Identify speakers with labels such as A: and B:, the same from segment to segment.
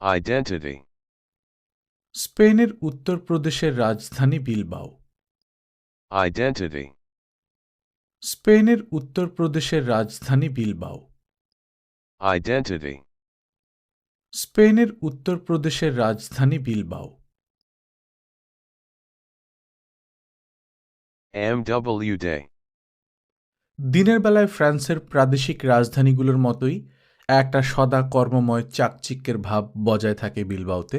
A: Identity.
B: স্পেনের উত্তরপ্রদেশের রাজধানী বিলবাও।
A: Identity.
B: স্পেনের উত্তরপ্রদেশের রাজধানী বিলবাও।
A: Identity.
B: স্পেনের উত্তরপ্রদেশের রাজধানী বিলবাও।
A: MW Day.
B: দিনের বেলায় ফ্রান্সের প্রাদেশিক রাজধানীগুলোর মতোই একটা সদা কর্মময় চাকচিক্যের ভাব বজায় থাকে বিলবাওতে।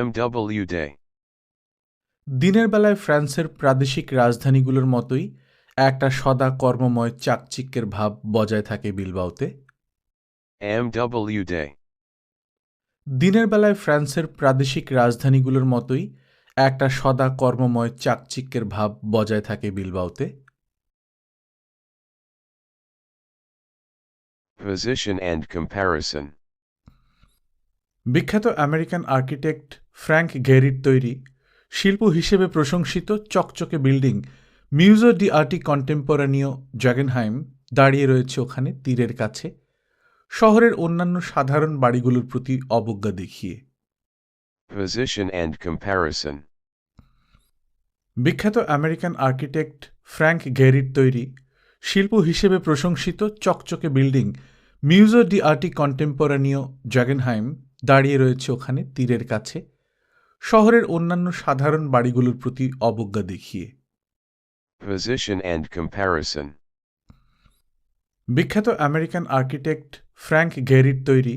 A: MW Day.
B: দিনের বেলায় ফ্রান্সের প্রাদেশিক রাজধানীগুলোর মতোই একটা সদা কর্মময় চাকচিক্যের ভাব বজায় থাকে বিলবাওতে।
A: MW Day.
B: দিনের বেলায় ফ্রান্সের প্রাদেশিক রাজধানীগুলোর মতোই একটা সদা কর্মময় চাকচিক্যের ভাব বজায় থাকে বিলবাওতে।
A: Position and comparison.
B: বিখ্যাত আমেরিকান আর্কিটেক্ট ফ্র্যাঙ্ক গেরির তৈরি শিল্প হিসেবে প্রশংসিত চকচকে বিল্ডিং মিউজো ডি আর্টি কন্টেম্পোরানিও জাগেনহাইম দাঁড়িয়ে রয়েছে ওখানে তীরের কাছে, শহরের অন্যান্য সাধারণ বাড়িগুলোর প্রতি অবজ্ঞা দেখিয়ে।
A: Position and comparison.
B: বিখ্যাত আমেরিকান আর্কিটেক্ট ফ্র্যাঙ্ক গেরির তৈরি শিল্প হিসেবে প্রশংসিত চকচকে বিল্ডিং মিউজো ডি আর্টি কন্টেম্পোরানিও জাগেনহাইম দাঁড়িয়ে রয়েছে ওখানে তীরের কাছে, শহরের অন্যান্য সাধারণ বাড়িগুলোর প্রতি অবজ্ঞা দেখিয়ে।
A: Position and comparison.
B: বিখ্যাত আমেরিকান আর্কিটেক্ট ফ্র্যাঙ্ক গেরির তৈরি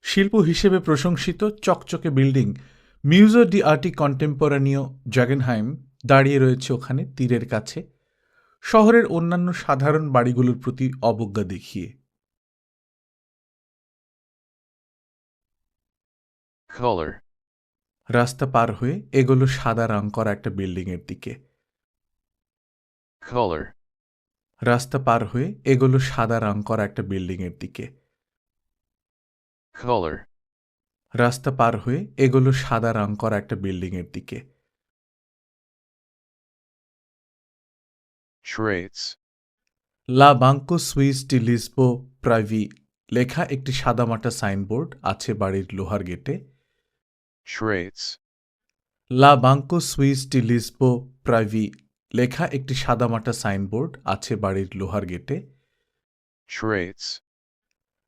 B: শিল্প হিসেবে প্রশংসিত চকচকে বিল্ডিং মিউজো ডি আর্টি কন্টেম্পোরানিও জাগেনহাইম দাঁড়িয়ে রয়েছে ওখানে তীরের কাছে, শহরের অন্যান্য সাধারণ বাড়িগুলোর প্রতি অবজ্ঞা দেখিয়ে।
A: Color.
B: রাস্তা পার হয়ে এগুলো সাদা রং করা একটা বিল্ডিংয়ের দিকে।
A: Color.
B: রাস্তা পার হয়ে এগুলো সাদা রং করা একটা বিল্ডিংয়ের দিকে।
A: Color.
B: রাস্তা পার হয়ে এগুলো সাদা রং করা একটা বিল্ডিংয়ের দিকে।
A: Traits.
B: লা বাঙ্কো সুইস ডি লিসবো প্রাইভি লেখা একটি সাদামাটা সাইনবোর্ড আছে বাড়ির লোহার গেটে।
A: Traits.
B: লা বাঙ্কো সুইস ডি লিসবো প্রাইভি লেখা একটি সাদামাটা সাইনবোর্ড আছে বাড়ির লোহার গেটে।
A: Traits.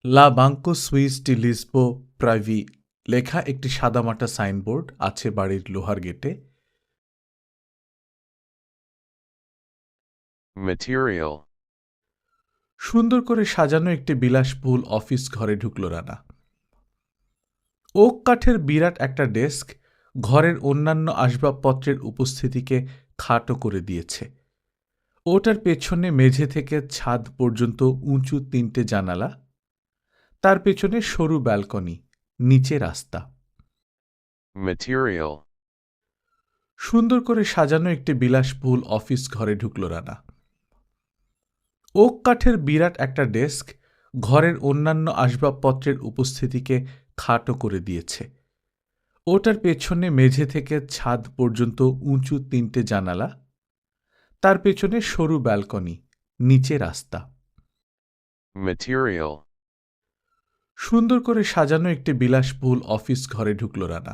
B: লা বাঙ্কো সুইস ডি লিসবো প্রাইভি লেখা একটি সাদামাটা সাইনবোর্ড আছে বাড়ির লোহার গেটে।
A: Material.
B: সুন্দর করে সাজানো একটি বিলাসবহুল অফিস ঘরে ঢুকল রানা। ওক কাঠের বিরাট একটা ডেস্ক ঘরের অন্যান্য আসবাবপত্রের উপস্থিতিকে খাটো করে দিয়েছে। ওটার পেছনে মেঝে থেকে ছাদ পর্যন্ত উঁচু 3টে জানালা, তার পেছনে সরু ব্যালকনি, নিচে রাস্তা।
A: Material.
B: সুন্দর করে সাজানো একটি বিলাসবহুল অফিস ঘরে ঢুকল রানা। ওক কাঠের বিরাট একটা ডেস্ক ঘরের অন্যান্য আসবাবপত্রের উপস্থিতিকে খাটো করে দিয়েছে। ওটার পেছনে মেঝে থেকে ছাদ পর্যন্ত উঁচু 3টে জানালা, তার পেছনে সরু ব্যালকনি, নিচে রাস্তা।
A: Material.
B: সুন্দর করে সাজানো একটি বিলাসবহুল অফিস ঘরে ঢুকল রানা।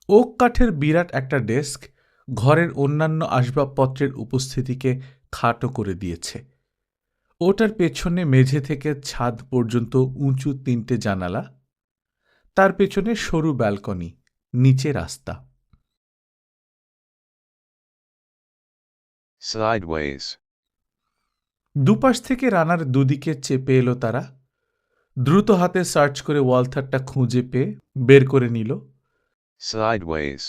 B: ওক কাঠের বিরাট একটা ডেস্ক ঘরের অন্যান্য আসবাবপত্রের উপস্থিতিকে খাটো করে দিয়েছে। ওটার পেছনে মেঝে থেকে ছাদ পর্যন্ত উঁচু 3টে জানালা, তার পেছনে সরু ব্যালকনি, নিচে রাস্তা।
A: Sideways.
B: দুপাশ থেকে রানার দুদিকে চেপে এলো তারা, দ্রুত হাতে সার্চ করে ওয়ালথারটা খুঁজে পেয়ে বের করে নিল।
A: Sideways.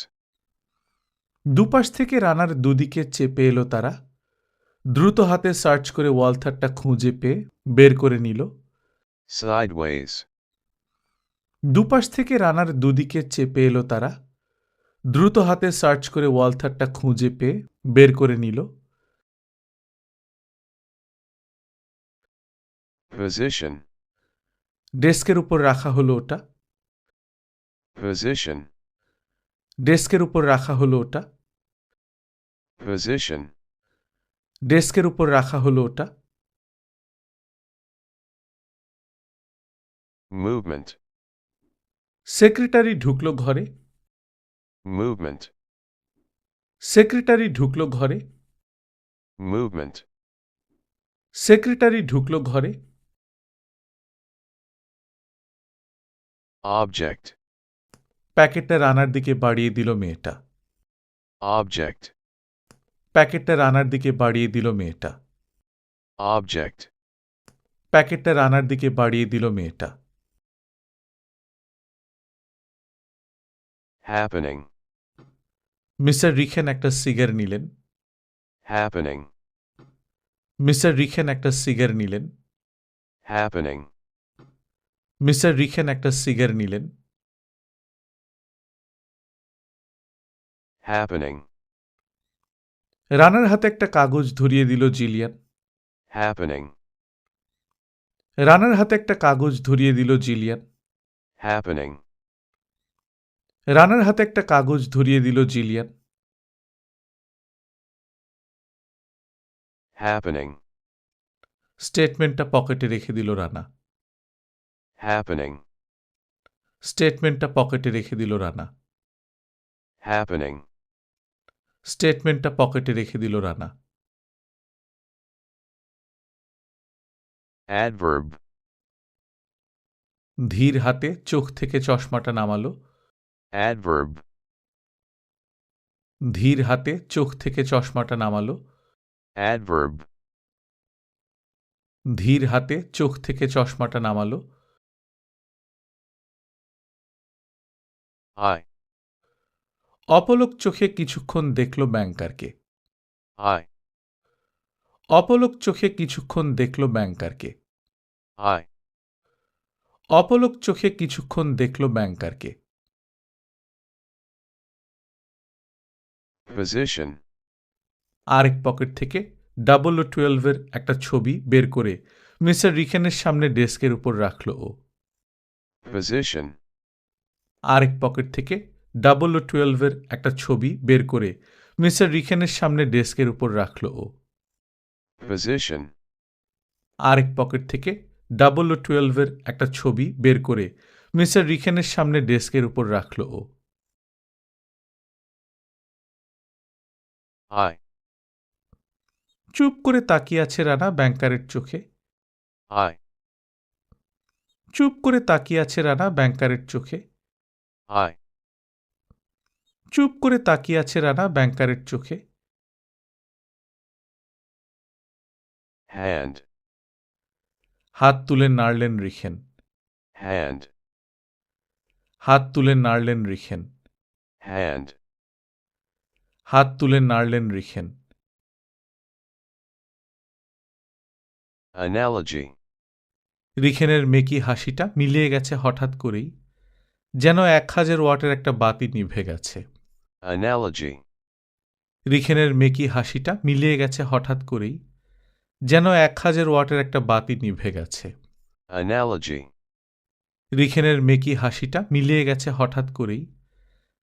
B: দুপাশ থেকে রানার দুদিকে চেপে এলো তারা, দ্রুত হাতে সার্চ করে ওয়ালথারটা খুঁজে পেয়ে বের করে নিল।
A: Sideways.
B: দুপাশ থেকে রানার দুদিকে চেপে এলো তারা, দ্রুত হাতে সার্চ করে ওয়ালথারটা খুঁজে পেয়ে বের করে নিল।
A: Position.
B: ডেস্কের উপর রাখা হলো ওটা।
A: Position.
B: ডেস্কের উপর রাখা হলো ওটা।
A: Position.
B: ডেস্কের উপর রাখা হলো ওটা।
A: Movement.
B: সেক্রেটারি ঢুকলো ঘরে।
A: movement,
B: সেক্রেটারি ঢুকলো ঘরে।
A: movement,
B: সেক্রেটারি ঢুকলো ঘরে।
A: object,
B: প্যাকেটটা রানার দিকে বাড়িয়ে দিল মেয়েটা।
A: object,
B: প্যাকেটটা রানার দিকে বাড়িয়ে দিল মেয়েটা।
A: object,
B: প্যাকেটটা রানার দিকে বাড়িয়ে দিল মেয়েটা।
A: happening,
B: মিস্টার রিখেন একটা সিগার নিলেন।
A: happening,
B: মিস্টার রিখেন একটা সিগার নিলেন।
A: happening,
B: মিস্টার রিখেন একটা সিগার নিলেন।
A: happening,
B: রানার হাতে একটা কাগজ ধরিয়ে দিল জিলিয়ান।
A: happening,
B: রানার হাতে একটা কাগজ ধরিয়ে দিল জিলিয়ান।
A: happening,
B: রানার হাতে একটা কাগজ ধরিয়ে দিল জিলিয়ান।
A: happening,
B: স্টেটমেন্টটা পকেটে রেখে দিল রানা।
A: happening,
B: স্টেটমেন্টটা পকেটে রেখে দিল রানা।
A: happening,
B: স্টেটমেন্টটা পকেটে রেখে দিল রানা।
A: adverb,
B: ধীর হাতে চোখ থেকে চশমাটা নামালো।
A: adverb,
B: ধীর হাতে চোখ থেকে চশমাটা নামালো।
A: adverb,
B: ধীর হাতে চোখ থেকে চশমাটা নামালো।
A: eye,
B: অপলক চোখে কিছুক্ষণ দেখল ব্যাংকারকে।
A: eye,
B: অপলক চোখে কিছুক্ষণ দেখল ব্যাংকারকে।
A: eye,
B: অপলক চোখে কিছুক্ষণ দেখল ব্যাংকারকে।
A: position,
B: আরেক পকেট থেকে 012 একটা ছবি বের করে মিস্টার রিখেনের সামনে ডেস্কের উপর রাখল ও।
A: position,
B: আরেক পকেট থেকে 012 একটা ছবি বের করে মিস্টার রিখেনের সামনে ডেস্কের উপর রাখল ও।
A: position,
B: আরেক পকেট থেকে 012 একটা ছবি বের করে মিস্টার রিখেনের সামনে ডেস্কের উপর রাখল ও।
A: eye,
B: চুপ করে তাকিয়ে আছে রানা ব্যাংকারের চোখে।
A: eye,
B: চুপ করে তাকিয়ে আছে রানা ব্যাংকারের চোখে।
A: eye,
B: চুপ করে তাকিয়ে আছে রানা ব্যাংকারের চোখে।
A: hand,
B: হাত তুলে নাড়লেন রিখেন।
A: hand,
B: হাত তুলে নাড়লেন রিখেন।
A: hand,
B: হাত তুলে নাড়লেন রিখেন।
A: analogy,
B: রিখেনের মেকি হাসিটা মিলিয়ে গেছে হঠাৎ করেই, যেন 1000 ওয়াটের একটা বাতি নিভে গেছে।
A: analogy,
B: রিখেনের মেকি হাসিটা মিলিয়ে গেছে হঠাৎ করেই, যেন 1000 ওয়াটের একটা বাতি নিভে গেছে।
A: analogy,
B: রিখেনের মেকি হাসিটা মিলিয়ে গেছে হঠাৎ করেই,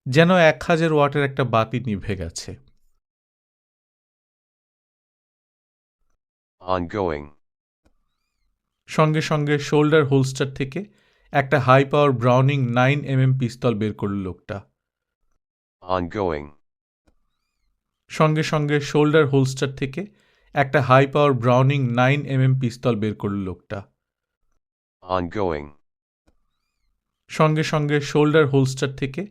B: যেন 1000 ওয়াটের একটা বাতি নিভে গেছে।
A: ongoing,
B: সঙ্গে সঙ্গে শোল্ডার হোলস্টার থেকে একটা হাই পাওয়ার ব্রাউনিং 9mm পিস্তল বের করল লোকটা।
A: ongoing,
B: সঙ্গে সঙ্গে শোল্ডার হোলস্টার থেকে একটা হাই পাওয়ার ব্রাউনিং 9mm পিস্তল বের করল লোকটা।
A: ongoing,
B: সঙ্গে সঙ্গে শোল্ডার হোলস্টার থেকে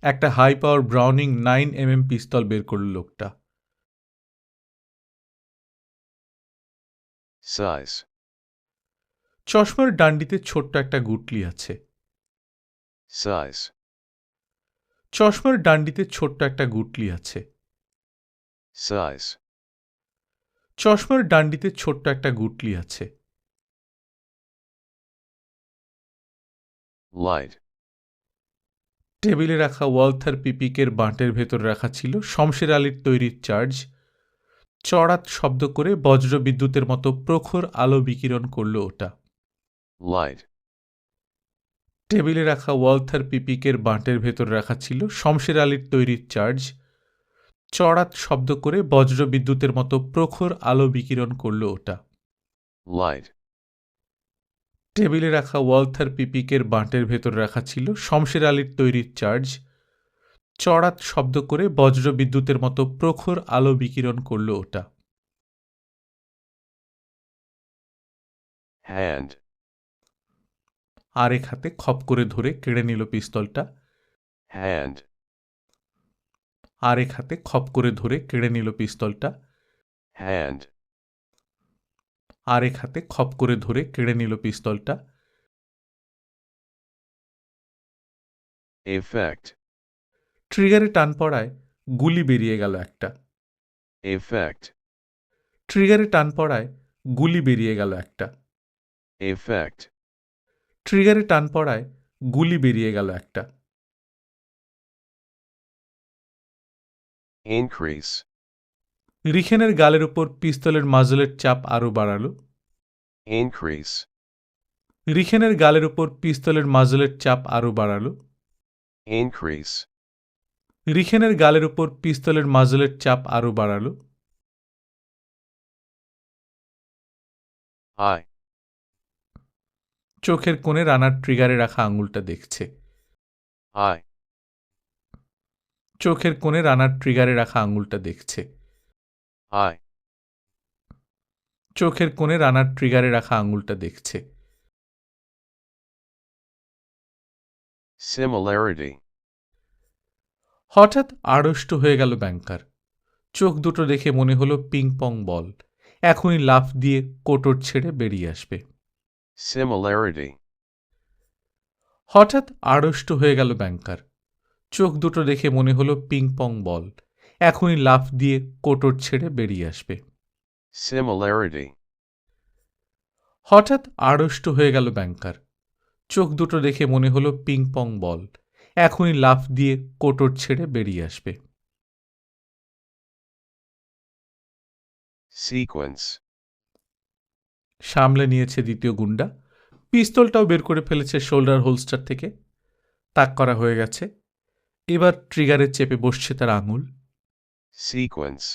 B: একটা হাই পাওয়ার ব্রাউনিং 9mm পিস্তল বের করল লোকটা।
A: size,
B: চশমার ডান্ডিতে ছোট্ট একটা গুটলি আছে।
A: size,
B: চশমার ডান্ডিতে ছোট্ট একটা গুটলি আছে।
A: size,
B: চশমার ডান্ডিতে ছোট্ট একটা গুটলি আছে।
A: light,
B: টেবিলে রাখা ওয়ালথার পিপিকের বাঁটের ভেতর রাখা ছিল শমশের আলীর তৈরি চার্জ। চড়াত শব্দ করে বজ্র বিদ্যুতের মতো প্রখর আলো বিকিরণ করল ওটা।
A: light,
B: টেবিলে রাখা ওয়ালথার পিপিকের বাঁটের ভেতর রাখা ছিল শমশের আলীর তৈরি চার্জ। চড়াত শব্দ করে বজ্র বিদ্যুতের মতো প্রখর আলো বিকিরণ করল ওটা।
A: light,
B: টেবিলে রাখা ওয়ালথার পিপিকের বাঁটের ভেতর রাখা ছিল শমশের আলীর তৈরি চার্জ। চড়াত শব্দ করে বজ্র বিদ্যুতের মতো প্রখর আলো বিকিরণ করল ওটা।
A: hand,
B: আরেক হাতে খপ করে ধরে কেড়ে নিল পিস্তলটা।
A: hand,
B: আরেক হাতে খপ করে ধরে কেড়ে নিল পিস্তলটা।
A: hand,
B: আরেক হাতে খপ করে ধরে কেড়ে নিল পিস্তলটা।
A: effect,
B: ট্রিগারে টান পড়ায় গুলি বেরিয়ে গেল একটা।
A: effect,
B: ট্রিগারে টান পড়ায় গুলি বেরিয়ে গেল একটা।
A: effect,
B: ট্রিগারে টান পড়ায় গুলি বেরিয়ে গেল একটা।
A: increase,
B: রিখেনের গালের উপর পিস্তলের মাজলের চাপ আরো বাড়ালো।
A: increase,
B: রিখেনের গালের উপর পিস্তলের মাজলের চাপ আরো বাড়ালো।
A: increase,
B: রিখেনের গালের উপর পিস্তলের মাজলের চাপ আরো বাড়ালো।
A: eye,
B: চোখের কোণে রানার ট্রিগারে রাখা আঙুলটা দেখছে।
A: eye,
B: চোখের কোণে রানার ট্রিগারে রাখা আঙুলটা দেখছে।
A: eye,
B: চোখের কোণে রানার ট্রিগারে রাখা আঙুলটা দেখছে।
A: similarity,
B: হঠাৎ আড়ষ্ট হয়ে গেল ব্যাংকার। চোখ দুটো দেখে মনে হলো পিং পং বল, এখনই লাফ দিয়ে কোটর ছেড়ে বেরিয়ে আসবে।
A: similarity,
B: হঠাৎ আড়ষ্ট হয়ে গেল ব্যাংকার। চোখ দুটো দেখে মনে হলো পিং পং বল, এখনই লাফ দিয়ে কোটর ছেড়ে বেরিয়ে আসবে।
A: similarity,
B: হঠাৎ আড়ষ্ট হয়ে গেল ব্যাংকার। চোখ দুটো দেখে মনে হলো পিং পং বল, এখনই লাফ দিয়ে কোটর ছেড়ে বেরিয়ে আসবে।
A: sequence,
B: সামলে নিয়েছে দ্বিতীয় গুন্ডা। পিস্তলটাও বের করে ফেলেছে শোল্ডার হোলস্টার থেকে। তাক করা হয়ে গেছে। এবার ট্রিগারে চেপে বসছে তার আঙুল।
A: sequence,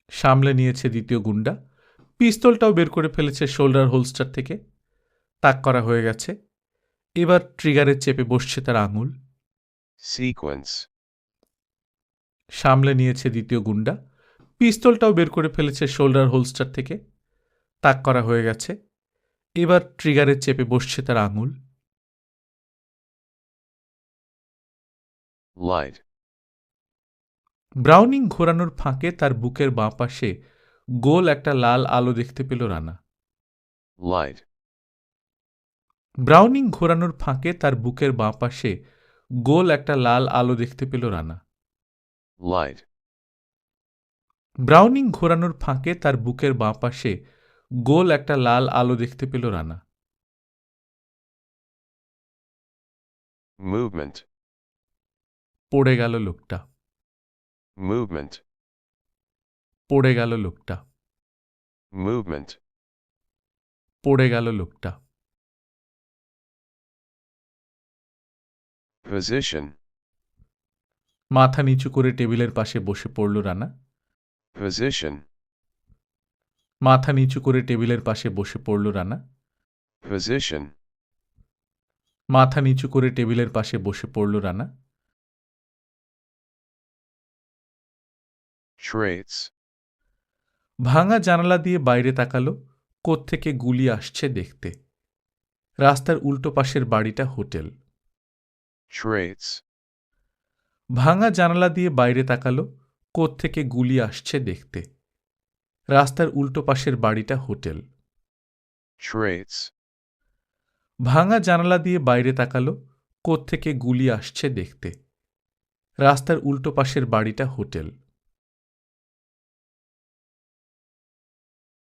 B: সামলে নিয়েছে দ্বিতীয় গুন্ডা। পিস্তলটাও বের করে ফেলেছে শোল্ডার হোলস্টার থেকে। তাক করা হয়ে গেছে। এবার ট্রিগারে চেপে বসছে তার আঙুল।
A: sequence,
B: সামলে নিয়েছে দ্বিতীয় গুন্ডা। পিস্তলটাও বের করে ফেলেছে শোল্ডার হোলস্টার থেকে। তাক করা হয়ে গেছে। এবার ট্রিগারে চেপে বসছে তার আঙুল।
A: light,
B: ব্রাউনিং ঘোরানোর ফাঁকে তার বুকের বাঁ পাশে গোল একটা লাল আলো দেখতে পেল রানা।
A: light,
B: ব্রাউনিং ঘোরানোর ফাঁকে তার বুকের বাঁ পাশে গোল একটা লাল আলো দেখতে পেল রানা।
A: light,
B: ব্রাউনিং ঘোরানোর ফাঁকে তার বুকের বাঁ পাশে গোল একটা লাল আলো দেখতে পেল রানা।
A: movement,
B: পড়ে গেল লোকটা।
A: movement,
B: পড়ে গেল লোকটা।
A: movement,
B: পড়ে গেল লোকটা।
A: position,
B: মাথা নিচু করে টেবিলের পাশে বসে পড়ল রানা।
A: position,
B: মাথা নিচু করে টেবিলের পাশে বসে পড়ল রানা।
A: position,
B: মাথা নিচু করে টেবিলের পাশে বসে পড়ল রানা।
A: traits,
B: ভাঙা জানালা দিয়ে বাইরে তাকালো। কোত্থেকে গুলি আসছে দেখতে। রাস্তার উল্টো পাশের বাড়িটা হোটেল।
A: traits,
B: ভাঙা জানালা দিয়ে বাইরে তাকালো। কোত্থেকে গুলি আসছে দেখতে। রাস্তার উল্টো পাশের বাড়িটা হোটেল।
A: traits,
B: ভাঙা জানালা দিয়ে বাইরে তাকালো। কোত্থেকে গুলি আসছে দেখতে। রাস্তার উল্টো পাশের বাড়িটা হোটেল।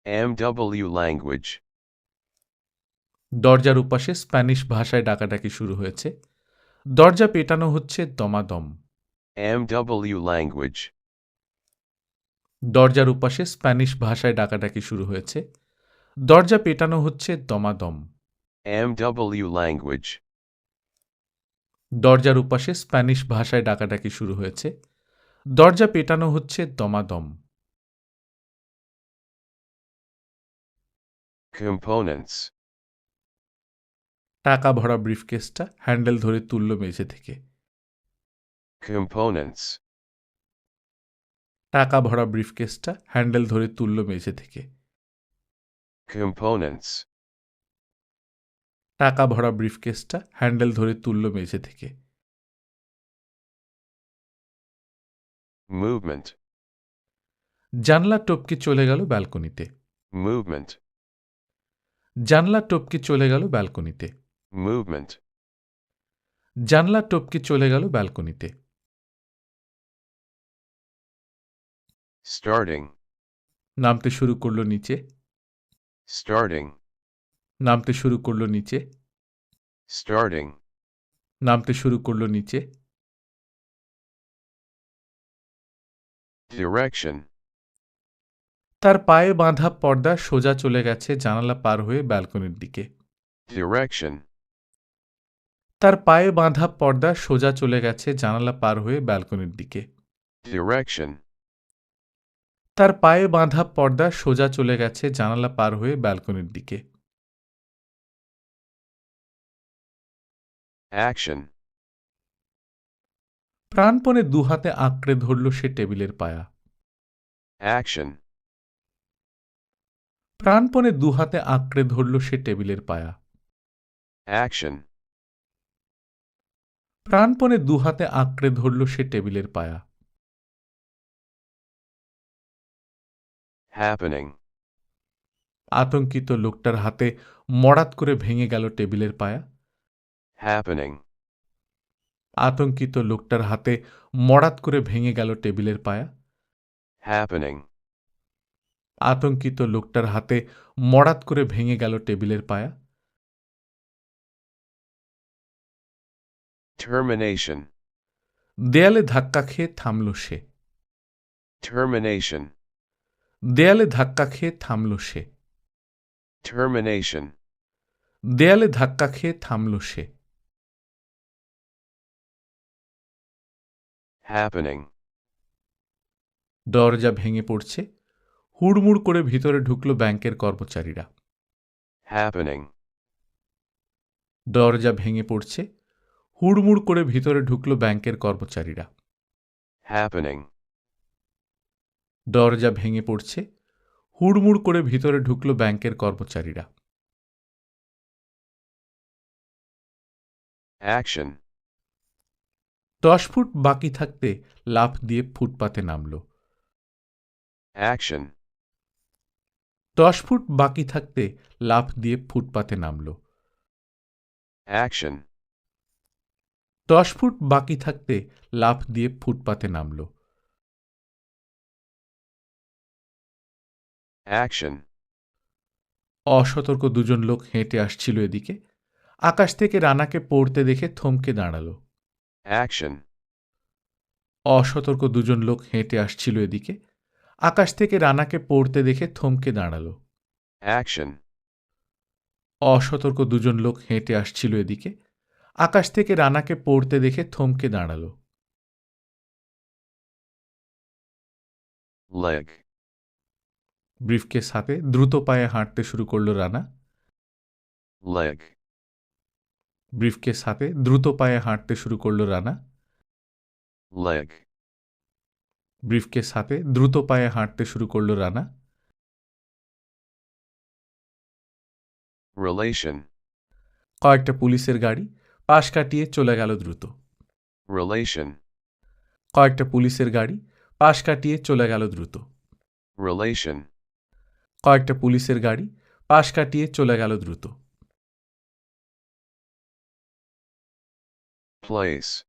A: MW language,
B: দরজার উপাশে স্প্যানিশ ভাষায় ডাকাডাকি শুরু হয়েছে। দরজা পেটানো হচ্ছে দমাদম।
A: MW language,
B: দরজার উপাশে স্প্যানিশ ভাষায় ডাকাডাকি শুরু হয়েছে। দরজা পেটানো হচ্ছে দমাদম।
A: MW language,
B: দরজার উপাশে স্প্যানিশ ভাষায় ডাকাডাকি শুরু হয়েছে। দরজা পেটানো হচ্ছে দমাদম।
A: components,
B: টাকা ভরা ব্রিফকেসটা হ্যান্ডেল ধরে তুলল মেঝে থেকে।
A: Components.
B: টাকা ভরা ব্রিফকেসটা হ্যান্ডেল ধরে তুলল মেঝে থেকে।
A: Components.
B: টাকা ভরা ব্রিফকেসটা হ্যান্ডেল ধরে তুলল মেঝে থেকে।
A: Movement.
B: জানলা টপকে চলে গেল ব্যালকনিতে।
A: Movement.
B: জানলা টপকে চলে গেল ব্যালকনিতে।
A: Movement.
B: জানলা টপকে চলে গেল ব্যালকনিতে।
A: Starting.
B: নামতে শুরু করলো নিচে।
A: Starting.
B: নামতে শুরু করলো নিচে।
A: Starting.
B: নামতে শুরু করলো নিচে।
A: Direction.
B: তার পায়ে বাঁধা পর্দা সোজা চলে গেছে জানালা পার হয়ে ব্যালকনির দিকে।
A: Direction.
B: তার পায়ে বাঁধা পর্দা সোজা চলে গেছে জানালা পার হয়ে ব্যালকনির দিকে।
A: Direction.
B: তার পায়ে বাঁধা পর্দা সোজা চলে গেছে জানালা পার হয়ে ব্যালকনির দিকে।
A: Action.
B: প্রাণপণে দুহাতে আঁকড়ে ধরল সে টেবিলের পায়া।
A: Action.
B: প্রাণপণে দুহাতে আঁকড়ে ধরল সে টেবিলের পায়া।
A: Action.
B: প্রাণপণে দুহাতে আঁকড়ে ধরল সে টেবিলের পায়া।
A: Happening.
B: আতঙ্কিত লোকটার হাতে মড়াত করে ভেঙে গেল টেবিলের পায়া।
A: Happening.
B: আতঙ্কিত লোকটার হাতে মড়াত করে ভেঙে গেল টেবিলের পায়া।
A: Happening.
B: আতঙ্কিত লোকটার হাতে মড়াত করে ভেঙে গেল টেবিলের পায়া।
A: Termination.
B: দেয়ালে ধাক্কা খেয়ে থামল সে।
A: Termination.
B: দেয়ালে ধাক্কা খেয়ে থামল সে।
A: Termination.
B: দেয়ালে ধাক্কা খেয়ে থামল সে।
A: Happening.
B: দরজা ভেঙে পড়ছে, হুড়মুড় করে ভিতরে ঢুকল ব্যাংকের কর্মচারীরা।
A: Happening.
B: দরজা ভেঙে পড়ছে, হুড়মুড় করে ভিতরে ঢুকল ব্যাংকের কর্মচারীরা।
A: Happening.
B: দরজা ভেঙে পড়ছে, হুড়মুড় করে ভিতরে ঢুকল ব্যাংকের কর্মচারীরা।
A: Action.
B: 10 ফুট বাকি থাকতে লাফ দিয়ে ফুটপাতে নামল।
A: Action.
B: 10 ফুট বাকি থাকতে লাফ দিয়ে ফুটপাতে নামল।
A: Action.
B: 10 ফুট বাকি থাকতে লাফ দিয়ে ফুটপাতে নামল।
A: Action.
B: অসতর্ক দুজন লোক হেঁটে আসছিল এদিকে। আকাশ থেকে রানাকে পড়তে দেখে থমকে দাঁড়াল।
A: Action.
B: অসতর্ক দুজন লোক হেঁটে আসছিল এদিকে। আকাশ থেকে রানাকে পড়তে দেখে থমকে দাঁড়াল।
A: Action.
B: অসতর্ক দুজন লোক হেঁটে আসছিল এদিকে। আকাশ থেকে রানাকে পড়তে দেখে থমকে দাঁড়াল।
A: Leg.
B: ব্রিফকেস হাতে দ্রুত পায়ে হাঁটতে শুরু করল রানা।
A: Leg.
B: ব্রিফকেস হাতে দ্রুত পায়ে হাঁটতে শুরু করল রানা।
A: Leg.
B: ব্রিফকেস হাতে দ্রুত পায়ে হাঁটতে শুরু করল রানা।
A: Relation.
B: কয়েকটা পুলিশের গাড়ি পাশ কাটিয়ে চলে গেল দ্রুত।
A: Relation.
B: কয়েকটা পুলিশের গাড়ি পাশ কাটিয়ে চলে গেল দ্রুত।
A: Relation.
B: কয়েকটা পুলিশের গাড়ি পাশ কাটিয়ে চলে গেল দ্রুত।
A: Place.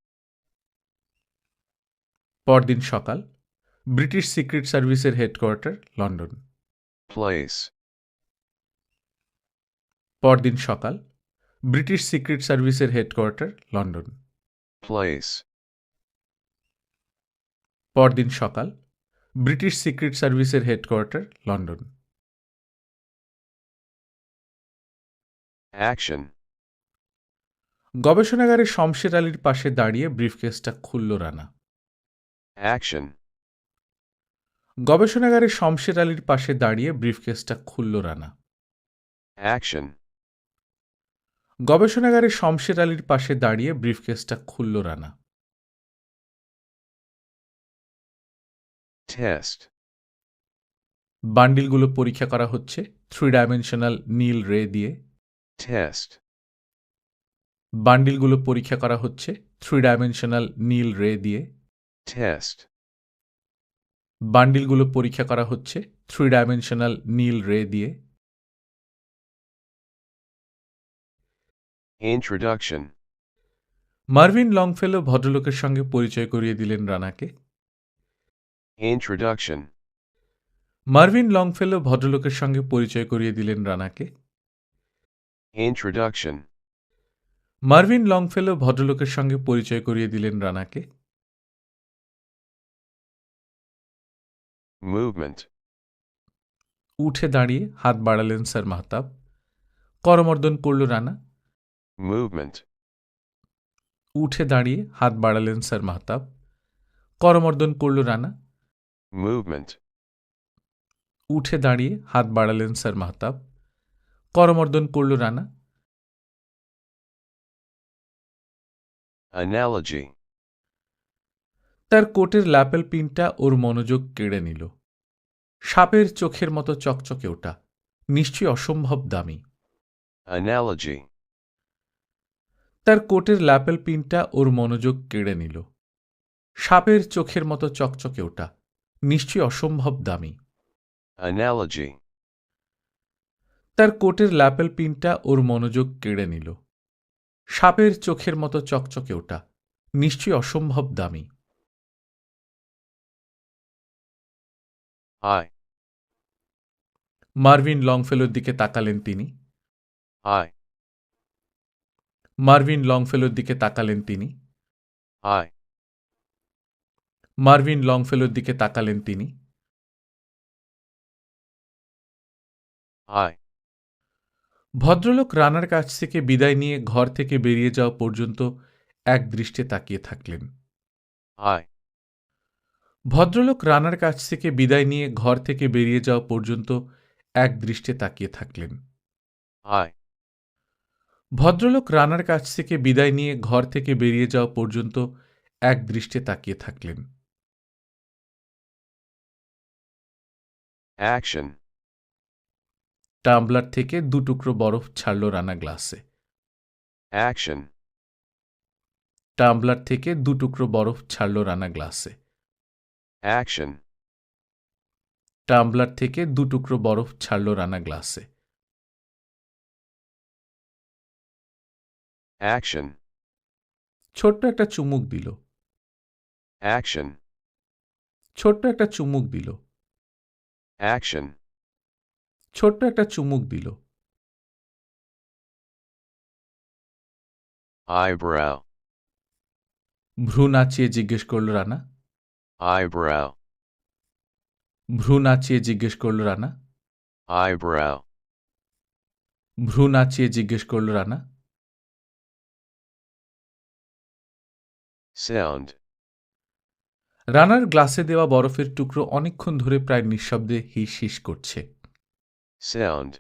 B: পরদিন সকাল, ব্রিটিশ সিক্রেট সার্ভিসের হেডকোয়ার্টার লন্ডন।
A: Place.
B: পরদিন সকাল, ব্রিটিশ সিক্রেট সার্ভিসের হেডকোয়ার্টার লন্ডন।
A: Place.
B: পরদিন সকাল, ব্রিটিশ সিক্রেট সার্ভিসের হেডকোয়ার্টার লন্ডন।
A: Action.
B: গবেষণাগারে শমশের আলীর পাশে দাঁড়িয়ে ব্রিফকেসটা খুলল রানা।
A: Action.
B: গবেষণাগারে শমশের আলীর পাশে দাঁড়িয়ে ব্রিফকেসটা খুলল রানা।
A: Action.
B: গবেষণাগারে শমশের আলীর পাশে দাঁড়িয়ে ব্রিফকেসটা খুলল রানা।
A: Test.
B: বান্ডিলগুলো পরীক্ষা করা হচ্ছে 3 ডাইমেনশনাল নীল রে দিয়ে।
A: Test.
B: বান্ডিলগুলো পরীক্ষা করা হচ্ছে 3 ডাইমেনশনাল নীল রে দিয়ে।
A: Test.
B: বান্ডিলগুলো পরীক্ষা করা হচ্ছে 3 ডাইমেনশনাল নীল রে দিয়ে।
A: Introduction.
B: মার্ভিন লংফেলো ভদ্রলোকের সঙ্গে পরিচয় করিয়ে দিলেন রানাকে।
A: Introduction.
B: মার্ভিন লংফেলো ভদ্রলোকের সঙ্গে পরিচয় করিয়ে দিলেন রানাকে।
A: Introduction.
B: মার্ভিন লংফেলো ভদ্রলোকের সঙ্গে পরিচয় করিয়ে দিলেন রানাকে।
A: Movement.
B: উঠে দাঁড়িয়ে হাত বাড়ালেন স্যার মাহতাব। করমর্দন করল রানা।
A: Movement.
B: উঠে দাঁড়িয়ে হাত বাড়ালেন স্যার মাহতাব। করমর্দন করল রানা।
A: Movement.
B: উঠে দাঁড়িয়ে হাত বাড়ালেন স্যার মাহতাব। করমর্দন করল রানা।
A: Analogy.
B: তার কোটের ল্যাপেল পিনটা ওর মনোযোগ কেড়ে নিল। সাপের চোখের মতো চকচকে ওটা, নিশ্চয়ই অসম্ভব দামি।
A: Analogy.
B: তার কোটের ল্যাপেল পিনটা ওর মনোযোগ কেড়ে নিল। সাপের চোখের মতো চকচকে ওটা, নিশ্চয়ই অসম্ভব দামি।
A: Analogy.
B: তার কোটের ল্যাপেল পিনটা ওর মনোযোগ কেড়ে নিল। সাপের চোখের মতো চকচকে ওটা, নিশ্চয়ই অসম্ভব দামি।
A: I.
B: মার্ভিন লংফেলোর দিকে তাকালেন তিনি।
A: I.
B: মার্ভিন লংফেলোর দিকে তাকালেন তিনি।
A: I.
B: মার্ভিন লংফেলোর দিকে তাকালেন তিনি।
A: I.
B: ভদ্রলোক রানার কাছ থেকে বিদায় নিয়ে ঘর থেকে বেরিয়ে যাওয়া পর্যন্ত এক দৃষ্টে তাকিয়ে থাকলেন।
A: I.
B: ভদ্রলোক রানার কাছ থেকে বিদায় নিয়ে ঘর থেকে বেরিয়ে যাওয়া পর্যন্ত এক দৃষ্টে তাকিয়ে থাকলেন।
A: I.
B: ভদ্রলোক রানার কাছ থেকে বিদায় নিয়ে ঘর থেকে বেরিয়ে যাওয়া পর্যন্ত এক দৃষ্টে তাকিয়ে থাকলেন।
A: Action.
B: টাম্বলার থেকে 2 টুকরো বরফ ছাড়ল রানা গ্লাসে।
A: Action.
B: টাম্বলার থেকে 2 টুকরো বরফ ছাড়ল রানা গ্লাসে।
A: Action.
B: টাম্বলার থেকে 2 টুকরো বরফ ছাড়ল রানা গ্লাসে।
A: Action.
B: ছোট্ট একটা চুমুক দিল।
A: Action.
B: ছোট্ট একটা চুমুক দিল।
A: Action.
B: ছোট্ট একটা চুমুক দিল।
A: Eyebrow.
B: ভ্রু নাচিয়ে জিজ্ঞেস করল রানা।
A: Eyebrow.
B: ভ্রু নাচিয়ে জিজ্ঞেস করল রানা।
A: Eyebrow.
B: ভ্রু নাচিয়ে জিজ্ঞেস করল রানা।
A: Sound.
B: রানার গ্লাসে দেওয়া বরফের টুকরো অনেকক্ষণ ধরে প্রায় নিঃশব্দে হিস হিস করছে।
A: Sound.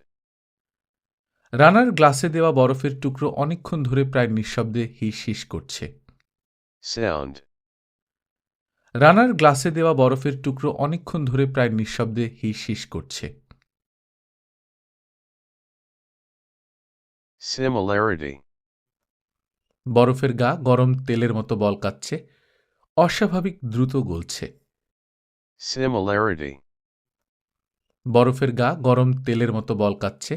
B: রানার গ্লাসে দেওয়া বরফের টুকরো অনেকক্ষণ ধরে প্রায় নিঃশব্দে হিস হিস করছে।
A: Sound.
B: রানার গ্লাসে দেওয়া বরফের টুকরো অনেকক্ষণ ধরে প্রায় নিঃশব্দে হিস হিস করছে।
A: Similarity.
B: বরফের গা গরম তেলের মতো বলকাচ্ছে, অস্বাভাবিক দ্রুত গলছে।
A: Similarity.
B: বরফের গা গরম তেলের মতো বলকাচ্ছে,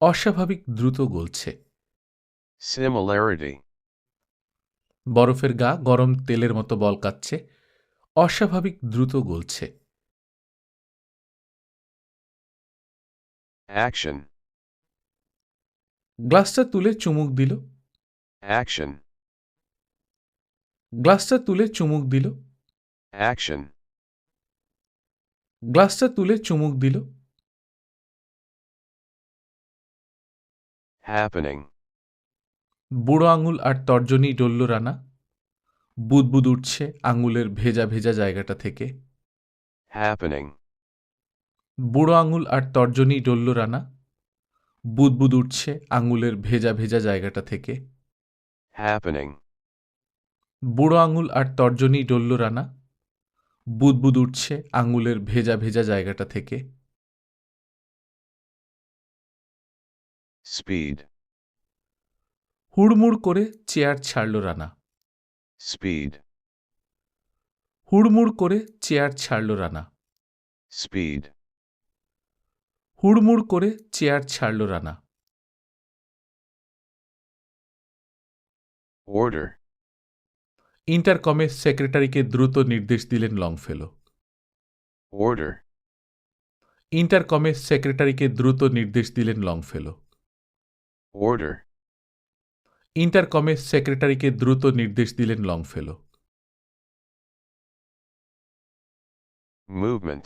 B: অস্বাভাবিক দ্রুত গলছে।
A: Similarity.
B: বরফের গা গরম তেলের মতো বলকাচ্ছে, অস্বাভাবিক দ্রুত গলছে।
A: Action.
B: গ্লাসটা তুলে চুমুক দিল।
A: Action.
B: গ্লাসটা তুলে চুমুক দিল।
A: Action.
B: গ্লাসটা তুলে চুমুক দিল।
A: Happening.
B: বুড়ো আঙুল আর তর্জনী ডলল রানা। বুদবুদ উঠছে আঙুলের ভেজা ভেজা জায়গাটা থেকে।
A: Happening.
B: বুড়ো আঙুল আর তর্জনী ডলল রানা। বুদবুদ উঠছে আঙুলের ভেজা ভেজা জায়গাটা থেকে।
A: happening,
B: বুড়ো আঙুল আর তর্জনী ডলল রানা। বুদবুদ উঠছে আঙুলের ভেজা ভেজা জায়গাটা থেকে।
A: speed,
B: হুড়মুড় করে চেয়ার ছাড়ল রানা।
A: speed,
B: হুড়মুড় করে চেয়ার ছাড়ল রানা।
A: speed,
B: হুড়মুড় করে চেয়ার ছাড়ল রানা।
A: order,
B: ইন্টারকমে সেক্রেটারিকে দ্রুত নির্দেশ দিলেন লংফেলো।
A: order,
B: ইন্টারকমে সেক্রেটারিকে দ্রুত নির্দেশ দিলেন লংফেলো।
A: order,
B: ইন্টারকমে সেক্রেটারিকে দ্রুত নির্দেশ দিলেন লংফেলো।
A: movement,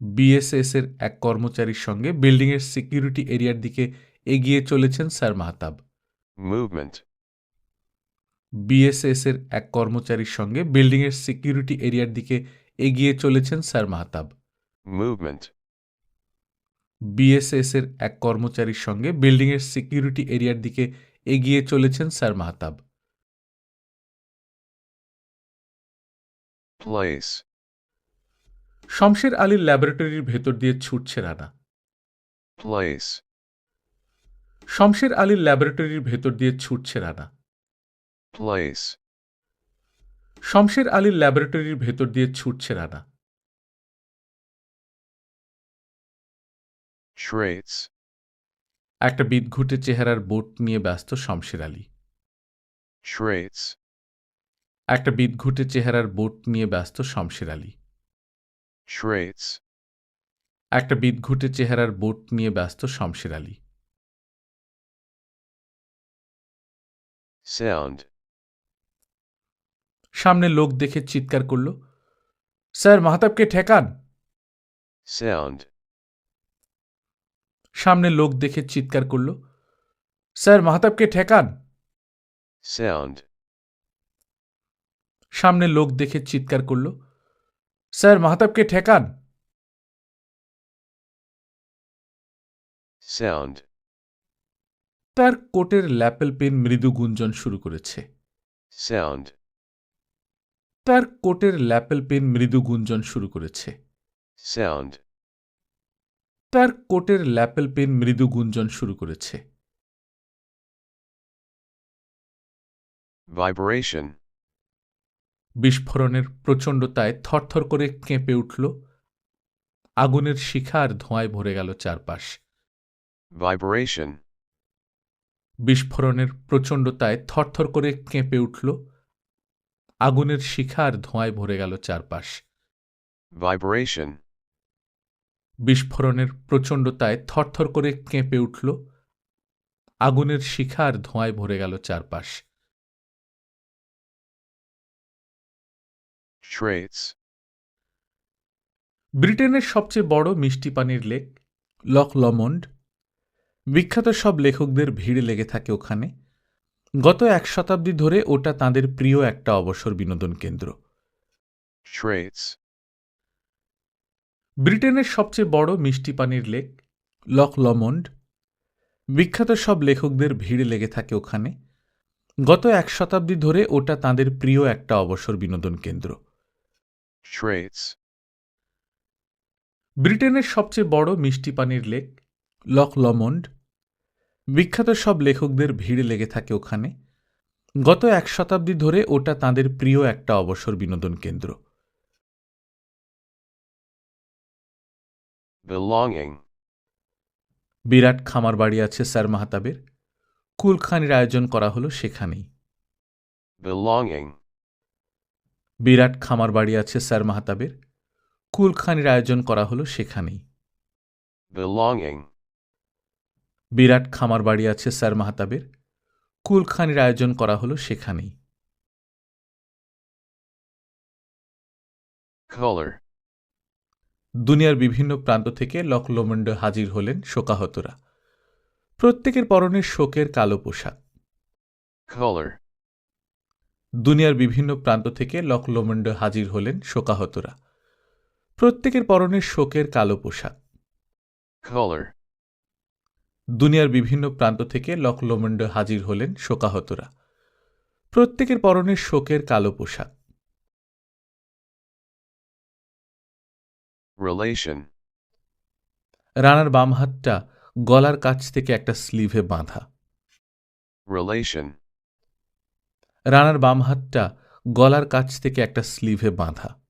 B: বিএসএস এর এক কর্মচারীর সঙ্গে বিল্ডিংয়ের সিকিউরিটি এরিয়ার দিকে এগিয়ে চলেছেন স্যার মাহতাব।
A: movement,
B: বিএসএস এর এক কর্মচারীর সঙ্গে বিল্ডিংয়ের সিকিউরিটি এরিয়ার দিকে এগিয়ে চলেছেন স্যার মাহতাব।
A: movement,
B: বিএসএস এর এক কর্মচারীর সঙ্গে বিল্ডিংয়ের সিকিউরিটি এরিয়ার দিকে এগিয়ে চলেছেন স্যার মাহতাব।
A: place,
B: শমশের আলীর ল্যাবরেটরির ভেতর দিয়ে ছুটছে রানা।
A: place,
B: শমশের আলীর ল্যাবরেটরির ভেতর দিয়ে ছুটছে রানা।
A: place,
B: শমশের আলীর ল্যাবরেটরির ভেতর দিয়ে ছুটছে রানা।
A: traits,
B: একটা বিদঘুটে চেহারার বোট নিয়ে ব্যস্ত শমশের আলী।
A: traits,
B: একটা বিদঘুটে চেহারার বোট নিয়ে ব্যস্ত শমশের আলী।
A: traits,
B: একটা বিদঘুটে চেহারার বোট নিয়ে ব্যস্ত শমশের আলী।
A: sound,
B: সামনে লোক দেখে চিৎকার করল, স্যার মাহতাবকে ঠেকান।
A: sound,
B: সামনে লোক দেখে চিৎকার করল, স্যার মাহতাবকে ঠেকান।
A: sound,
B: সামনে লোক দেখে চিৎকার করল, স্যার মাহতাবকে ঠেকান।
A: sound,
B: তার কোটের ল্যাপেল পেন মৃদু গুঞ্জন শুরু করেছে।
A: sound,
B: তার কোটের ল্যাপেল পেন মৃদু গুঞ্জন শুরু করেছে।
A: sound,
B: তার কোটের ল্যাপেল পেন মৃদু গুঞ্জন শুরু করেছে।
A: vibration,
B: বিস্ফোরণের প্রচণ্ডতায় থরথর করে কেঁপে উঠল। আগুনের শিখা আর ধোঁয়ায় ভরে গেল চারপাশ।
A: vibration,
B: বিস্ফোরণের প্রচণ্ডতায় থরথর করে কেঁপে উঠল। আগুনের শিখা আর ধোঁয়ায় ভরে গেল চারপাশ।
A: vibration,
B: বিস্ফোরণের প্রচণ্ডতায় থরথর করে কেঁপে উঠল। আগুনের শিখা আর ধোঁয়ায় ভরে গেল চারপাশ।
A: traits,
B: ব্রিটেনের সবচেয়ে বড় মিষ্টি পানির লেক লক লমন্ড। বিখ্যাত সব লেখকদের ভিড় লেগে থাকে ওখানে। গত 1 শতাব্দী ধরে ওটা তাঁদের প্রিয় একটা অবসর বিনোদন কেন্দ্র।
A: traits,
B: ব্রিটেনের সবচেয়ে বড় মিষ্টি পানির লেক লক লমন্ড। বিখ্যাত সব লেখকদের ভিড় লেগে থাকে ওখানে। গত 1 শতাব্দী ধরে ওটা তাঁদের প্রিয় একটা অবসর বিনোদন কেন্দ্র।
A: traits,
B: ব্রিটেনের সবচেয়ে বড় মিষ্টি পানির লেক লক লমন্ড। বিখ্যাত সব লেখকদের ভিড় লেগে থাকে ওখানে। গত 1 শতাব্দী ধরে ওটা তাঁদের প্রিয় একটা অবসর বিনোদন কেন্দ্র।
A: belonging,
B: বিরাট খামার বাড়ি আছে স্যার মাহতাবের। কুলখানির আয়োজন করা হলো সেখানেই।
A: belonging,
B: বিরাট খামার বাড়ি আছে স্যার মাহতাবের। কুলখানির আয়োজন করা হলো সেখানেই।
A: belonging,
B: বিরাট খামার বাড়ি আছে স্যার মাহতাবের। কুলখানির আয়োজন করা হলো সেখানেই।
A: color,
B: দুনিয়ার বিভিন্ন প্রান্ত থেকে লক লমন্ডে হাজির হলেন শোকাহতরা। প্রত্যেকের পরনে শোকের কালো পোশাক।
A: color,
B: দুনিয়ার বিভিন্ন প্রান্ত থেকে লক লমন্ডে হাজির হলেন শোকাহতরা। প্রত্যেকের পরনে শোকের কালো পোশাক।
A: color,
B: দুনিয়ার বিভিন্ন প্রান্ত থেকে লকলমণ্ড হাজির হলেন শোকাহতরা। প্রত্যেকের পরনে শোকের কালো পোশাক।
A: Relation.
B: রানার বাম হাতটা গলার কাছ থেকে একটা স্লিভে বাঁধা।
A: Relation.
B: রানার বাম হাতটা গলার কাছ থেকে একটা স্লিভে বাঁধা।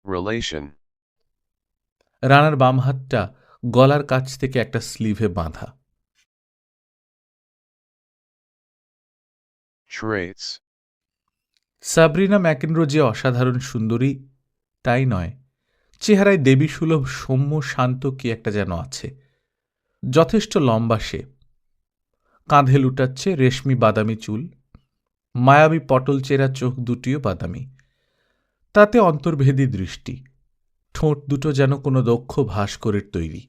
A: Relation.
B: রানার বাম হাতটা গলার কাছ থেকে একটা স্লিভে বাঁধা।
A: Traits.
B: সাবরিনা ম্যাকেনরো যে অসাধারণ সুন্দরী তাই নয়, চেহারায় দেবীসুলভ সৌম্য শান্ত কি একটা যেন আছে। যথেষ্ট লম্বা সে, কাঁধে লুটাচ্ছে রেশমি বাদামি চুল, মায়াবী পটল চেরা চোখ দুটিও বাদামি, তাতে অন্তর্ভেদী দৃষ্টি, ঠোঁট দুটো যেন কোনো দক্ষ ভাস্করের তৈরি।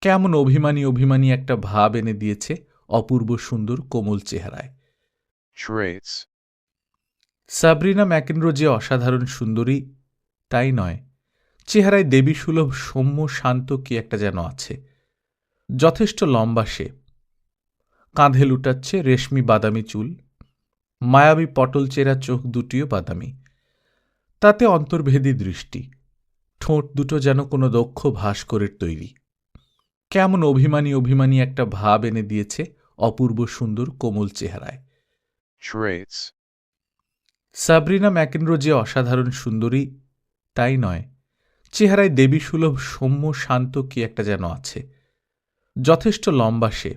B: কেমন অভিমানী অভিমানী একটা ভাব এনে দিয়েছে অপূর্ব সুন্দর কোমল চেহারায়।
A: Traits.
B: সাবরিনা ম্যাকেনরো যে অসাধারণ সুন্দরী তাই নয়, চেহারায় দেবীসুলভ সৌম্য শান্ত কি একটা যেন আছে। যথেষ্ট লম্বা সে, কাঁধে লুটাচ্ছে রেশমি বাদামি চুল, মায়াবী পটল চেরা চোখ দুটিও বাদামি, তাতে অন্তর্ভেদী দৃষ্টি, ঠোঁট দুটো যেন কোনো দক্ষ ভাস্করের তৈরি। কেমন অভিমানী অভিমানী একটা ভাব এনে দিয়েছে অপূর্ব সুন্দর কোমল চেহারায়।
A: Traits.
B: সাবরিনা ম্যাকেনরো যে অসাধারণ সুন্দরী তাই নয়, চেহারায় দেবীসুলভ সৌম্য শান্ত কি একটা যেন আছে। যথেষ্ট লম্বা সে,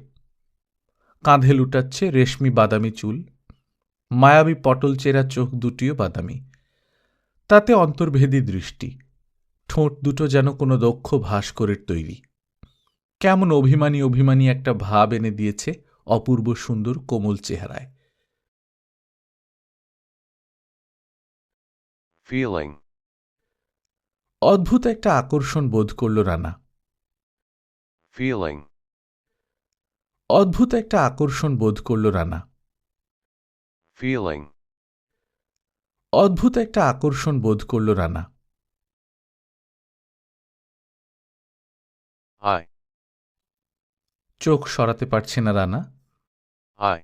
B: কাঁধে লুটাচ্ছে রেশমি বাদামি চুল, মায়াবী পটল চেরা চোখ দুটিও বাদামি, তাতে অন্তর্ভেদী দৃষ্টি, ঠোঁট দুটো যেন কোনো দক্ষ ভাস্করের তৈরি। কেমন অভিমানী অভিমানী একটা ভাব এনে দিয়েছে অপূর্ব সুন্দর কোমল চেহারায়।
A: Feeling.
B: অদ্ভুত একটা আকর্ষণ বোধ করল রানা।
A: Feeling.
B: অদ্ভুত একটা আকর্ষণ বোধ করল রানা।
A: Feeling.
B: অদ্ভুত একটা আকর্ষণ বোধ করল রানা।
A: Eye.
B: চোখ সরাতে পারছে না রানা।
A: Eye.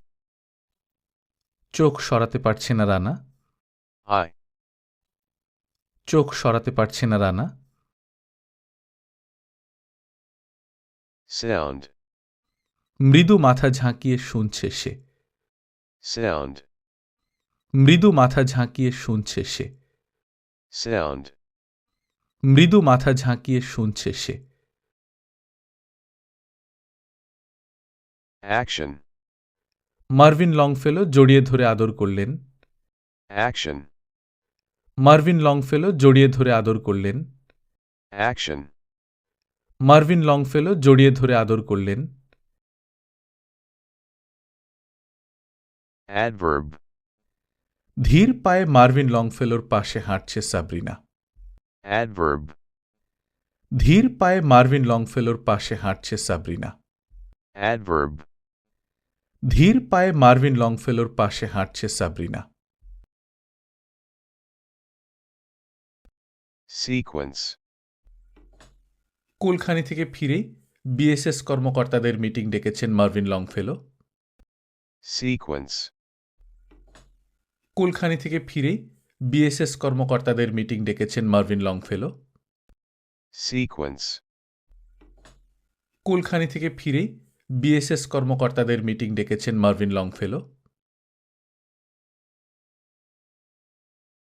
B: চোখ সরাতে পারছে না রানা।
A: Eye.
B: চোখ সরাতে পারছে না রানা।
A: Sound.
B: মৃদু মাথা ঝাঁকিয়ে শুনছে সে।
A: Sound.
B: মৃদু মাথা ঝাঁকিয়ে শুনছে সে।
A: Sound.
B: মৃদু মাথা ঝাঁকিয়ে শুনছে সে।
A: Action.
B: মার্ভিন লংফেলো জড়িয়ে ধরে আদর করলেন।
A: Action.
B: মার্ভিন লংফেলো জড়িয়ে ধরে আদর করলেন।
A: Action.
B: মার্ভিন লংফেলো জড়িয়ে ধরে আদর করলেন।
A: Adverb.
B: ধীর পায়ে মার্ভিন লংফেলোর পাশে হাঁটছে সাবরিনা।
A: Adverb.
B: ধীর পায়ে মার্ভিন লংফেলোর পাশে হাঁটছে সাবরিনা।
A: Adverb.
B: ধীর পায়ে মার্ভিন লংফেলোর পাশে হাঁটছে সাবরিনা।
A: Sequence.
B: কুলখানি থেকে ফিরেই বিএসএস কর্মকর্তাদের মিটিং ডেকেছেন মার্ভিন লংফেলো।
A: Sequence.
B: কুলখানি থেকে ফিরেই বিএসএস কর্মকর্তাদের মিটিং ডেকেছেন মার্ভিন লংফেলো।
A: Sequence.
B: কুলখানি থেকে ফিরেই বিএসএস কর্মকর্তাদের মিটিং ডেকেছেন মার্ভিন লংফেলো।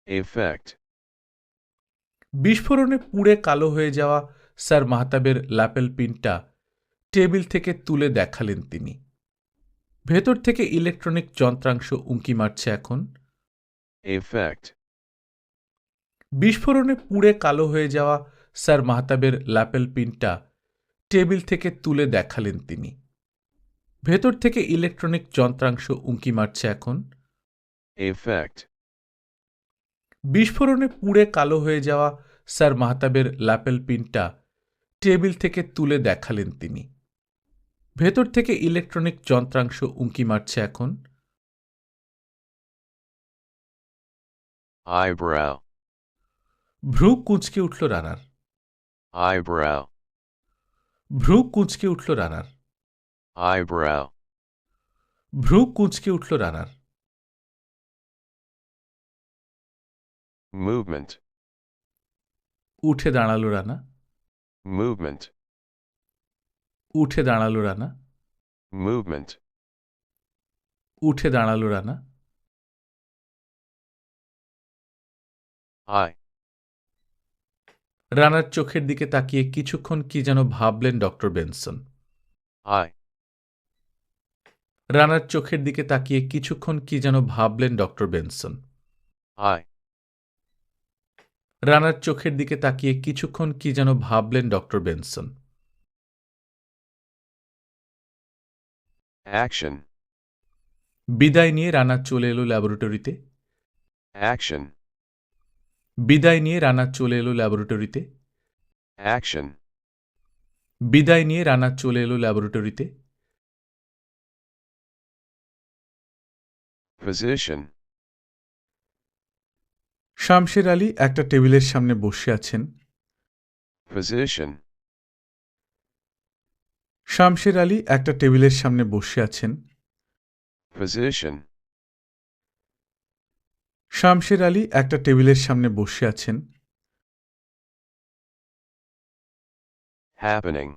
A: Effect.
B: বিস্ফোরণে পুড়ে কালো হয়ে যাওয়া স্যার মাহতাবের ল্যাপেল পিনটা টেবিল থেকে তুলে দেখালেন তিনি। ভেতর থেকে ইলেকট্রনিক যন্ত্রাংশ উঁকি মারছে এখন।
A: Effect.
B: বিস্ফোরণে পুড়ে কালো হয়ে যাওয়া স্যার মাহতাবের ল্যাপেল পিনটা টেবিল থেকে তুলে দেখালেন তিনি। ভেতর থেকে ইলেকট্রনিক যন্ত্রাংশ উঁকি মারছে এখন।
A: Effect.
B: বিস্ফোরণে পুড়ে কালো হয়ে যাওয়া স্যার মাহতাবের ল্যাপেল পিনটা টেবিল থেকে তুলে দেখালেন তিনি। ভেতর থেকে ইলেকট্রনিক যন্ত্রাংশ উঁকি মারছে এখন।
A: Eyebrow.
B: ভ্রু কুঁচকে উঠল রানার।
A: Eyebrow.
B: ভ্রু কুঁচকে উঠল রানার।
A: eyebrow,
B: ভ্রু কুঁচকে উঠল রানার।
A: movement,
B: উঠে দাঁড়ালো রানা।
A: movement,
B: উঠে দাঁড়ালো রানা।
A: movement,
B: উঠে দাঁড়ালো রানা।
A: eye,
B: রানার চোখের দিকে তাকিয়ে কিছুক্ষণ কি যেন ভাবলেন ডক্টর বেনসন।
A: eye,
B: রানার চোখের দিকে তাকিয়ে কিছুক্ষণ কি যেন ভাবলেন ডক্টর বেনসন।
A: eye,
B: রানার চোখের দিকে তাকিয়ে কিছুক্ষণ কি যেন ভাবলেন ডক্টর বেনসন।
A: action,
B: বিদায় নিয়ে রানা চলে এলো ল্যাবরেটরিতে।
A: action,
B: বিদায় নিয়ে রানা চলে এলো ল্যাবরেটরিতে।
A: action,
B: বিদায় নিয়ে রানা চলে এলো ল্যাবরেটরিতে।
A: position,
B: শামশের আলী একটা টেবিলের সামনে বসে আছেন।
A: position,
B: শামশের আলী একটা টেবিলের সামনে বসে আছেন।
A: position,
B: শামশের আলী একটা টেবিলের সামনে বসে আছেন।
A: happening,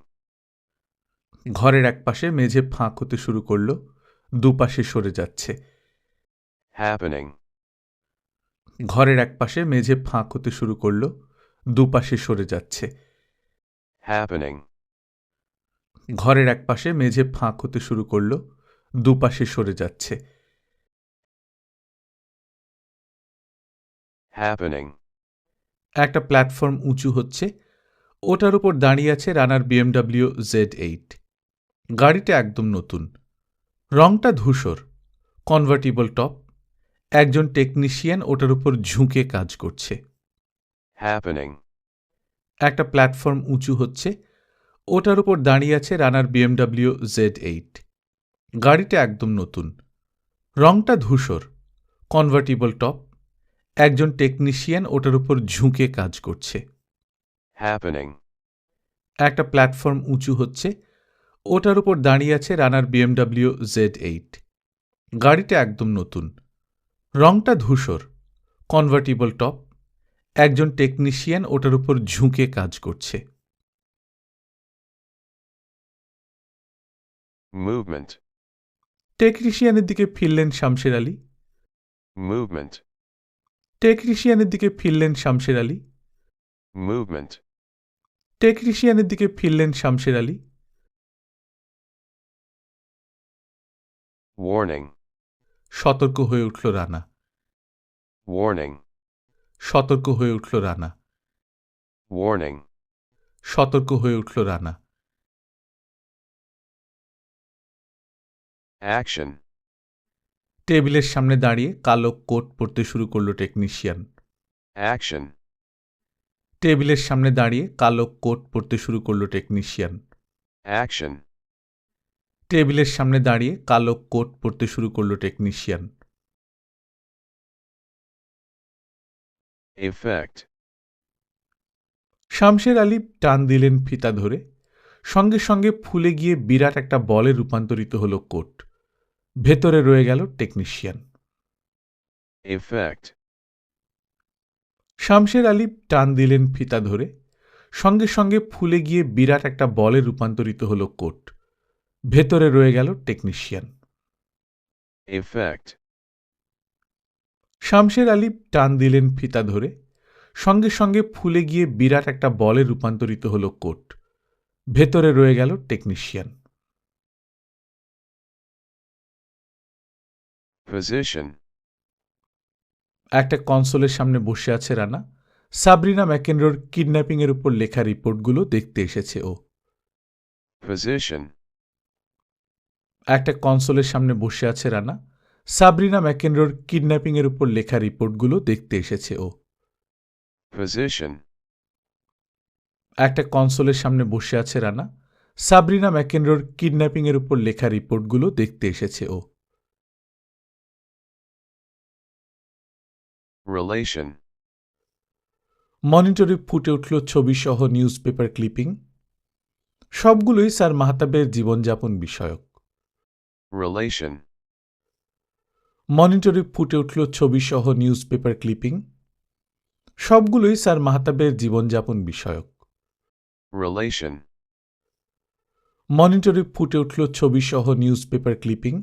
B: ঘরের একপাশে মেঝে ফাঁক হতে শুরু করল, দুপাশে সরে যাচ্ছে।
A: happening,
B: ঘরের একপাশে মেঝে ফাঁক হতে শুরু করল, দুপাশে সরে যাচ্ছে।
A: happening,
B: ঘরের একপাশে মেঝে ফাঁক হতে শুরু করল, দুপাশে সরে যাচ্ছে।
A: happening,
B: একটা প্ল্যাটফর্ম উঁচু হচ্ছে, ওটার উপর দাঁড়িয়ে আছে রানার BMW Z8। গাড়িটা একদম নতুন, রংটা ধূসর, কনভার্টিবল টপ। একজন টেকনিশিয়ান ওটার উপর ঝুঁকে কাজ করছে।
A: happening,
B: একটা প্ল্যাটফর্ম উঁচু হচ্ছে, ওটার উপর দাঁড়িয়ে আছে রানার BMW Z8। গাড়িটা একদম নতুন, রংটা ধূসর, কনভার্টিবল টপ। একজন টেকনিশিয়ান ওটার উপর ঝুঁকে কাজ করছে।
A: happening,
B: একটা প্ল্যাটফর্ম উঁচু হচ্ছে, ওটার উপর দাঁড়িয়ে আছে রানার BMW Z8। গাড়িটা একদম নতুন, রংটা ধূসর, কনভার্টিবল টপ। একজন টেকনিশিয়ান ওটার উপর ঝুঁকে কাজ করছে।
A: movement,
B: টেকনিশিয়ানের দিকে ফিরলেন শামশের আলী।
A: movement,
B: টেকনিশিয়ানের দিকে ফিরলেন শামশের আলী।
A: movement,
B: টেকনিশিয়ানের দিকে ফিরলেন শামশের আলী।
A: warning,
B: সতর্ক হয়ে উঠল রানা।
A: warning,
B: সতর্ক হয়ে উঠল রানা।
A: warning,
B: সতর্ক হয়ে উঠল রানা।
A: action,
B: টেবিলের সামনে দাঁড়িয়ে কালো কোট পরতে শুরু করল টেকনিশিয়ান।
A: action,
B: টেবিলের সামনে দাঁড়িয়ে কালো কোট পরতে শুরু করল টেকনিশিয়ান।
A: action,
B: টেবিলের সামনে দাঁড়িয়ে কালো কোট পরতে শুরু করল টেকনিশিয়ান।
A: effect,
B: শামশের আলী টান দিলেন ফিতা ধরে, সঙ্গে সঙ্গে ফুলে গিয়ে বিরাট একটা বলে রূপান্তরিত হল কোট। ভেতরে রয়ে গেল টেকনিশিয়ান।
A: effect,
B: শামশের আলী টান দিলেন ফিতা ধরে, সঙ্গে সঙ্গে ফুলে গিয়ে বিরাট একটা বলে রূপান্তরিত হল কোট। ভেতরে রয়ে গেল টেকনিশিয়ান।
A: effect,
B: শামশের আলী টান দিলেন ফিতা ধরে, সঙ্গে সঙ্গে ফুলে গিয়ে বিরাট একটা বলে রূপান্তরিত হল কোট। ভেতরে রয়ে গেল টেকনিশিয়ান।
A: position,
B: একটা কনসোলের সামনে বসে আছে রানা। সাবরিনা ম্যাকেনরোর কিডন্যাপিংয়ের উপর লেখা রিপোর্টগুলো দেখতে এসেছে ও।
A: position,
B: একটা কনসোলের সামনে বসে আছে রানা। সাবরিনা ম্যাকেনরোর কিডন্যাপিংয়ের উপর লেখা রিপোর্টগুলো দেখতে এসেছে ও।
A: position,
B: একটা কনসোলের সামনে বসে আছে রানা। সাবরিনা ম্যাকেনরোর কিডন্যাপিংয়ের উপর লেখা রিপোর্টগুলো দেখতে এসেছে ও।
A: relation,
B: মনিটরে ফুটে উঠল ছবিসহ নিউজ পেপার ক্লিপিং। সবগুলোই স্যার মাহতাবের জীবনযাপন বিষয়ক।
A: relation,
B: মনিটরে ফুটে উঠল ছবিসহ নিউজপেপার ক্লিপিং। সবগুলোই স্যার মাহতাবের জীবনযাপন বিষয়ক।
A: relation,
B: মনিটরে ফুটে উঠল ছবিসহ নিউজপেপার ক্লিপিং।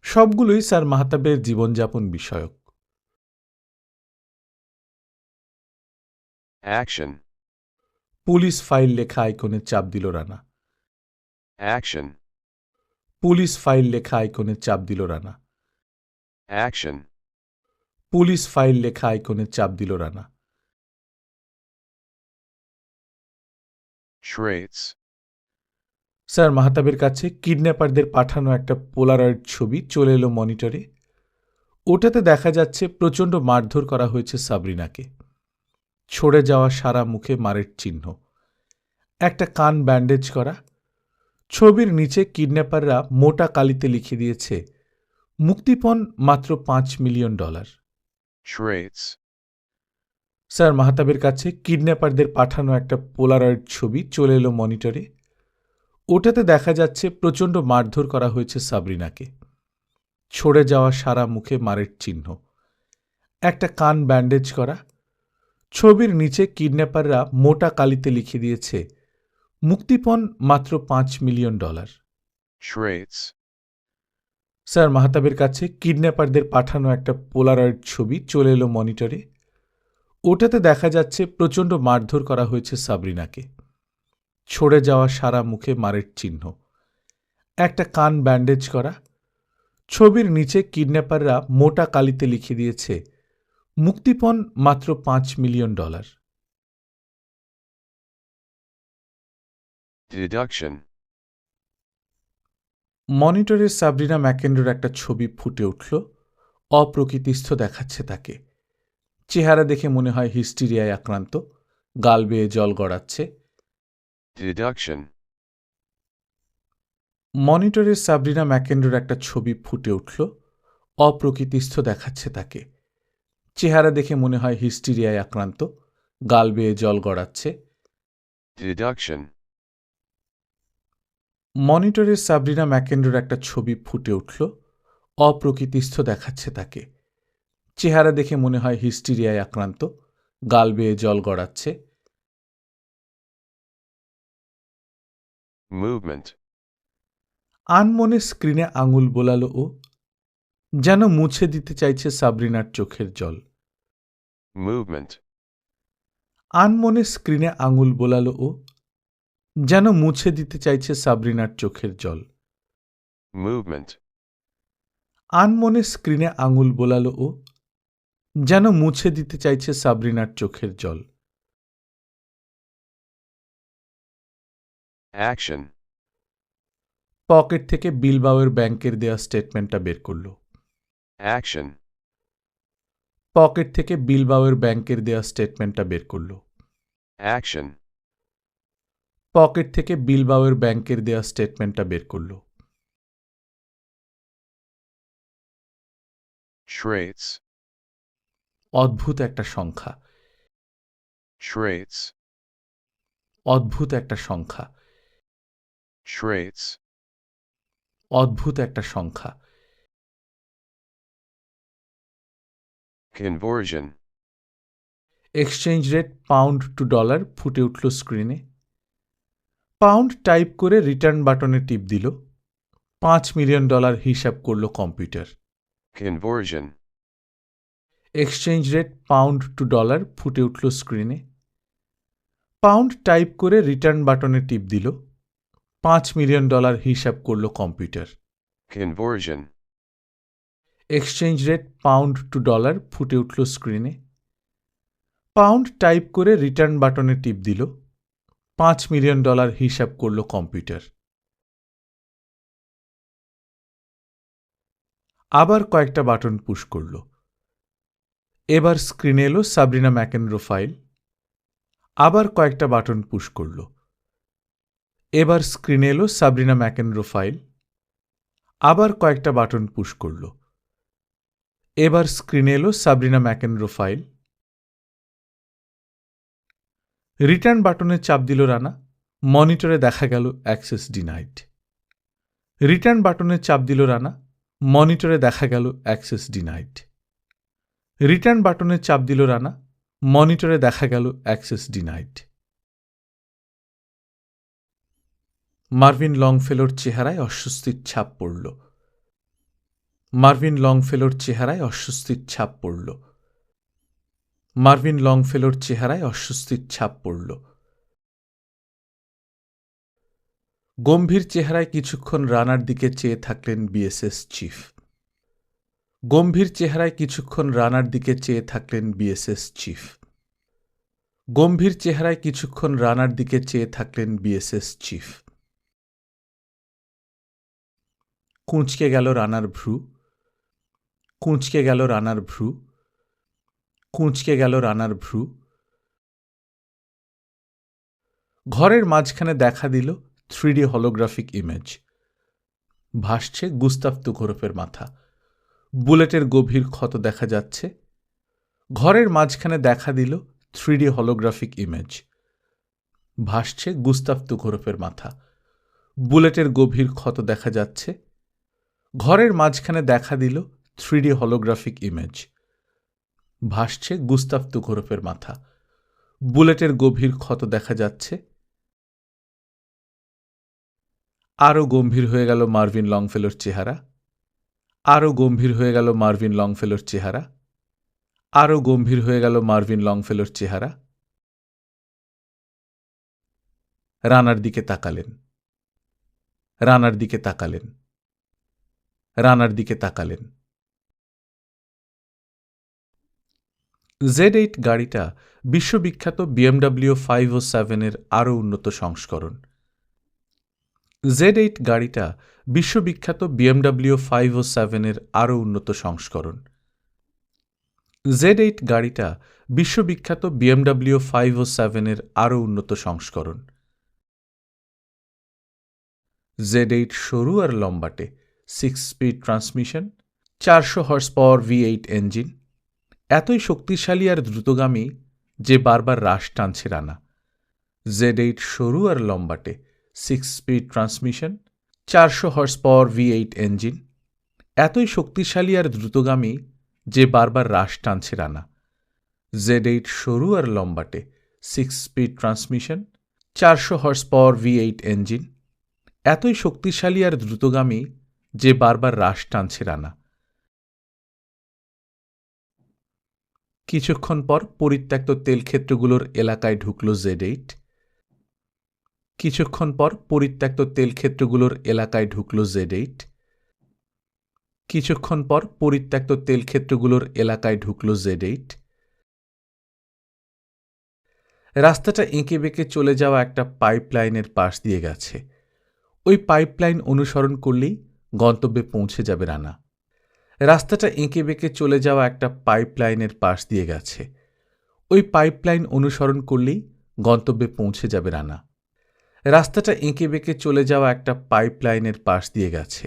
B: সবগুলোই স্যার মাহতাবের জীবনযাপন বিষয়ক।
A: action,
B: পুলিশ ফাইল লেখা আইকনে চাপ দিল রানা।
A: action,
B: পুলিশ ফাইল লেখা আইকনে চাপ দিল রানা।
A: action,
B: পুলিশ ফাইল লেখা আইকনে চাপ দিল রানা।
A: traits,
B: স্যার মাহতাবের কাছে কিডন্যাপারদের পাঠানো একটা পোলারয়েড ছবি চলে এলো মনিটরে। ওটাতে দেখা যাচ্ছে প্রচণ্ড মারধর করা হয়েছে সাবরিনাকে। ছড়ে যাওয়া সারা মুখে মারের চিহ্ন, একটা কান ব্যান্ডেজ করা। ছবির নিচে কিডন্যাপাররা মোটা কালিতে লিখে দিয়েছে, মুক্তিপণ মাত্র $5 মিলিয়ন।
A: traits,
B: স্যার মাহতাবের কাছে কিডন্যাপারদের পাঠানো একটা পোলারয়েড ছবি চলে এলো মনিটরে। ওটাতে দেখা যাচ্ছে প্রচণ্ড মারধর করা হয়েছে সাবরিনাকে। ছড়ে যাওয়া সারা মুখে মারের চিহ্ন, একটা কান ব্যান্ডেজ করা। ছবির নিচে কিডন্যাপাররা মোটা কালিতে লিখে দিয়েছে, মুক্তিপণ মাত্র $5 মিলিয়ন।
A: traits,
B: স্যার মাহতাবের কাছে কিডন্যাপারদের পাঠানো একটা পোলারয়েড ছবি চলে এলো মনিটরে। ওটাতে দেখা যাচ্ছে প্রচণ্ড মারধর করা হয়েছে সাবরিনাকে। ছড়ে যাওয়া সারা মুখে মারের চিহ্ন, একটা কান ব্যান্ডেজ করা। ছবির নিচে কিডন্যাপাররা মোটা কালিতে লিখে দিয়েছে, মুক্তিপণ মাত্র $5 মিলিয়ন।
A: deduction,
B: মনিটরে সাবরিনা ম্যাকেন্ডোর একটা ছবি ফুটে উঠল। অপ্রকৃতিস্থ দেখাচ্ছে তাকে। চেহারা দেখে মনে হয় হিস্টিরিয়ায় আক্রান্ত, গাল বেয়ে জল গড়াচ্ছে।
A: deduction,
B: মনিটরে সাবরিনা ম্যাকেন্ডোর একটা ছবি ফুটে উঠল। অপ্রকৃতিস্থ দেখাচ্ছে তাকে। চেহারা দেখে মনে হয় হিস্টিরিয়ায় আক্রান্ত, গাল বেয়ে জল গড়াচ্ছে।
A: deduction,
B: মনিটরে সাবরিনা ম্যাকেন্ডোর একটা ছবি ফুটে উঠল। অপ্রকৃতিস্থ দেখাচ্ছে তাকে। চেহারা দেখে মনে হয় হিস্টিরিয়ায় আক্রান্ত, গাল বেয়ে জল গড়াচ্ছে।
A: movement,
B: আনমনে স্ক্রিনে আঙুল বোলালো ও, যেন মুছে দিতে চাইছে সাবরিনার চোখের জল।
A: movement,
B: আনমনে স্ক্রিনে আঙুল বোলালো ও, যেন মুছে দিতে চাইছে সাবরিনার চোখের জল।
A: movement,
B: আনমনে স্ক্রিনে আঙুল বোলালো ও, যেন মুছে দিতে চাইছে সাবরিনার চোখের জল।
A: action,
B: পকেট থেকে বিলবাওয়ের ব্যাংকের দেয়া স্টেটমেন্টটা বের করল।
A: action,
B: পকেট থেকে বিলবাওয়ের ব্যাংকের দেয়া স্টেটমেন্টটা বের করল।
A: action,
B: পকেট থেকে বিলবাওয়ের ব্যাংকের দেয়া স্টেটমেন্টটা বের করল।
A: traits,
B: অদ্ভুত একটা সংখ্যা,
A: traits,
B: অদ্ভুত একটা সংখ্যা,
A: traits,
B: অদ্ভুত একটা সংখ্যা।
A: conversion,
B: exchange rate pound to dollar ফুটে উঠল স্ক্রিনে। পাউন্ড টাইপ করে রিটার্ন বাটনে টিপ দিল। $5 মিলিয়ন হিসাব করল computer.
A: conversion,
B: exchange rate pound to dollar ফুটে উঠল স্ক্রিনে। পাউন্ড টাইপ করে রিটার্ন বাটনে টিপ দিল। $5 মিলিয়ন হিসাব করল computer.
A: conversion,
B: exchange rate pound to dollar ফুটে উঠল স্ক্রিনে। পাউন্ড টাইপ করে রিটার্ন বাটনে টিপ দিল। $5 মিলিয়ন হিসাব করল কম্পিউটার। আবার কয়েকটা বাটন পুশ করল। এবার স্ক্রিনে এলো সাবরিনা ম্যাকেন্ড্রো ফাইল। আবার কয়েকটা বাটন পুশ করল। এবার স্ক্রিনে এলো সাবরিনা ম্যাকেন্ড্রো ফাইল। আবার কয়েকটা বাটন পুশ করল। এবার স্ক্রিনে এলো সাবরিনা ম্যাকেন্ড্রো ফাইল। রিটার্ন বাটনে চাপ দিল রানা। মনিটরে দেখা গেল অ্যাক্সেস ডিনাইড। রিটার্ন বাটনে চাপ দিল রানা, মনিটরে দেখা গেল অ্যাক্সেস ডিনাইড। রিটার্ন বাটনে চাপ দিল রানা, মনিটরে দেখা গেল অ্যাক্সেস ডিনাইড। মার্ভিন লংফেলোর চেহারায় অস্বস্তির ছাপ পড়ল। মার্ভিন লংফেলোর চেহারায় অস্বস্তির ছাপ পড়ল। মার্ভিন লংফেলোর চেহারায় অস্বস্তির ছাপ পড়ল। গম্ভীর চেহারায় কিছুক্ষণ রানার দিকে চেয়ে থাকলেন বিএসএস চিফ। গম্ভীর চেহারায় কিছুক্ষণ রানার দিকে চেয়ে থাকলেন বিএসএস চিফ। গম্ভীর চেহারায় কিছুক্ষণ রানার দিকে চেয়ে থাকলেন বিএসএস চিফ। কুঁচকে গেল রানার ভ্রু। কুঁচকে গেল রানার ভ্রু। কুঁচকে গেল রানার ভ্রু। ঘরের মাঝখানে দেখা দিল 3D হলোগ্রাফিক ইমেজ। ভাসছে গুস্তাভ তুখোরফের মাথা। বুলেটের গভীর ক্ষত দেখা যাচ্ছে। ঘরের মাঝখানে দেখা দিল 3D হলোগ্রাফিক ইমেজ। ভাসছে গুস্তাভ তুখোরফের মাথা। বুলেটের গভীর ক্ষত দেখা যাচ্ছে। ঘরের মাঝখানে দেখা দিল 3D হলোগ্রাফিক ইমেজ। ভাসছে গুস্তাভ তুখোরফের মাথা। বুলেটের গভীর ক্ষত দেখা যাচ্ছে। আরও গম্ভীর হয়ে গেল মার্ভিন লংফেলোর চেহারা। আরও গম্ভীর হয়ে গেল মার্ভিন লংফেলোর চেহারা। আরও গম্ভীর হয়ে গেল মার্ভিন লংফেলোর চেহারা। রানার দিকে তাকালেন। রানার দিকে তাকালেন। রানার দিকে তাকালেন। Z8 গাড়িটা বিশ্ববিখ্যাত BMW 507-এর আরও উন্নত সংস্করণ। Z8 গাড়িটা বিশ্ববিখ্যাত BMW 507-এর আরও উন্নত সংস্করণ। Z8 গাড়িটা বিশ্ববিখ্যাত BMW 507-এর আরও উন্নত সংস্করণ। Z8 সরু আর লম্বাটে, 6 speed transmission, 400 horse power V8 engine, এতই শক্তিশালী আর দ্রুতগামী যে বারবার রাশ টানছে রানা। Z8 সরু আর লম্বাটে, 6 speed transmission, 400 horse power V8 engine, এতই শক্তিশালী আর দ্রুতগামী যে বারবার রাশ টানছে রানা। Z8 সরু আর লম্বাটে, 6 speed transmission, 400 horse power V8 engine, এতই শক্তিশালী আর দ্রুতগামী যে বারবার রাশ টানছে রানা। কিছুক্ষণ পর পরিত্যক্ত তেলক্ষেত্রগুলোর এলাকায় ঢুকল Z8। কিছুক্ষণ পর পরিত্যক্ত তেলক্ষেত্রগুলোর এলাকায় ঢুকল Z8। কিছুক্ষণ পর পরিত্যক্ত তেলক্ষেত্রগুলোর এলাকায় ঢুকল Z8। রাস্তাটা এঁকে বেঁকে চলে যাওয়া একটা পাইপলাইনের পাশ দিয়ে গেছে। ওই পাইপলাইন অনুসরণ করলেই গন্তব্যে পৌঁছে যাবে রানা। রাস্তাটা এঁকে বেঁকে চলে যাওয়া একটা পাইপলাইনের পাশ দিয়ে গেছে। ওই পাইপলাইন অনুসরণ করলেই গন্তব্যে পৌঁছে যাবে রানা। রাস্তাটা এঁকে বেঁকে চলে যাওয়া একটা পাইপলাইনের পাশ দিয়ে গেছে।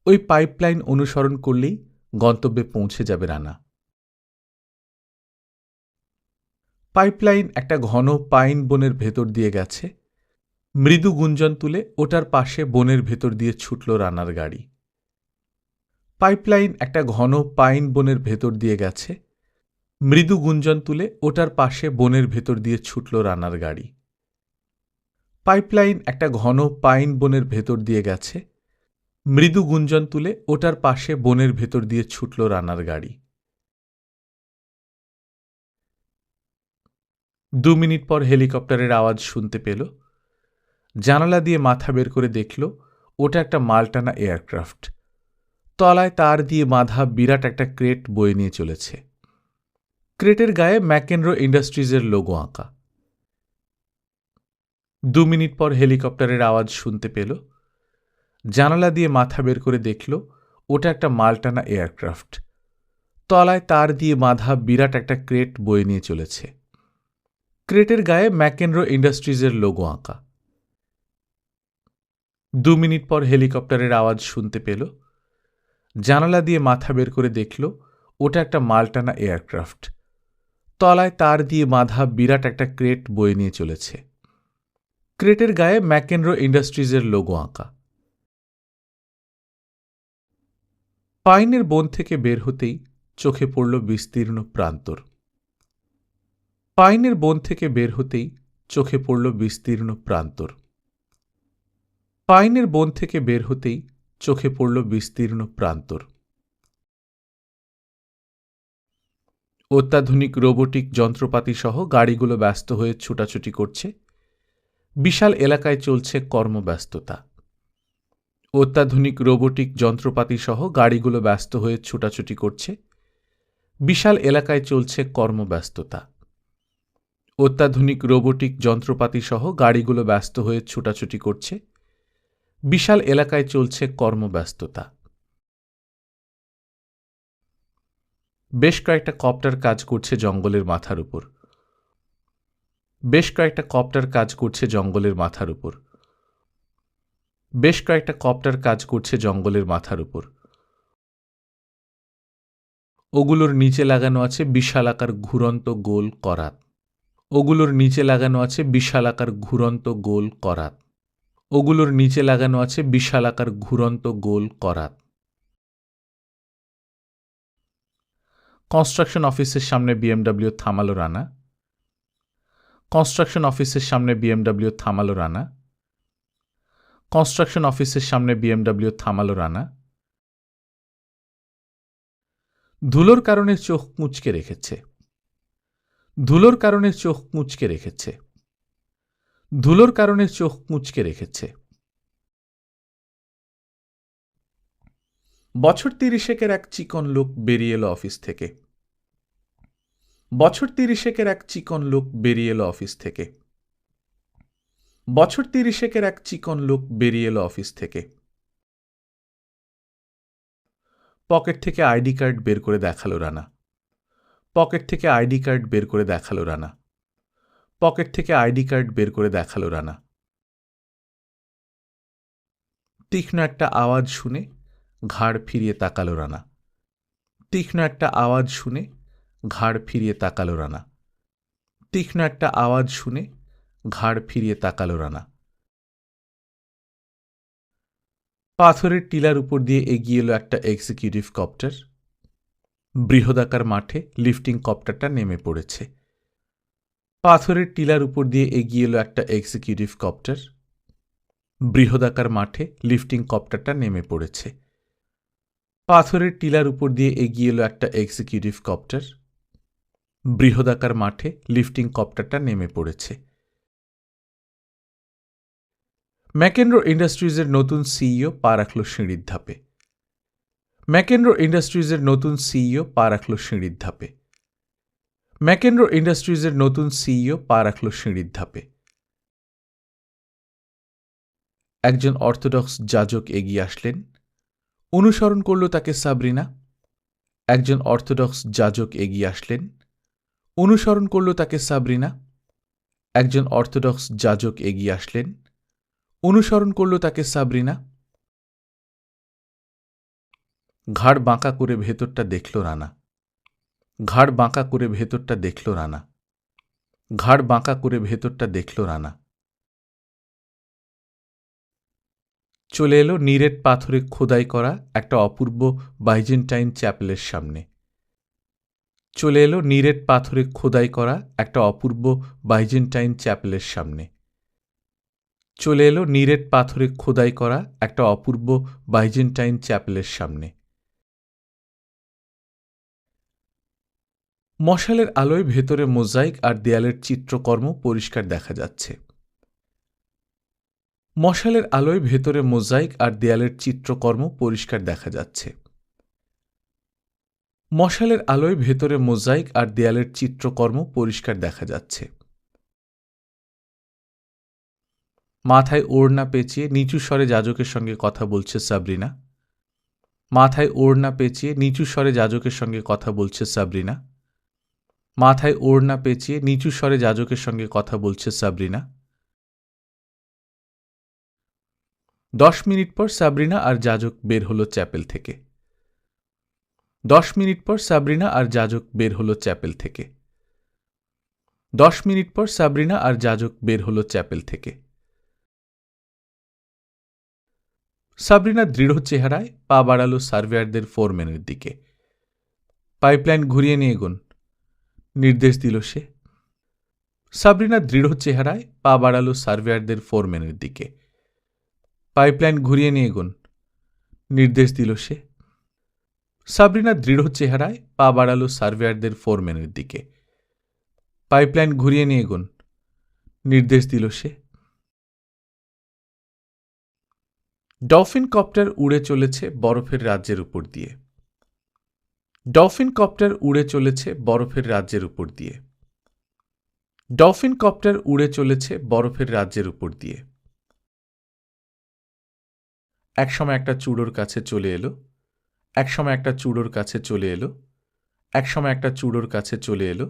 B: ওই পাইপলাইন অনুসরণ করলেই গন্তব্যে পৌঁছে যাবে রানা। পাইপলাইন একটা ঘন পাইন বনের ভেতর দিয়ে গেছে। মৃদু গুঞ্জন তুলে ওটার পাশে বনের ভেতর দিয়ে ছুটল রানার গাড়ি। পাইপলাইন একটা ঘন পাইন বনের ভেতর দিয়ে গেছে। মৃদু গুঞ্জন তুলে ওটার পাশে বনের ভেতর দিয়ে ছুটল রানার গাড়ি। পাইপলাইন একটা ঘন পাইন বনের ভেতর দিয়ে গেছে। মৃদু গুঞ্জন তুলে ওটার পাশে বনের ভেতর দিয়ে ছুটল রানার গাড়ি। 2 মিনিট পর হেলিকপ্টারের আওয়াজ শুনতে পেল। জানালা দিয়ে মাথা বের করে দেখল ওটা একটা মালটানা এয়ারক্রাফট। তলায় তার দিয়ে বাঁধা বিরাট একটা ক্রেট বয়ে নিয়ে চলেছে। ক্রেটের গায়ে ম্যাকেনরো ইন্ডাস্ট্রিজের লোগো আঁকা। 2 মিনিট পর হেলিকপ্টারের আওয়াজ শুনতে পেল। জানালা দিয়ে মাথা বের করে দেখল ওটা একটা মালটানা এয়ারক্রাফট। তলায় তার দিয়ে বাঁধা বিরাট একটা ক্রেট বয়ে নিয়ে চলেছে। ক্রেটের গায়ে ম্যাকেনরো ইন্ডাস্ট্রিজের লোগো আঁকা। 2 মিনিট পর হেলিকপ্টারের আওয়াজ শুনতে পেল। জানালা দিয়ে মাথা বের করে দেখল ওটা একটা মালটানা এয়ারক্রাফট। তলায় তার দিয়ে বাঁধা বিরাট একটা ক্রেট বয়ে নিয়ে চলেছে। ক্রেটের গায়ে ম্যাকেনরো ইন্ডাস্ট্রিজের লোগো আঁকা। পাইনের বন থেকে বের হতেই চোখে পড়ল বিস্তীর্ণ প্রান্তর। পাইনের বন থেকে বের হতেই চোখে পড়ল বিস্তীর্ণ প্রান্তর। পাইনের বন থেকে বের হতেই চোখে পড়ল বিস্তীর্ণ প্রান্তর। অত্যাধুনিক রোবোটিক যন্ত্রপাতি সহ গাড়িগুলো ব্যস্ত হয়ে ছুটাছুটি করছে। বিশাল এলাকায় চলছে কর্মব্যস্ততা। অত্যাধুনিক রোবোটিক যন্ত্রপাতি সহ গাড়িগুলো ব্যস্ত হয়ে ছুটাছুটি করছে। বিশাল এলাকায় চলছে কর্মব্যস্ততা। অত্যাধুনিক রোবোটিক যন্ত্রপাতি সহ গাড়িগুলো ব্যস্ত হয়ে ছুটাছুটি করছে। বিশাল এলাকায় চলছে কর্মব্যস্ততা। বেশ কয়েকটা কপ্টার কাজ করছে জঙ্গলের মাথার উপর। বেশ কয়েকটা কপ্টার কাজ করছে জঙ্গলের মাথার উপর। বেশ কয়েকটা কপ্টার কাজ করছে জঙ্গলের মাথার উপর। ওগুলোর নিচে লাগানো আছে বিশালাকার ঘুরন্ত গোল করাত। ওগুলোর নিচে লাগানো আছে বিশালাকার ঘুরন্ত গোল করাত। ওগুলোর নিচে লাগানো আছে বিশালাকার ঘুরন্ত গোল করাত। কনস্ট্রাকশন অফিসের সামনে বিএমডব্লিউ থামালো রানা। কনস্ট্রাকশন অফিসের সামনে বিএমডব্লিউ থামালো রানা। কনস্ট্রাকশন অফিসের সামনে বিএমডব্লিউ থামালো রানা। ধুলোর কারণে চোখ মুচকে রেখেছে। ধুলোর কারণে চোখ মুচকে রেখেছে। ধুলোর কারণে চোখ মুচকে রেখেছে। বছর ৩০-এর এক চিকন লোক বেরিয়ে এলো অফিস থেকে। বছর ৩০-এর এক চিকন লোক বেরিয়ে এলো অফিস থেকে। বছর ৩০-এর এক চিকন লোক বেরিয়ে এলো অফিস থেকে। পকেট থেকে আইডি কার্ড বের করে দেখালো রানা। পকেট থেকে আইডি কার্ড বের করে দেখালো রানা। পকেট থেকে আইডি কার্ড বের করে দেখালো রানা। তীক্ষ্ণ একটা আওয়াজ শুনে ঘাড় ফিরিয়ে তাকালো রানা। তীক্ষ্ণ একটা আওয়াজ শুনে ঘাড় ফিরিয়ে তাকালো রানা। তীক্ষ্ণ একটা আওয়াজ শুনে ঘাড় ফিরিয়ে তাকালো রানা। পাথরের টিলার উপর দিয়ে এগিয়ে এলো একটা এক্সিকিউটিভ কপ্টার। বৃহদাকার মাঠে লিফটিং কপ্টারটা নেমে পড়েছে। পাথরের টিলার উপর দিয়ে এগিয়ে এলো একটা এক্সিকিউটিভ কপ্টার। বৃহদাকার মাঠে লিফটিং কপ্টারটা নেমে পড়েছে। পাথরের টিলার উপর দিয়ে এগিয়ে এলো একটা এক্সিকিউটিভ কপ্টার। বৃহদাকার মাঠে লিফটিং কপ্টারটা নেমে পড়েছে। ম্যাকেনরো ইন্ডাস্ট্রিজের নতুন সিইও পা রাখল সিঁড়ির ধাপে। ম্যাকেনরো ইন্ডাস্ট্রিজের নতুন সিইও পা রাখল সিঁড়ির ধাপে। ম্যাকেনরো ইন্ডাস্ট্রিজের নতুন সিইও পা রাখল সিঁড়ির ধাপে। একজন অর্থোডক্স যাজক এগিয়ে আসলেন। অনুসরণ করল তাকে সাবরিনা। একজন অর্থোডক্স যাজক এগিয়ে আসলেন। অনুসরণ করল তাকে সাবরিনা। একজন অর্থোডক্স যাজক এগিয়ে আসলেন। অনুসরণ করল তাকে সাবরিনা। ঘাড় বাঁকা করে ভেতরটা দেখল রানা। ঘাড় বাঁকা করে ভেতরটা দেখল রানা। ঘাড় বাঁকা করে ভেতরটা দেখল রানা। চলে এলো নিরেট পাথরে খোদাই করা একটা অপূর্ব বাইজেন্টাইন চ্যাপেলের সামনে। চলে এলো নিরেট পাথরে খোদাই করা একটা অপূর্ব বাইজেন্টাইন চ্যাপেলের সামনে। চলে এলো নিরেট পাথরে খোদাই করা একটা অপূর্ব বাইজেন্টাইন চ্যাপেলের সামনে। মশালের আলোয় ভেতরে মোজাইক আর দেয়ালের চিত্রকর্ম পরিষ্কার দেখা যাচ্ছে। মশালের আলোয় ভেতরে মোজাইক আর দেয়ালের চিত্রকর্ম পরিষ্কার দেখা যাচ্ছে। মশালের আলোয় ভেতরে মোজাইক আর দেয়ালের চিত্রকর্ম পরিষ্কার দেখা যাচ্ছে। মাথায় ওড়না পেঁচিয়ে নিচু স্বরে যাজকের সঙ্গে কথা বলছে সাবরিনা। মাথায় ওড়না পেঁচিয়ে নিচু স্বরে যাজকের সঙ্গে কথা বলছে সাবরিনা। মাথায় ওড়না পেঁচিয়ে নিচু স্বরে যাজকের সঙ্গে কথা বলছে সাবরিনা। 10 মিনিট পর সাবরিনা আর যাজক বের হলো চ্যাপেল থেকে। 10 মিনিট পর সাবরিনা আর যাজক বের হলো চ্যাপেল থেকে। 10 মিনিট পর সাবরিনা আর যাজক বের হলো চ্যাপেল থেকে। সাবরিনা দৃঢ় চেহারায় পা বাড়ালো সার্ভেয়ারদের ফোরম্যানের দিকে। পাইপলাইন ঘুরিয়ে নিয়ে এগোন, নির্দেশ দিল সে। সাবরিনা দৃঢ় চেহারায় পা বাড়ালো সার্ভেয়ারদের ফোরম্যানের দিকে। পাইপলাইন ঘুরিয়ে নিয়ে এগোন, নির্দেশ দিল সে। সাবরিনা দৃঢ় চেহারায় পা বাড়ালো সার্ভেয়ারদের ফোরম্যানের দিকে। পাইপলাইন ঘুরিয়ে নিয়ে এগোন, নির্দেশ দিল সে। ডলফিন কপ্টার উড়ে চলেছে বরফের রাজ্যের উপর দিয়ে। ডলফিন কপ্টার উড়ে চলেছে বরফের রাজ্যের উপর দিয়ে। ডলফিন কপ্টার উড়ে চলেছে বরফের রাজ্যের উপর দিয়ে। একসময় একটা চূড়োর কাছে চলে এলো, একসময় একটা চূড়োর কাছে চলে এলো, একসময় একটা চূড়োর কাছে চলে এলো।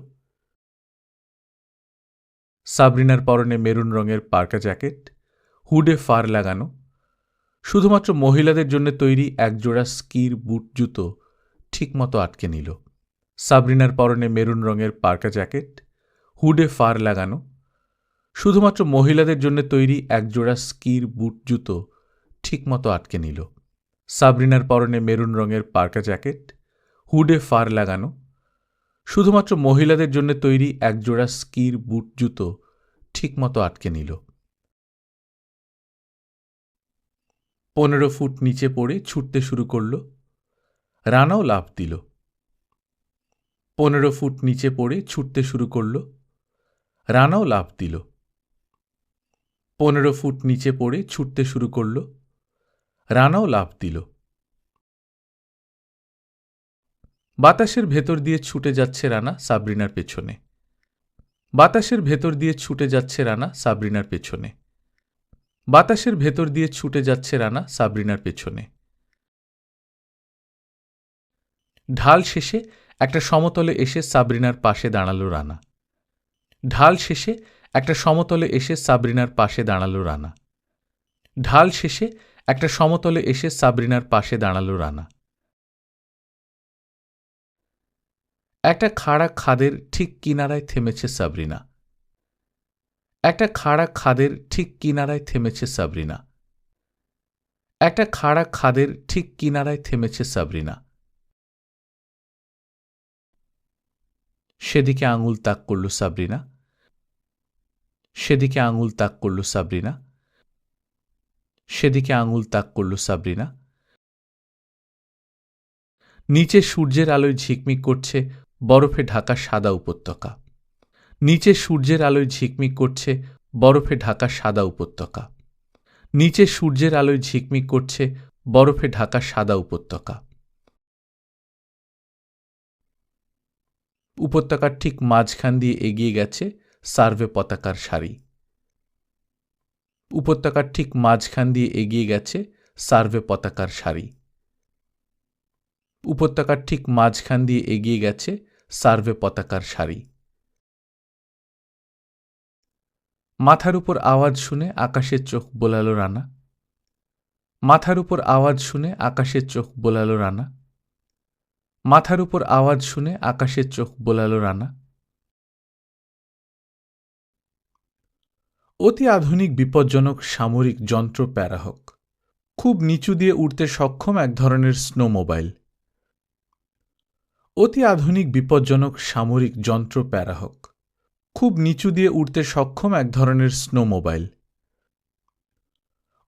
B: সাবরিনার পরনে মেরুন রঙের পার্কা জ্যাকেট, হুডে ফার লাগানো। শুধুমাত্র মহিলাদের জন্য তৈরি একজোড়া স্কির বুট জুতো ঠিকমতো আটকে নিল। সাবরিনার পরনে মেরুন রঙের পার্কা জ্যাকেট, হুডে ফার লাগানো। শুধুমাত্র মহিলাদের জন্য তৈরি একজোড়া স্কির বুট জুতো ঠিকমতো আটকে নিল। সাবরিনার পরনে মেরুন রঙের পার্কা জ্যাকেট, হুডে ফার লাগানো। শুধুমাত্র মহিলাদের জন্য তৈরি একজোড়া স্কির বুট জুতো ঠিকমতো আটকে নিল। 15 ফুট নিচে পড়ে ছুটতে শুরু করল। রানাও লাফ দিল। 15 ফুট নিচে পড়ে ছুটতে শুরু করল। রানাও লাফ দিল। 15 ফুট নিচে পড়ে ছুটতে শুরু করল। রানাও লাফ দিল। বাতাসের ভেতর দিয়ে ছুটে যাচ্ছে রানা সাবরিনার পেছনে। বাতাসের ভেতর দিয়ে ছুটে যাচ্ছে রানা সাবরিনার পেছনে। বাতাসের ভেতর দিয়ে ছুটে যাচ্ছে রানা সাবরিনার পেছনে। ঢাল শেষে একটা সমতলে এসে সাবরিনার পাশে দাঁড়ালো রানা। ঢাল শেষে একটা সমতলে এসে সাবরিনার পাশে দাঁড়ালো রানা। ঢাল শেষে একটা সমতলে এসে সাবরিনার পাশে দাঁড়ালো রানা। একটা খাড়া খাদের ঠিক কিনারায় থেমেছে সাবরিনা। একটা খাড়া খাদের ঠিক কিনারায় থেমেছে সাবরিনা। একটা খাড়া খাদের ঠিক কিনারায় থেমেছে সাবরিনা। সেদিকে আঙুল তাক করল সাবরিনা। সেদিকে আঙুল তাক করল সাবরিনা। সেদিকে আঙুল তাক করল সাবরিনা। নিচে সূর্যের আলোয় ঝিকমিক করছে বরফে ঢাকা সাদা উপত্যকা। নিচে সূর্যের আলোয় ঝিকমিক করছে বরফে ঢাকা সাদা উপত্যকা। নিচে সূর্যের আলোয় ঝিকমিক করছে বরফে ঢাকা সাদা উপত্যকা। উপত্যকার ঠিক মাঝখান দিয়ে এগিয়ে গেছে সার্ভে পতাকার সারি। উপত্যকার ঠিক মাঝখান দিয়ে এগিয়ে গেছে সার্ভে পতাকার সারি। উপত্যকার ঠিক মাঝখান দিয়ে এগিয়ে গেছে সার্ভে পতাকার সারি। মাথার উপর আওয়াজ শুনে আকাশের চোখ বোলালো রানা। মাথার উপর আওয়াজ শুনে আকাশের চোখ বোলালো রানা। মাথার উপর আওয়াজ শুনে আকাশের চোখ বোলালো রানা। অতি আধুনিক বিপজ্জনক সামরিক যন্ত্র প্যারাহক। খুব নিচু দিয়ে উড়তে সক্ষম এক ধরনের স্নো মোবাইল। অতি আধুনিক বিপজ্জনক সামরিক যন্ত্র প্যারাহক। খুব নিচু দিয়ে উড়তে সক্ষম এক ধরনের স্নো মোবাইল।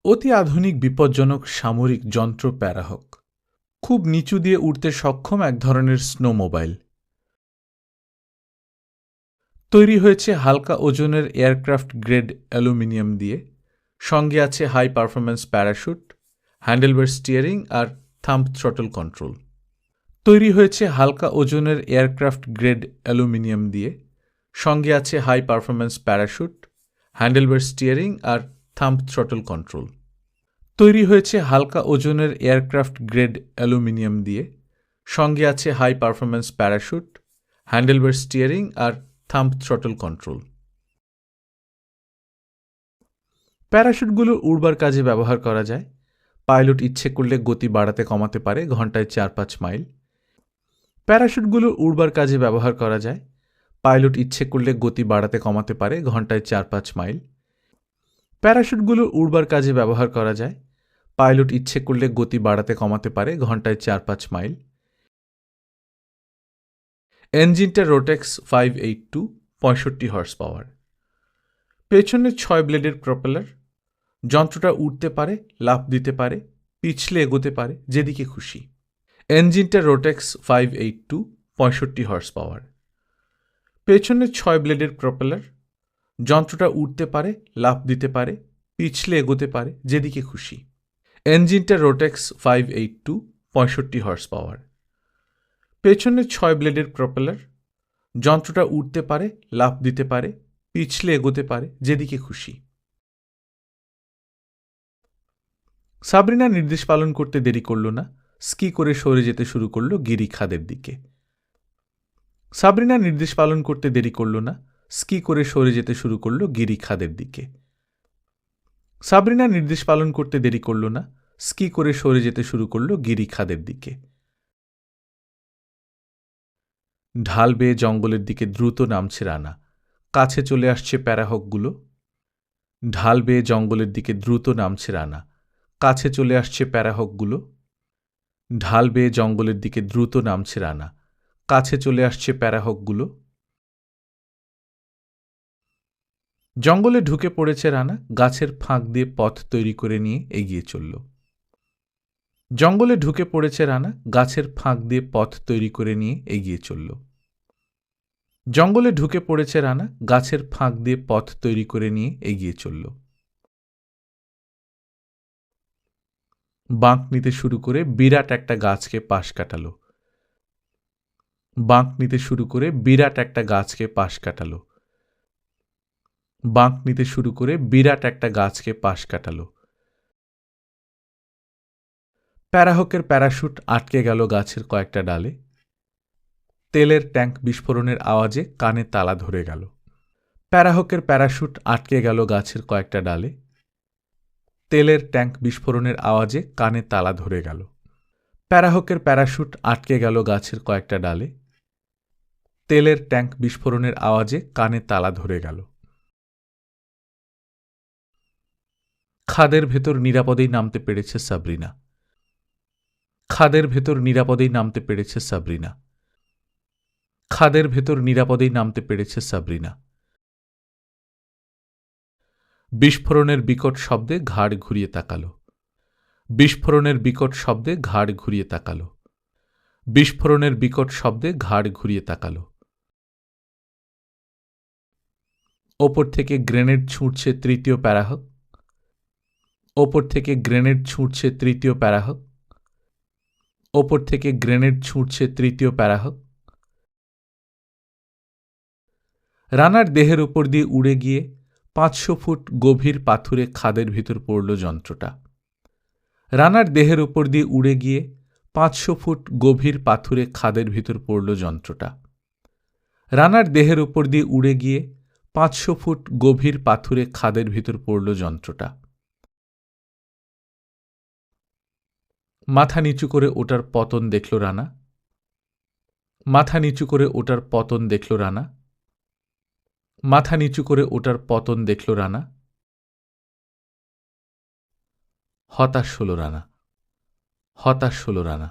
B: অতি আধুনিক বিপজ্জনক সামরিক যন্ত্র প্যারাহক। খুব নিচু দিয়ে উড়তে সক্ষম এক ধরনের স্নো মোবাইল। তৈরি হয়েছে হালকা ওজনের এয়ারক্রাফট গ্রেড অ্যালুমিনিয়াম দিয়ে। সঙ্গে আছে high performance parachute, handlebar steering আর থাম্ব থ্রটল কন্ট্রোল। তৈরি হয়েছে হালকা ওজনের এয়ারক্রাফট গ্রেড অ্যালুমিনিয়াম দিয়ে। সঙ্গে আছে high performance parachute, handlebar steering আর থাম্ব থ্রটল কন্ট্রোল। তৈরি হয়েছে হালকা ওজনের এয়ারক্রাফট গ্রেড অ্যালুমিনিয়াম দিয়ে। সঙ্গে আছে high performance parachute, handlebar steering আর থাম্ব থ্রটল কন্ট্রোল। প্যারাশুটগুলো উড়বার কাজে ব্যবহার করা যায়। পাইলট ইচ্ছে করলে গতি বাড়াতে কমাতে পারে ঘন্টায় 4-5 মাইল। প্যারাশুটগুলো উড়বার কাজে ব্যবহার করা যায়। পাইলট ইচ্ছে করলে গতি বাড়াতে কমাতে পারে ঘন্টায় 4-5 মাইল। প্যারাশুটগুলো উড়বার কাজে ব্যবহার করা যায়। পাইলট ইচ্ছে করলে গতি বাড়াতে কমাতে পারে ঘন্টায় 4-5 মাইল। ইঞ্জিনটা রোটেক্স 582, 65 হর্স পাওয়ার। পেছনে 6 ব্লেডের প্রপেলার। যন্ত্রটা উঠতে পারে, লাফ দিতে পারে, পিছলে এগোতে পারে, যেদিকে খুশি। ইঞ্জিনটা রোটেক্স 582, 65 হর্স পাওয়ার। পেছনে 6 ব্লেডের প্রপেলার। যন্ত্রটা উঠতে পারে, লাফ দিতে পারে, পিছলে এগোতে পারে, যেদিকে খুশি। ইঞ্জিনটা রোটেক্স 582, 65 হর্স পাওয়ার। পেছনে 6 ব্লেডের প্রপেলার। যন্ত্রটা উঠতে পারে, লাফ দিতে পারে, পিছলে এগোতে পারে, যেদিকে খুশি। সাবরিনা নির্দেশ পালন করতে দেরি করল না, স্কি করে সরে যেতে শুরু করল গিরি খাদের দিকে। সাবরিনা নির্দেশ পালন করতে দেরি করল না, স্কি করে সরে যেতে শুরু করল গিরি খাদের দিকে। সাবরিনা নির্দেশ পালন করতে দেরি করল না, স্কি করে সরে যেতে শুরু করল গিরি খাদের দিকে। ঢাল বেয়ে জঙ্গলের দিকে দ্রুত নামছে রানা, কাছে চলে আসছে প্যারাহকগুলো। ঢাল বেয়ে জঙ্গলের দিকে দ্রুত নামছে রানা, কাছে চলে আসছে প্যারাহকগুলো। ঢাল বেয়ে জঙ্গলের দিকে দ্রুত নামছে রানা, কাছে চলে আসছে প্যারাহকগুলো। জঙ্গলে ঢুকে পড়েছে রানা, গাছের ফাঁক দিয়ে পথ তৈরি করে নিয়ে এগিয়ে চলল। জঙ্গলে ঢুকে পড়েছে রানা, গাছের ফাঁক দিয়ে পথ তৈরি করে নিয়ে এগিয়ে চলল। জঙ্গলে ঢুকে পড়েছে রানা, গাছের ফাঁক দিয়ে পথ তৈরি করে নিয়ে এগিয়ে চলল। বাঁক নিতে শুরু করে বিরাট একটা গাছকে পাশ কাটালো। বাঁক নিতে শুরু করে বিরাট একটা গাছকে পাশ কাটালো। বাঁক নিতে শুরু করে বিরাট একটা গাছকে পাশ কাটালো। প্যারাহকের প্যারাশুট আটকে গেল গাছের কয়েকটা ডালে। তেলের ট্যাঙ্ক বিস্ফোরণের আওয়াজে কানে তালা ধরে গেল। প্যারাহকের প্যারাশুট আটকে গেল গাছের কয়েকটা ডালে। তেলের ট্যাঙ্ক বিস্ফোরণের আওয়াজে কানে তালা ধরে গেল। প্যারাহকের প্যারাশুট আটকে গেল গাছের কয়েকটা ডালে। তেলের ট্যাঙ্ক বিস্ফোরণের আওয়াজে কানে তালা ধরে গেল। খাদের ভেতর নিরাপদেই নামতে পেরেছে সাবরিনা। খাদের ভেতর নিরাপদেই নামতে পেরেছে সাবরিনা। খাদের ভেতর নিরাপদেই নামতে পেরেছে সাবরিনা। বিস্ফোরণের বিকট শব্দে ঘাড় ঘুরিয়ে তাকালো। বিস্ফোরণের বিকট শব্দে ঘাড় ঘুরিয়ে তাকালো। বিস্ফোরণের বিকট শব্দে ঘাড় ঘুরিয়ে তাকালো। ওপর থেকে গ্রেনেড ছুঁড়ছে তৃতীয় প্যারাহক। ওপর থেকে গ্রেনেড ছুঁড়ছে তৃতীয় প্যারাহক। ওপর থেকে গ্রেনেড ছুঁড়ছে তৃতীয় প্যারাহক। রানার দেহের উপর দিয়ে উড়ে গিয়ে 500 ফুট গভীর পাথুরে খাদের ভিতর পড়ল যন্ত্রটা। রানার দেহের উপর দিয়ে উড়ে গিয়ে 500 ফুট গভীর পাথুরে খাদের ভিতর পড়ল যন্ত্রটা। রানার দেহের উপর দিয়ে উড়ে গিয়ে 500 ফুট গভীর পাথুরে খাদের ভিতর পড়ল যন্ত্রটা। মাথা নিচু করে ওটার পতন দেখল রানা। মাথা নিচু করে ওটার পতন দেখল রানা। মাথা নিচু করে ওটার পতন দেখল রানা। হতাশ হল রানা। হতাশ হল রানা।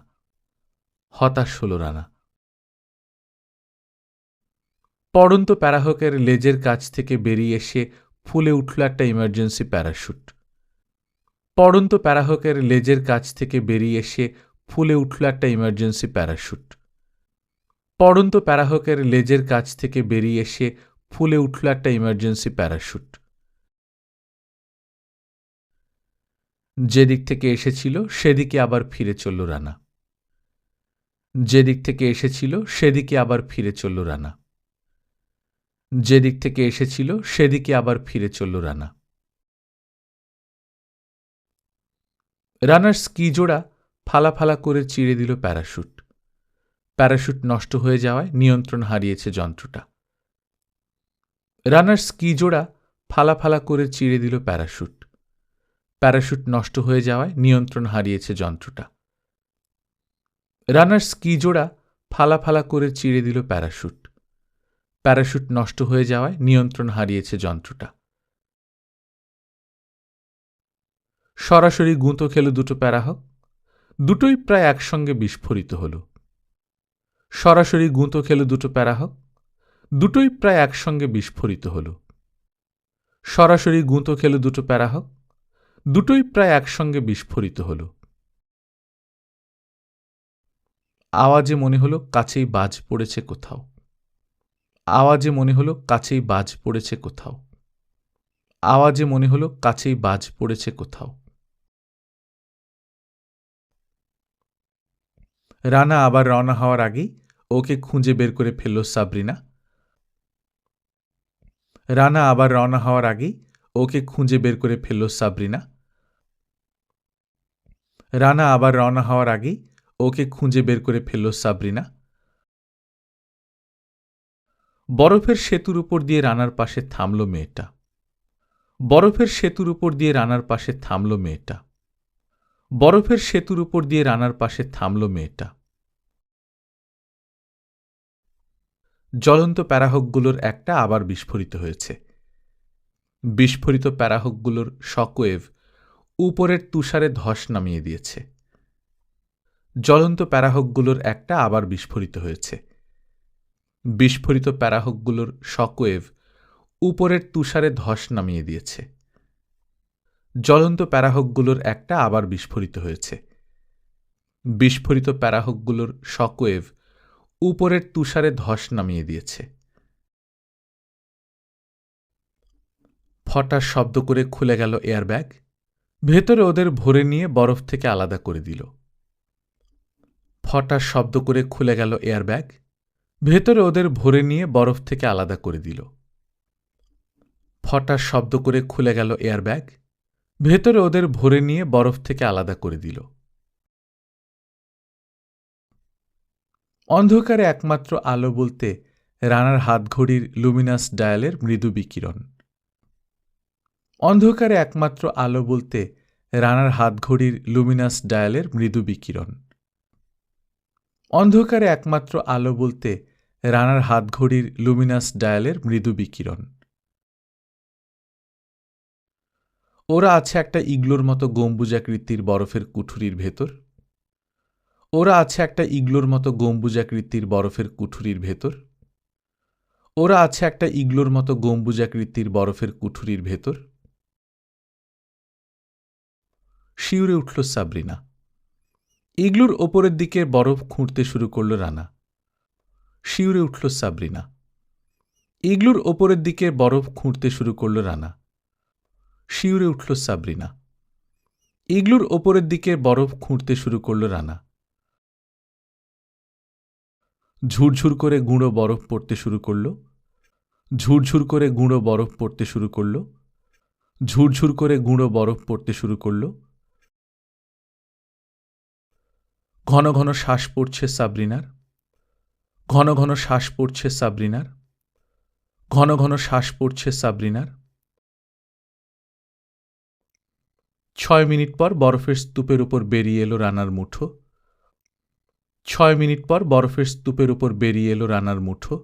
B: হতাশ হল রানা। পড়ন্ত প্যারাহকের লেজের কাছ থেকে বেরিয়ে এসে ফুলে উঠল একটা ইমার্জেন্সি প্যারাশুট। পড়ন্ত প্যারাহকের লেজের কাছ থেকে বেরিয়ে এসে ফুলে উঠল একটা ইমার্জেন্সি প্যারাশুট। পড়ন্ত প্যারাহকের লেজের কাছ থেকে বেরিয়ে এসে ফুলে উঠল একটা ইমার্জেন্সি প্যারাশুট। যেদিক থেকে এসেছিল সেদিকে আবার ফিরে চলল রানা। যেদিক থেকে এসেছিল সেদিকে আবার ফিরে চলল রানা। যেদিক থেকে এসেছিল সেদিকে আবার ফিরে চলল রানা। রানার স্কি জোড়া ফালা ফালা করে চিড়ে দিল প্যারাশুট। প্যারাশুট নষ্ট হয়ে যাওয়ায় নিয়ন্ত্রণ হারিয়েছে যন্ত্রটা। রানার স্কি জোড়া ফালা ফালা করে চিড়ে দিল প্যারাশুট। প্যারাশুট নষ্ট হয়ে যাওয়ায় নিয়ন্ত্রণ হারিয়েছে যন্ত্রটা। রানার স্কি জোড়া ফালা ফালা করে চিড়ে দিল প্যারাশুট। প্যারাশুট নষ্ট হয়ে যাওয়ায় নিয়ন্ত্রণ হারিয়েছে যন্ত্রটা। সরাসরি গুঁতো খেলো দুটো প্যারাহক, দুটোই প্রায় একসঙ্গে বিস্ফোরিত হল। সরাসরি গুঁতো খেলো দুটো প্যারাহক, দুটোই প্রায় একসঙ্গে বিস্ফোরিত হল। সরাসরি গুঁতো খেলো দুটো প্যারাহক, দুটোই প্রায় একসঙ্গে বিস্ফোরিত হল। আওয়াজে মনে হলো কাছেই বাজ পড়েছে কোথাও। আওয়াজে মনে হলো কাছেই বাজ পড়েছে কোথাও। আওয়াজে মনে হলো কাছেই বাজ পড়েছে কোথাও। রানা আবার রওনা হওয়ার আগেই ওকে খুঁজে বের করে ফেলল সাবরিনা। রানা আবার রওনা হওয়ার আগেই ওকে খুঁজে বের করে ফেলল সাবরিনা। রানা আবার রওনা হওয়ার আগেই ওকে খুঁজে বের করে ফেলল সাবরিনা। বরফের সেতুর উপর দিয়ে রানার পাশে থামল মেয়েটা। বরফের সেতুর উপর দিয়ে রানার পাশে থামল মেয়েটা। বরফের সেতুর উপর দিয়ে রানার পাশে থামল মেয়েটা। জ্বলন্ত প্যারাহকগুলোর একটা আবার বিস্ফোরিত হয়েছে। বিস্ফোরিত প্যারাহকগুলোর শকওয়েভ উপরের তুষারে ধস নামিয়ে দিয়েছে। জ্বলন্ত প্যারাহকগুলোর একটা আবার বিস্ফোরিত হয়েছে। বিস্ফোরিত প্যারাহকগুলোর শকওয়েভ উপরের তুষারে ধস নামিয়ে দিয়েছে। জ্বলন্ত প্যারাহকগুলোর একটা আবার বিস্ফোরিত হয়েছে। বিস্ফোরিত প্যারাহকগুলোর শকওয়েভ উপরের তুষারে ধস নামিয়ে দিয়েছে। ফটার শব্দ করে খুলে গেল এয়ারব্যাগ, ভেতরে ওদের ভরে নিয়ে বরফ থেকে আলাদা করে দিল। ফটার শব্দ করে খুলে গেল এয়ারব্যাগ, ভেতরে ওদের ভরে নিয়ে বরফ থেকে আলাদা করে দিল। ফটার শব্দ করে খুলে গেল এয়ারব্যাগ, ভেতরে ওদের ভরে নিয়ে বরফ থেকে আলাদা করে দিল। অন্ধকারে একমাত্র আলো বলতে রানার হাতঘড়ির লুমিনাস ডায়ালের মৃদু বিকিরণ। অন্ধকারে একমাত্র আলো বলতে রানার হাতঘড়ির লুমিনাস ডায়ালের মৃদু বিকিরণ। অন্ধকারে একমাত্র আলো বলতে রানার হাতঘড়ির লুমিনাস ডায়ালের মৃদু বিকিরণ। ওরা আছে একটা ইগলোর মতো গম্বুজাকৃতির বরফের কুঠুরির ভেতর। ওরা আছে একটা ইগলোর মতো গম্বুজাকৃতির বরফের কুঠুরির ভেতর। ওরা আছে একটা ইগলোর মতো গম্বুজাকৃতির বরফের কুঠুরির ভেতর। শিউরে উঠল সাবরিনা। ইগলুর ওপরের দিকে বরফ খুঁড়তে শুরু করল রানা। শিউরে উঠল সাবরিনা। ইগলুর ওপরের দিকে বরফ খুঁড়তে শুরু করল রানা। শিউরে উঠল সাবরিনা। ইগলুর ওপরের দিকে বরফ খুঁড়তে শুরু করল রানা। ঝুরঝুর করে গুঁড়ো বরফ পড়তে শুরু করল। ঝুরঝুর করে গুঁড়ো বরফ পড়তে শুরু করল। ঝুরঝুর করে গুঁড়ো বরফ পড়তে শুরু করল। ঘন ঘন শ্বাস পড়ছে সাবরিনার। ঘন ঘন শ্বাস পড়ছে সাবরিনার। ঘন ঘন শ্বাস পড়ছে সাবরিনার। 6 মিনিট পর বরফের স্তূপের উপর বেরিয়ে এলো রানার মুঠো। 6 মিনিট পর বরফের স্তূপের উপর বেরিয়ে এলো রানার মুঠো।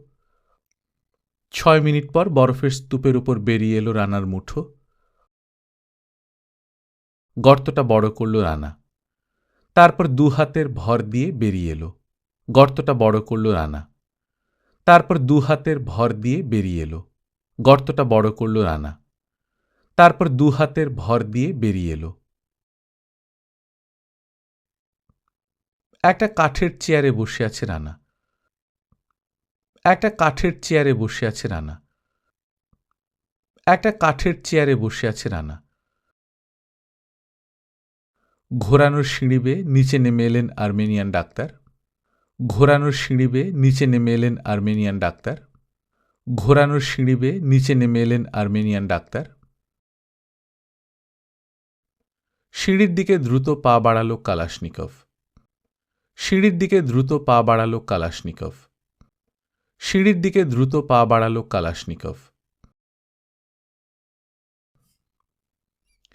B: 6 মিনিট পর বরফের স্তূপের উপর বেরিয়ে এলো রানার মুঠো। গর্তটা বড় করল রানা। তারপর 2 হাতের ভর দিয়ে বেরিয়ে এলো। গর্তটা বড় করল রানা। তারপর 2 হাতের ভর দিয়ে বেরিয়ে এলো। গর্তটা বড় করল রানা। তারপর 2 হাতের ভর দিয়ে বেরিয়ে এলো। একটা কাঠের চেয়ারে বসে আছে রানা। একটা কাঠের চেয়ারে বসে আছে রানা। একটা কাঠের চেয়ারে বসে আছে রানা। ঘোরানোর সিঁড়ি বেয়ে নিচে নেমে এলেন আর্মেনিয়ান ডাক্তার। ঘোরানোর সিঁড়ি বেয়ে নিচে নেমে এলেন আর্মেনিয়ান ডাক্তার। ঘোরানোর সিঁড়ি বেয়ে নিচে নেমে এলেন আর্মেনিয়ান ডাক্তার। সিঁড়ির দিকে দ্রুত পা বাড়ালো কালাশনিকভ। সিঁড়ির দিকে দ্রুত পা বাড়ালো কালাশনিকভ। সিঁড়ির দিকে দ্রুত পা বাড়ালো কালাশনিকভ।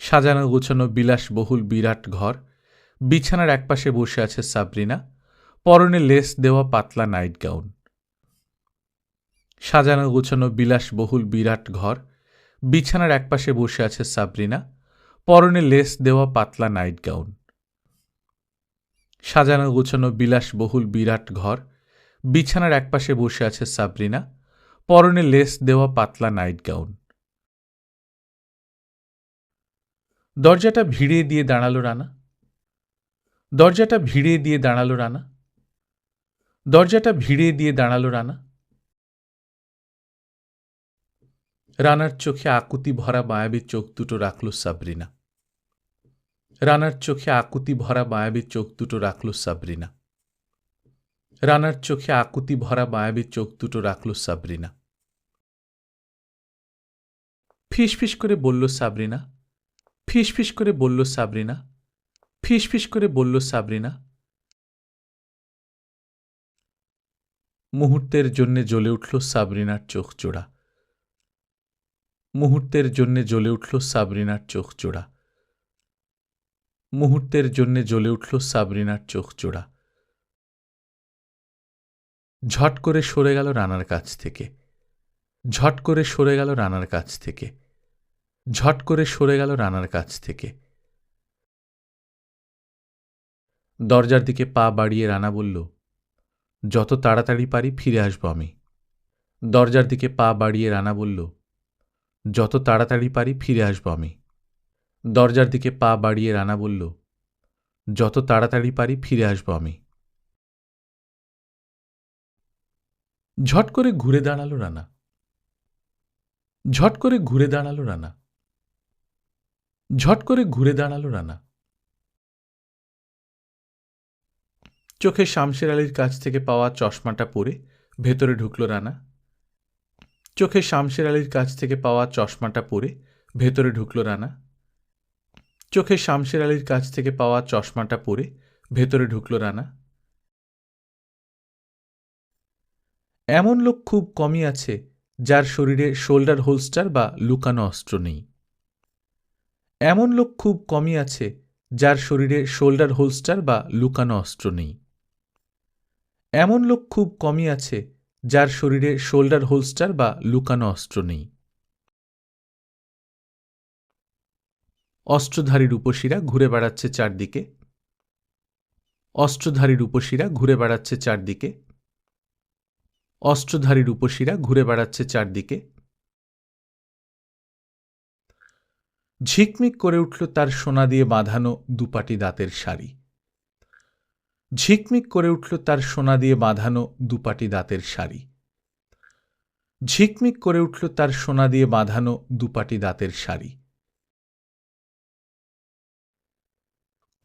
B: সাজানো গোছানো বিলাসবহুল বিরাট ঘর। বিছানার একপাশে বসে আছে সাবরিনা, পরনে লেস দেওয়া পাতলা নাইট গাউন। সাজানো গোছানো বিলাসবহুল বিরাট ঘর। বিছানার একপাশে বসে আছে সাবরিনা, পরনে লেস দেওয়া পাতলা নাইট গাউন। সাজানো গোছানো বিলাসবহুল বিরাট ঘর, বিছানার একপাশে বসে আছে সাবরিনা, পরনে লেস দেওয়া পাতলা নাইট গাউন। দরজাটা ভিড়িয়ে দিয়ে দাঁড়ালো রানা। দরজাটা ভিড়িয়ে দিয়ে দাঁড়ালো রানা। দরজাটা ভিড়িয়ে দিয়ে দাঁড়ালো রানা। রানার চোখে আকুতি ভরা মায়াবী চোখ দুটো রাখল সাবরিনা। রানার চোখে আকুতি ভরা মায়াবী চোখ দুটো রাখল সাবরিনা। রানার চোখে আকুতি ভরা মায়াবী চোখ দুটো রাখল সাবরিনা। ফিসফিস করে বলল সাবরিনা, ফিসফিস করে বলল সাবরিনা, ফিসফিস করে বলল সাবরিনা। মুহূর্তের জন্যে জ্বলে উঠল সাবরিনার চোখ জোড়া। মুহূর্তের জন্যে জ্বলে উঠল সাবরিনার চোখ জোড়া। মুহূর্তের জন্যে জ্বলে উঠল সাবরিনার চোখ জোড়া। ঝট করে সরে গেল রানার কাছ থেকে। ঝট করে সরে গেল রানার কাছ থেকে। ঝট করে সরে গেল রানার কাছ থেকে। দরজার দিকে পা বাড়িয়ে রানা বলল, যত তাড়াতাড়ি পারি ফিরে আসব আমি। দরজার দিকে পা বাড়িয়ে রানা বলল, যত তাড়াতাড়ি পারি ফিরে আসব আমি। দরজার দিকে পা বাড়িয়ে রানা বলল, যত তাড়াতাড়ি পারি ফিরে আসব আমি। ঝট করে ঘুরে দাঁড়ালো রানা। ঝট করে ঘুরে দাঁড়ালো রানা। ঝট করে ঘুরে দাঁড়ালো রানা। চোখে শামশের আলীর কাছ থেকে পাওয়া চশমাটা পরে ভেতরে ঢুকল রানা। চোখে শামশের আলীর কাছ থেকে পাওয়া চশমাটা পরে ভেতরে ঢুকল রানা। চোখে শামশের আলীর কাছ থেকে পাওয়া চশমাটা পরে ভেতরে ঢুকল রানা। এমন লোক খুব কমই আছে যার শরীরে শোল্ডার হোলস্টার বা লুকানো অস্ত্র নেই। এমন লোক খুব কমই আছে যার শরীরে শোল্ডার হোলস্টার বা লুকানো অস্ত্র নেই। এমন লোক খুব কমই আছে যার শরীরে শোল্ডার হোলস্টার বা লুকানো অস্ত্র নেই। অস্ত্রধারী রূপসীরা ঘুরে বেড়াচ্ছে চারদিকে। অস্ত্রধারী রূপসীরা ঘুরে বেড়াচ্ছে চারদিকে। অস্ত্রধারী রূপসীরা ঘুরে বেড়াচ্ছে চারদিকে। ঝিকমিক করে উঠল তার সোনা দিয়ে বাঁধানো দুপাটি দাঁতের শাড়ি। ঝিকমিক করে উঠল তার সোনা দিয়ে বাঁধানো দুপাটি দাঁতের শাড়ি। ঝিকমিক করে উঠল তার সোনা দিয়ে বাঁধানো দুপাটি দাঁতের শাড়ি।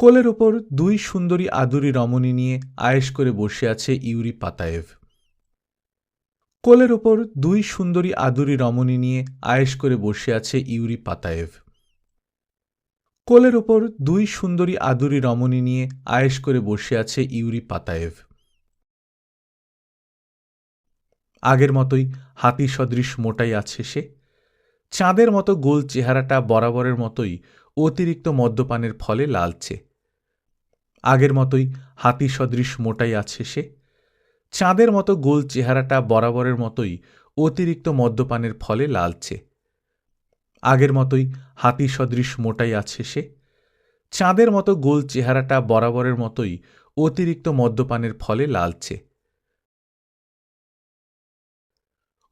B: কোলের ওপর দুই সুন্দরী আদুরি রমণী নিয়ে আয়েশ করে বসে আছে ইউরি পাতায়েভ। কোলের ওপর দুই সুন্দরী আদুরি রমণী নিয়ে আয়েশ করে বসে আছে ইউরি পাতায়েভ। কোলের ওপর দুই সুন্দরী আদুরি রমণী নিয়ে আয়েশ করে বসে আছে ইউরি পাতায়েভ। আগের মতোই হাতি সদৃশ মোটাই আছে সে। চাঁদের মতো গোল চেহারাটা বরাবরের মতোই অতিরিক্ত মদ্যপানের ফলে লালচে। আগের মতোই হাতি সদৃশ মোটাই আছে সে। চাঁদের মতো গোল চেহারাটা বরাবরের মতোই অতিরিক্ত মদ্যপানের ফলে লালচে। আগের মতোই হাতি সদৃশ মোটাই আছে সে। চাঁদের মতো গোল চেহারাটা বরাবরের মতোই অতিরিক্ত মদ্যপানের ফলে লালচে।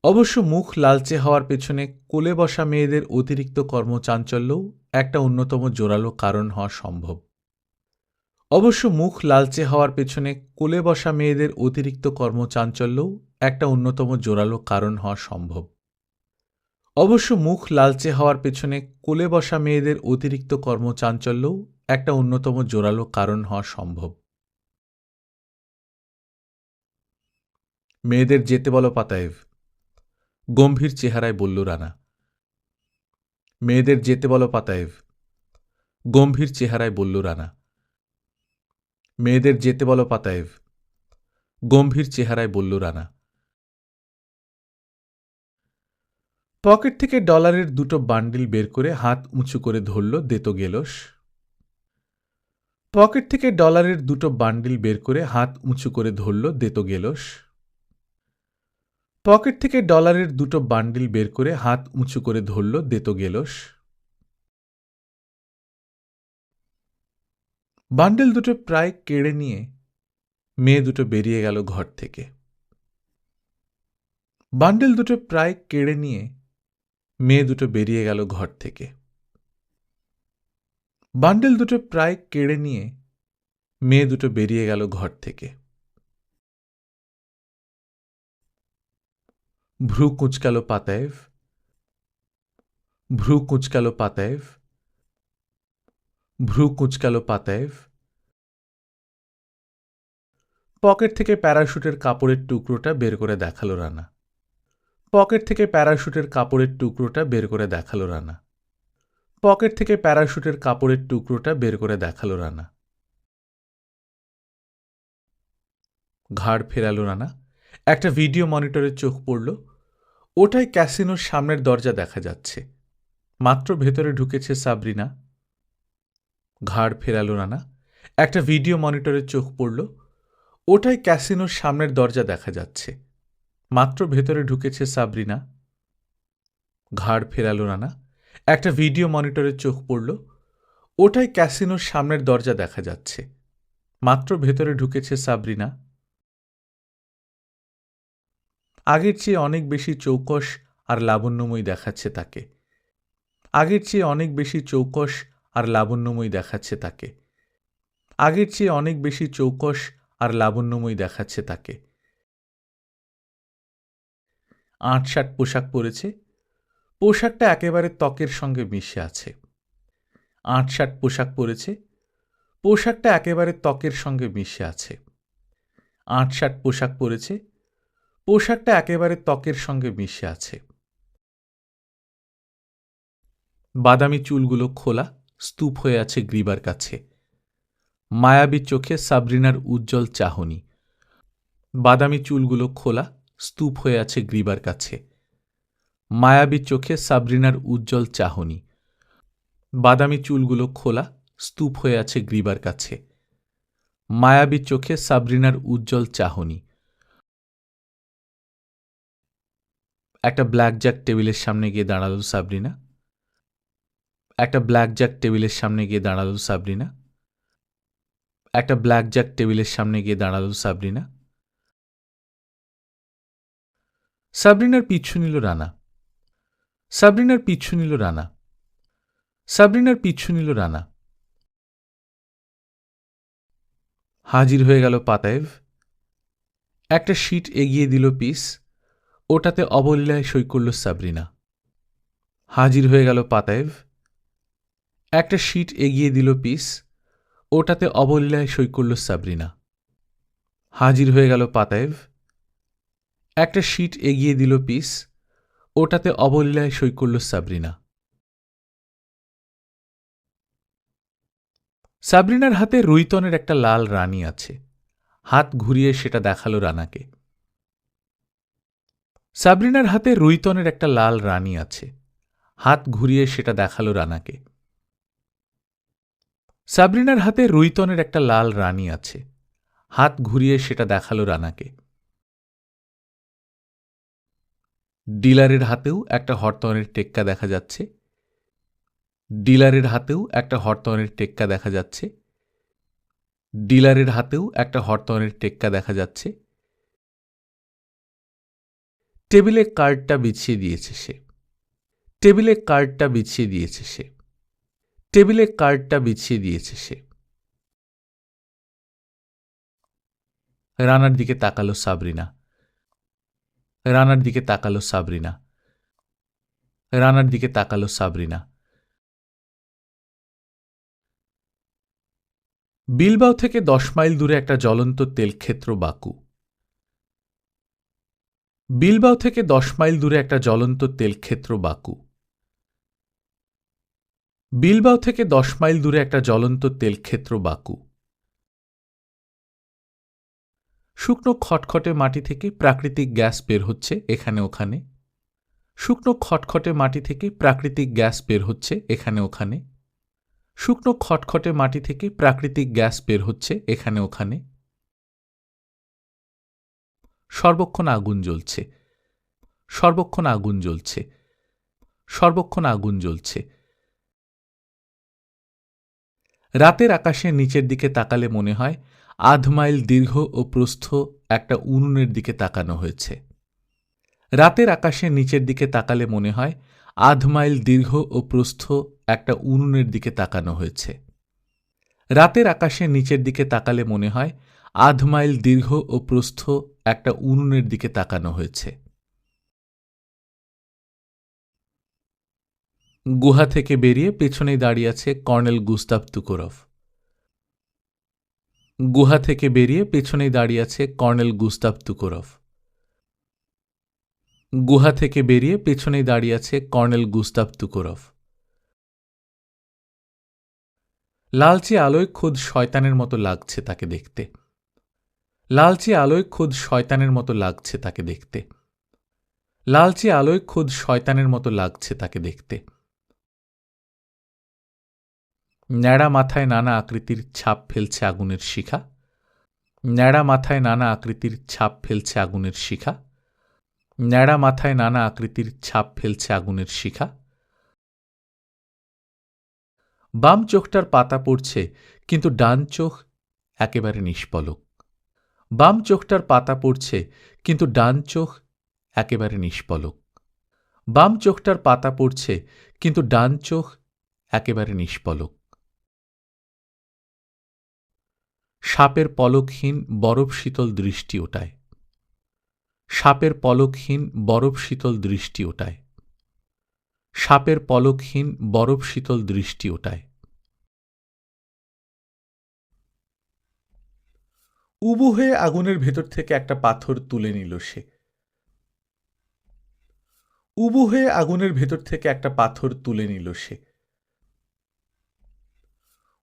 B: অবশ্য মুখ লালচে হওয়ার পেছনে কোলে বসা মেয়েদের অতিরিক্ত কর্মচাঞ্চল্যও একটা অন্যতম জোরালো কারণ হওয়া সম্ভব। অবশ্য মুখ লালচে হওয়ার পেছনে কোলে বসা মেয়েদের অতিরিক্ত কর্মচাঞ্চল্যও একটা অন্যতম জোরালো কারণ হওয়া সম্ভব। অবশ্য মুখ লালচে হওয়ার পেছনে কোলে বসা মেয়েদের অতিরিক্ত কর্মচাঞ্চল্যও একটা অন্যতম জোরালো কারণ হওয়া সম্ভব। মেয়েদের যেতে বলো পাতায়েভ, গম্ভীর চেহারায় বলল রানা। মেয়েদের যেতে বলো পাতায়েভ, গম্ভীর চেহারায় বলল রানা। মেয়েদের যেতে বলো পাতায়েভ, গম্ভীর চেহারায় বলল রানা। পকেট থেকে ডলারের দুটো বান্ডিল বের করে হাত উঁচু করে ধরল দেতো গেলোস। পকেট থেকে ডলারের দুটো বান্ডিল বের করে হাত উঁচু করে ধরল দেতো গেলোস। পকেট থেকে ডলারের দুটো বান্ডিল বের করে হাত উঁচু করে ধরল দেতো গেলোস। বান্ডেল দুটো প্রায় কেড়ে নিয়ে মেয়ে দুটো বেরিয়ে গেল ঘর থেকে। বান্ডেল দুটো প্রায় কেড়ে নিয়ে মেয়ে দুটো বেরিয়ে গেল ঘর থেকে। বান্ডেল দুটো প্রায় কেড়ে নিয়ে মেয়ে দুটো বেরিয়ে গেল ঘর থেকে। ভ্রু কুঁচকাল পাতায়েভ, ভ্রু কুঁচকাল পাতায়েভ, ভ্রু কুঁচকাল পাতায়েভ। পকেট থেকে প্যারাশুটের কাপড়ের টুকরোটা বের করে দেখালো রানা। পকেট থেকে প্যারাশুটের কাপড়ের টুকরোটা বের করে দেখালো রানা। পকেট থেকে প্যারাশুটের কাপড়ের টুকরোটা বের করে দেখালো রানা। ঘাড় ফেরালো রানা। একটা ভিডিও মনিটরে চোখ পড়ল। ওটাই ক্যাসিনোর সামনের দরজা দেখা যাচ্ছে। মাত্র ভেতরে ঢুকেছে সাবরিনা। ঘাড় ফেরালো রানা। একটা ভিডিও মনিটরে চোখ পড়ল। ওটাই ক্যাসিনোর সামনের দরজা দেখা যাচ্ছে। মাত্র ভেতরে ঢুকেছে সাবরিনা। ঘাড় ফেরালো রানা। একটা ভিডিও মনিটরে চোখ পড়ল। ওটাই ক্যাসিনোর সামনের দরজা দেখা যাচ্ছে। মাত্র ভেতরে ঢুকেছে সাবরিনা। আগের চেয়ে অনেক বেশি চৌকস আর লাবণ্যময়ী দেখাচ্ছে তাকে। আগের চেয়ে অনেক বেশি চৌকস আর লাবণ্যময়ী দেখাচ্ছে তাকে। আগের চেয়ে অনেক বেশি চৌকস আর লাবণ্যময়ী দেখাচ্ছে তাকে। আঁটসাট পোশাক পরেছে। পোশাকটা একেবারে ত্বকের সঙ্গে মিশে আছে। আঁটসাট পোশাক পরেছে। পোশাকটা একেবারে ত্বকের সঙ্গে মিশে আছে। আঁটসাট পোশাক পরেছে। পোশাকটা একেবারে ত্বকের সঙ্গে মিশে আছে। বাদামি চুলগুলো খোলা, স্তূপ হয়ে আছে গ্রীবার কাছে। মায়াবী চোখে সাবরিনার উজ্জ্বল চাহনি। বাদামি চুলগুলো খোলা, স্তূপ হয়ে আছে গ্রীবার কাছে। মায়াবী চোখে সাবরিনার উজ্জ্বল চাহনি। বাদামি চুলগুলো খোলা, স্তূপ হয়ে আছে গ্রীবার কাছে। মায়াবী চোখে সাবরিনার উজ্জ্বল চাহনি। একটা ব্ল্যাকজ্যাক টেবিলের সামনে গিয়ে দাঁড়াল সাবরিনা। একটা ব্ল্যাকজ্যাক টেবিলের সামনে গিয়ে দাঁড়াল সাবরিনা। একটা ব্ল্যাকজ্যাক টেবিলের সামনে গিয়ে দাঁড়াল সাবরিনা। সাবরিনার পিছু নিল রানা। সাবরিনার পিছু নিল রানা। সাবরিনার পিছু নিল রানা। হাজির হয়ে গেল পাতায়েভ। একটা শিট এগিয়ে দিল পিস। ওটাতে অবলীলায় সই করল সাবরিনা। হাজির হয়ে গেল পাতায়েভ। একটা শিট এগিয়ে দিল পিস। ওটাতে অবলীলায় সই করল সাবরিনা। হাজির হয়ে গেল পাতায়েভ। একটা শিট এগিয়ে দিল পিস। ওটাতে অবলীলায় সই করল সাবরিনা। সাবরিনার হাতে রুইতনের একটা লাল রানী আছে। হাত ঘুরিয়ে সেটা দেখালো রানাকে। সাবরিনার হাতে রুইতনের একটা লাল রানী আছে। হাত ঘুরিয়ে সেটা দেখালো রানাকে। সাবরিনার হাতে রুইতনের একটা লাল রানী আছে। হাত ঘুরিয়ে সেটা দেখালো রানাকে। ডিলারের হাতেও একটা হরতনের টেক্কা দেখা যাচ্ছে। ডিলারের হাতেও একটা হরতনের টেক্কা দেখা যাচ্ছে। ডিলারের হাতেও একটা হরতনের টেক্কা দেখা যাচ্ছে। টেবিলে কার্ডটা বিছিয়ে দিয়েছে সে। টেবিলে কার্ডটা বিছিয়ে দিয়েছে সে। টেবিলে কার্ডটা বিছিয়ে দিয়েছে সে। রানার দিকে তাকালো সাবরিনা। রানার দিকে তাকালো সাবরিনা। রানার দিকে তাকালো সাবরিনা। বিলবাও থেকে 10 মাইল দূরে একটা জ্বলন্ত তেলক্ষেত্র বাকু। বিলবাও থেকে 10 মাইল দূরে একটা জ্বলন্ত তেলক্ষেত্র বাকু। বিলবাও থেকে 10 মাইল দূরে একটা জ্বলন্ত তেলক্ষেত্র বাকু। শুকনো খটখটে মাটি থেকে প্রাকৃতিক গ্যাস বের হচ্ছে এখানে ওখানে। শুকনো খটখটে মাটি থেকে প্রাকৃতিক গ্যাস বের হচ্ছে এখানে ওখানে। শুকনো খটখটে মাটি থেকে প্রাকৃতিক গ্যাস বের হচ্ছে এখানে ওখানে। সর্বক্ষণ আগুন জ্বলছে। সর্বক্ষণ আগুন জ্বলছে। সর্বক্ষণ আগুন জ্বলছে। রাতের আকাশের নিচের দিকে তাকালে মনে হয় 1/2 মাইল দীর্ঘ ও প্রস্থ একটা উনুনের দিকে তাকানো হয়েছে। রাতের আকাশের নিচের দিকে তাকালে মনে হয় 1/2 মাইল দীর্ঘ ও প্রস্থ একটা উনুনের দিকে তাকানো হয়েছে। রাতের আকাশের নিচের দিকে তাকালে মনে হয় 1/2 মাইল দীর্ঘ ও প্রস্থ একটা উনুনের দিকে তাকানো হয়েছে। গুহা থেকে বেরিয়ে পেছনেই দাঁড়িয়ে আছে কর্নেল গুস্তাভ তুকোরভ। গুহা থেকে বেরিয়ে পেছনেই দাঁড়িয়ে আছে কর্নেল গুস্তাভ তুকোরভ। গুহা থেকে বেরিয়ে পেছনেই দাঁড়িয়ে আছে কর্নেল গুস্তাভ তুকোরভ। লালচে আলোয় খোদ শয়তানের মতো লাগছে তাকে দেখতে। লালচে আলোয় খোদ শয়তানের মতো লাগছে তাকে দেখতে। লালচে আলোয় খোদ শয়তানের মতো লাগছে তাকে দেখতে। ন্যাড়া মাথায় নানা আকৃতির ছাপ ফেলছে আগুনের শিখা। ন্যাড়া মাথায় নানা আকৃতির ছাপ ফেলছে আগুনের শিখা। ন্যাড়া মাথায় নানা আকৃতির ছাপ ফেলছে আগুনের শিখা। বাম চোখটার পাতা পড়ছে, কিন্তু ডান চোখ একেবারে নিষ্পলক। বাম চোখটার পাতা পড়ছে, কিন্তু ডান চোখ একেবারে নিষ্পলক। বাম চোখটার পাতা পড়ছে, কিন্তু ডান চোখ একেবারে নিষ্পলক। সাপের পলকহীন বরফ শীতল দৃষ্টি ওটায়। সাপের পলকহীন বরফ শীতল দৃষ্টি ওটায়। সাপের পলকহীন বরফ শীতল দৃষ্টি ওটায়। উবু হয়ে আগুনের ভেতর থেকে একটা পাথর তুলে নিল সে। উবু হয়ে আগুনের ভেতর থেকে একটা পাথর তুলে নিল সে।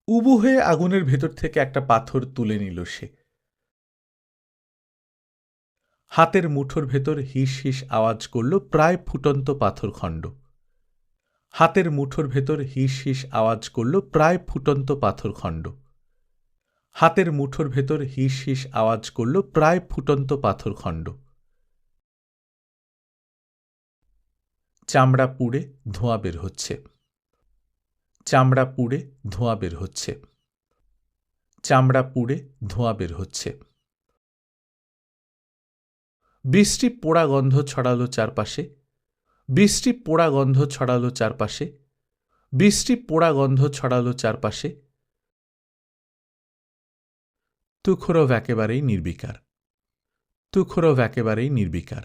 B: উবু হয়ে আগুনের ভেতর থেকে একটা পাথর তুলে নিল সে। হাতের মুঠোর ভেতর হিস হিস আওয়াজ করল প্রায় ফুটন্ত পাথরখণ্ড। হাতের মুঠোর ভেতর হিস হিস আওয়াজ করল প্রায় ফুটন্ত পাথরখণ্ড। হাতের মুঠোর ভেতর হিস হিস আওয়াজ করল প্রায় ফুটন্ত পাথরখণ্ড। চামড়া পুড়ে ধোঁয়া বের হচ্ছে। চামড়া পুড়ে ধোঁয়া বের হচ্ছে। চামড়া পুড়ে ধোঁয়া বের হচ্ছে। বৃষ্টি পোড়া গন্ধ ছড়ালো চারপাশে। বৃষ্টি পোড়া গন্ধ ছড়ালো চারপাশে। বৃষ্টি পোড়া গন্ধ ছড়ালো চারপাশে। তুখোরভ একেবারেই নির্বিকার। তুখোরভ একেবারেই নির্বিকার।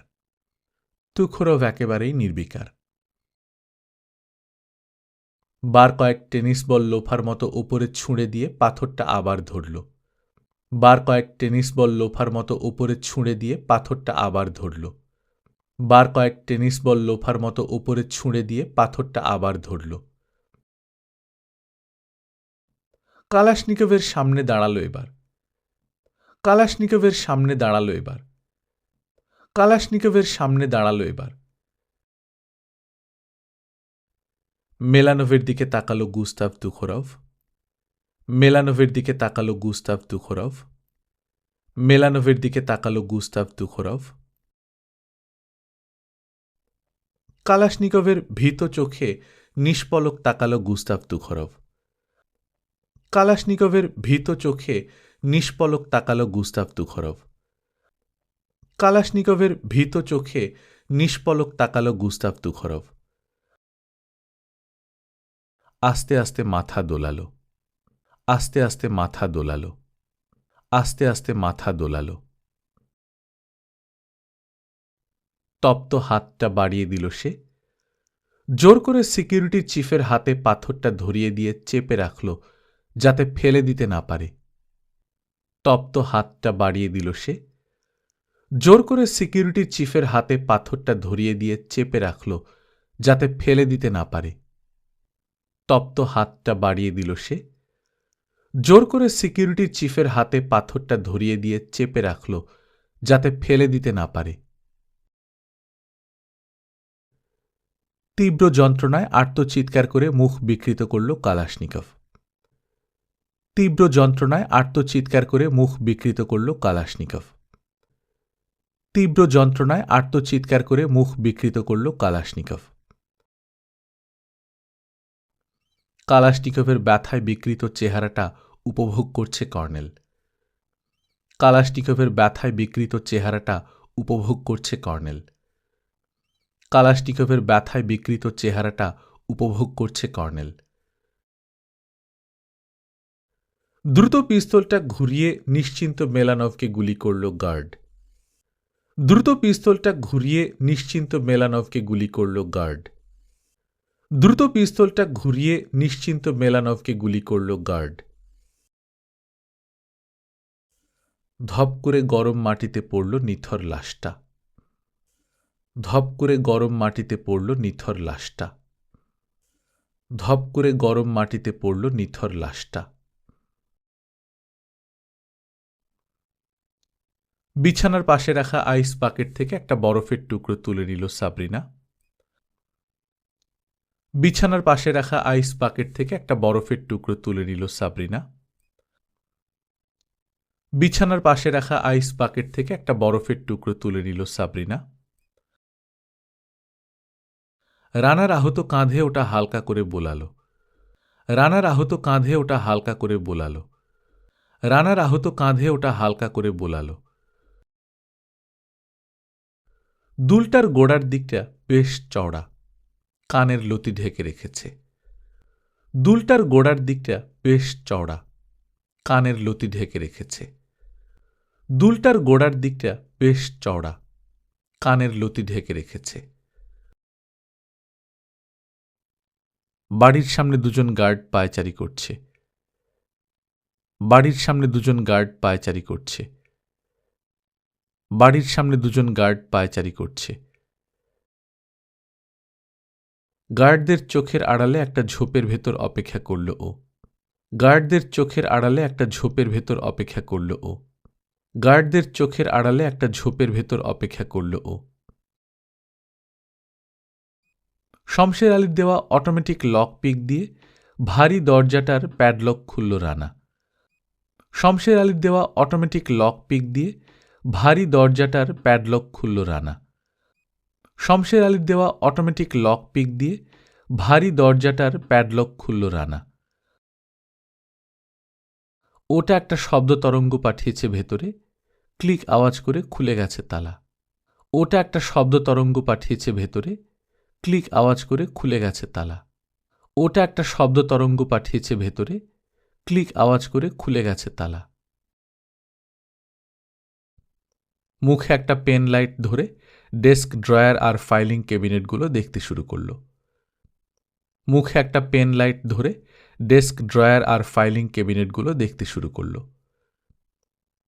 B: তুখোরভ একেবারেই নির্বিকার। বার কয়েক টেনিস বল লোফার মতো ওপরে ছুঁড়ে দিয়ে পাথরটা আবার ধরল। বার কয়েক টেনিস বল লোফার মতো ওপরে ছুঁড়ে দিয়ে পাথরটা আবার ধরল। বার কয়েক টেনিস বল লোফার মতো ওপরে ছুঁড়ে দিয়ে পাথরটা আবার ধরল। কালাশনিকভের সামনে দাঁড়ালো এবার। কালাশনিকভের সামনে দাঁড়ালো এবার। কালাশনিকভের সামনে দাঁড়ালো এবার। মেলানোভের দিকে তাকালো গুস্তাভ তুখোরভ। মেলানোভের দিকে তাকালো গুস্তাভ তুখোরভ। মেলানোভের দিকে তাকালো গুস্তাভ তুখোরভ। কালাশনিকভের ভীত চোখে নিষ্পলক তাকালো গুস্তাভ তুখোরভ। কালাশনিকভের ভীত চোখে নিষ্পলক তাকালো গুস্তাভ তুখোরভ। কালাশনিকভের ভীত চোখে নিষ্পলক তাকালো গুস্তাভ তুখোরভ। আস্তে আস্তে মাথা দোলালো। আস্তে আস্তে মাথা দোলালো। আস্তে আস্তে মাথা দোলালো। তপ্ত হাতটা বাড়িয়ে দিল সে। জোর করে সিকিউরিটি চিফের হাতে পাথরটা ধরিয়ে দিয়ে চেপে রাখল, যাতে ফেলে দিতে না পারে। তপ্ত হাতটা বাড়িয়ে দিল সে। জোর করে সিকিউরিটি চিফের হাতে পাথরটা ধরিয়ে দিয়ে চেপে রাখল, যাতে ফেলে দিতে না পারে। তপ্ত হাতটা বাড়িয়ে দিল সে। জোর করে সিকিউরিটি চিফের হাতে পাথরটা ধরিয়ে দিয়ে চেপে রাখল, যাতে ফেলে দিতে না পারে। তীব্র যন্ত্রণায় আর্তচিৎকার করে মুখ বিকৃত করল কালাশনিকভ। তীব্র যন্ত্রণায় আর্তচিৎকার করে মুখ বিকৃত করল কালাশনিকভ। তীব্র যন্ত্রণায় আর্তচিৎকার করে মুখ বিকৃত করল কালাশনিকভ। কালাশনিকভের ব্যথায় বিকৃত চেহারাটা উপভোগ করছে কর্নেল। কালাশনিকভের ব্যথায় বিকৃত চেহারাটা উপভোগ করছে কর্নেল। কালাশনিকভের ব্যথায় বিকৃত চেহারাটা উপভোগ করছে কর্নেল। দ্রুত পিস্তলটা ঘুরিয়ে নিশ্চিন্ত মেলানভকে গুলি করল গার্ড। দ্রুত পিস্তলটা ঘুরিয়ে নিশ্চিন্ত মেলানভকে গুলি করল গার্ড। দ্রুত পিস্তলটা ঘুরিয়ে নিশ্চিন্ত মেলানভকে গুলি করল গার্ড। ধপ করে গরম মাটিতে পড়ল নিথর লাশটা। ধপ করে গরম মাটিতে পড়ল নিথর লাশটা। ধপ করে গরম মাটিতে পড়ল নিথর লাশটা। বিছানার পাশে রাখা আইস বাকেট থেকে একটা বরফের টুকরো তুলে নিল সাবরিনা। বিছানার পাশে রাখা আইস বাকেট থেকে একটা বরফের টুকরো তুলে নিল সাবরিনা। বিছানার পাশে রাখা আইস বাকেট থেকে একটা বরফের টুকরো তুলে নিল সাবরিনা। রানার আহত কাঁধে ওটা হালকা করে বোলালো। রানার আহত কাঁধে ওটা হালকা করে বোলালো। রানার আহত কাঁধে ওটা হালকা করে বোলালো। দুলটার গোড়ার দিকটা বেশ চওড়া, কানের লতি ঢেকে রেখেছে। দুলটার গোড়ার দিকটা বেশ চওড়া, কানের লতি ঢেকে রেখেছে। দুলটার গোড়ার দিকটা বেশ চওড়া, কানের লতি ঢেকে রেখেছে। বাড়ির সামনে দুজন গার্ড পায়চারি করছে। বাড়ির সামনে দুজন গার্ড পায়চারি করছে। বাড়ির সামনে দুজন গার্ড পায়চারি করছে। গার্ডদের চোখের আড়ালে একটা ঝোপের ভেতর অপেক্ষা করল ও। গার্ডদের চোখের আড়ালে একটা ঝোপের ভেতর অপেক্ষা করল ও। গার্ডদের চোখের আড়ালে একটা ঝোপের ভেতর অপেক্ষা করল ও। শমশের আলীর দেওয়া অটোমেটিক লক পিক দিয়ে ভারী দরজাটার প্যাডলক খুলল রানা। শমশের আলীর দেওয়া অটোমেটিক লক পিক দিয়ে ভারী দরজাটার প্যাডলক খুলল রানা। শমশের আলীর দেওয়া অটোমেটিক লক পিক দিয়ে ভারী দরজাটার প্যাডলক খুলল রানা। ওটা একটা শব্দ তরঙ্গ পাঠিয়েছে ভেতরে, ক্লিক আওয়াজ করে খুলে গেছে তালা। ওটা একটা শব্দ তরঙ্গ পাঠিয়েছে ভেতরে, ক্লিক আওয়াজ করে খুলে গেছে তালা। ওটা একটা শব্দ তরঙ্গ পাঠিয়েছে ভেতরে, ক্লিক আওয়াজ করে খুলে গেছে তালা। মুখে একটা পেন লাইট ধরে ডেস্ক ড্রয়ার আর ফাইলিং ক্যাবিনেটগুলো দেখতে শুরু করল। মুখে একটা পেন লাইট ধরে ডেস্ক ড্রয়ার আর ফাইলিং ক্যাবিনেটগুলো দেখতে শুরু করল।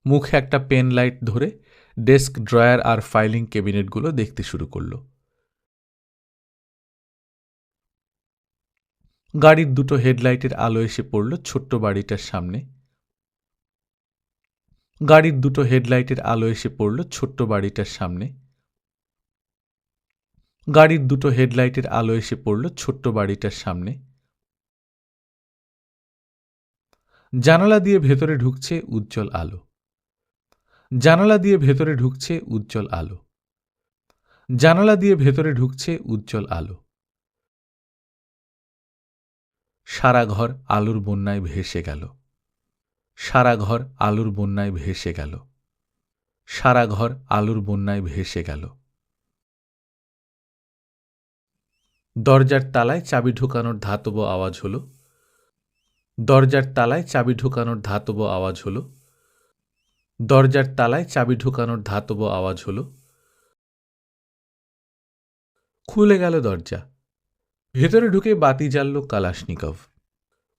B: মুখে একটা পেন লাইট ধরে ডেস্ক ড্রয়ার আর ফাইলিং ক্যাবিনেটগুলো দেখতে শুরু করল। গাড়ির দুটো হেডলাইটের আলো এসে পড়ল ছোট্ট বাড়িটার সামনে। গাড়ির দুটো হেডলাইটের আলো এসে পড়ল ছোট্ট বাড়িটার সামনে। গাড়ির দুটো হেডলাইটের আলো এসে পড়ল ছোট্ট বাড়িটার সামনে। জানালা দিয়ে ভেতরে ঢুকছে উজ্জ্বল আলো। জানালা দিয়ে ভেতরে ঢুকছে উজ্জ্বল আলো। জানালা দিয়ে ভেতরে ঢুকছে উজ্জ্বল আলো। সারা ঘর আলোর বন্যায় ভেসে গেল। সারা ঘর আলোর বন্যায় ভেসে গেল। সারা ঘর আলোর বন্যায় ভেসে গেল। দরজার তালায় চাবি ঢোকানোর ধাতব আওয়াজ হলো। দরজার তালায় চাবি ঢোকানোর ধাতব আওয়াজ হলো। দরজার তালায় চাবি ঢোকানোর ধাতব আওয়াজ হলো। খুলে গেল দরজা। ভেতরে ঢুকে বাতি জ্বালল কালাশনিকভ।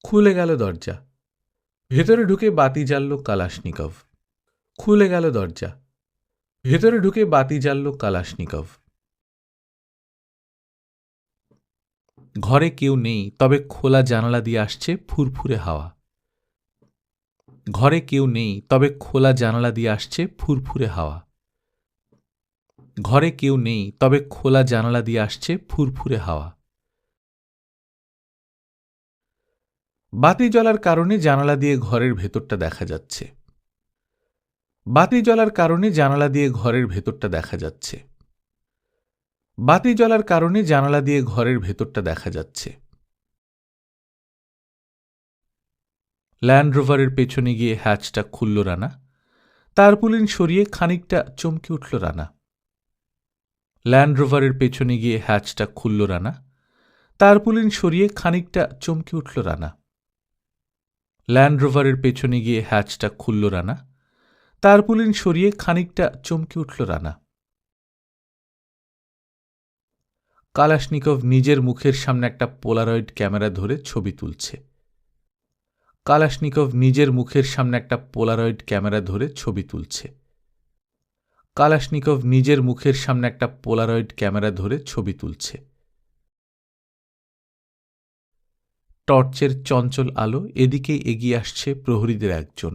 B: খুলে গেল দরজা। ভেতরে ঢুকে বাতি জ্বালল কালাশনিকভ। খুলে গেল দরজা। ভেতরে ঢুকে বাতি জ্বালল কালাশনিকভ। ঘরে কেউ নেই, তবে খোলা জানালা দিয়ে আসছে ফুরফুরে হাওয়া। ঘরে কেউ নেই, তবে খোলা জানালা দিয়ে আসছে ফুরফুরে হাওয়া। ঘরে কেউ নেই, তবে খোলা জানালা দিয়ে আসছে ফুরফুরে হাওয়া। বাতি জ্বলার কারণে জানালা দিয়ে ঘরের ভেতরটা দেখা যাচ্ছে। বাতি জ্বলার কারণে জানালা দিয়ে ঘরের ভেতরটা দেখা যাচ্ছে। বাতি জ্বলার কারণে জানালা দিয়ে ঘরের ভেতরটা দেখা যাচ্ছে। ল্যান্ড রোভারের পেছনে গিয়ে হ্যাচটা খুলল রানা। তারপুলিন সরিয়ে খানিকটা চমকে উঠল রানা। ল্যান্ড রোভারের পেছনে গিয়ে হ্যাচটা খুলল রানা। তারপুলিন সরিয়ে খানিকটা চমকে উঠল রানা। ল্যান্ড রোভারের পেছনে গিয়ে হ্যাচটা খুলল রানা। তারপুলিন সরিয়ে খানিকটা চমকে উঠল রানা। কালাশনিকভ নিজের মুখের সামনে একটা পোলারয়েড ক্যামেরা ধরে ছবি তুলছে। কালাশনিকভ নিজের মুখের সামনে একটা পোলারয়েড ক্যামেরা ধরে ছবি তুলছে। কালাশনিকভ নিজের মুখের সামনে একটা পোলারয়েড ক্যামেরা ধরে ছবি তুলছে। টর্চের চঞ্চল আলো এদিকেই এগিয়ে আসছে প্রহরীদের একজন।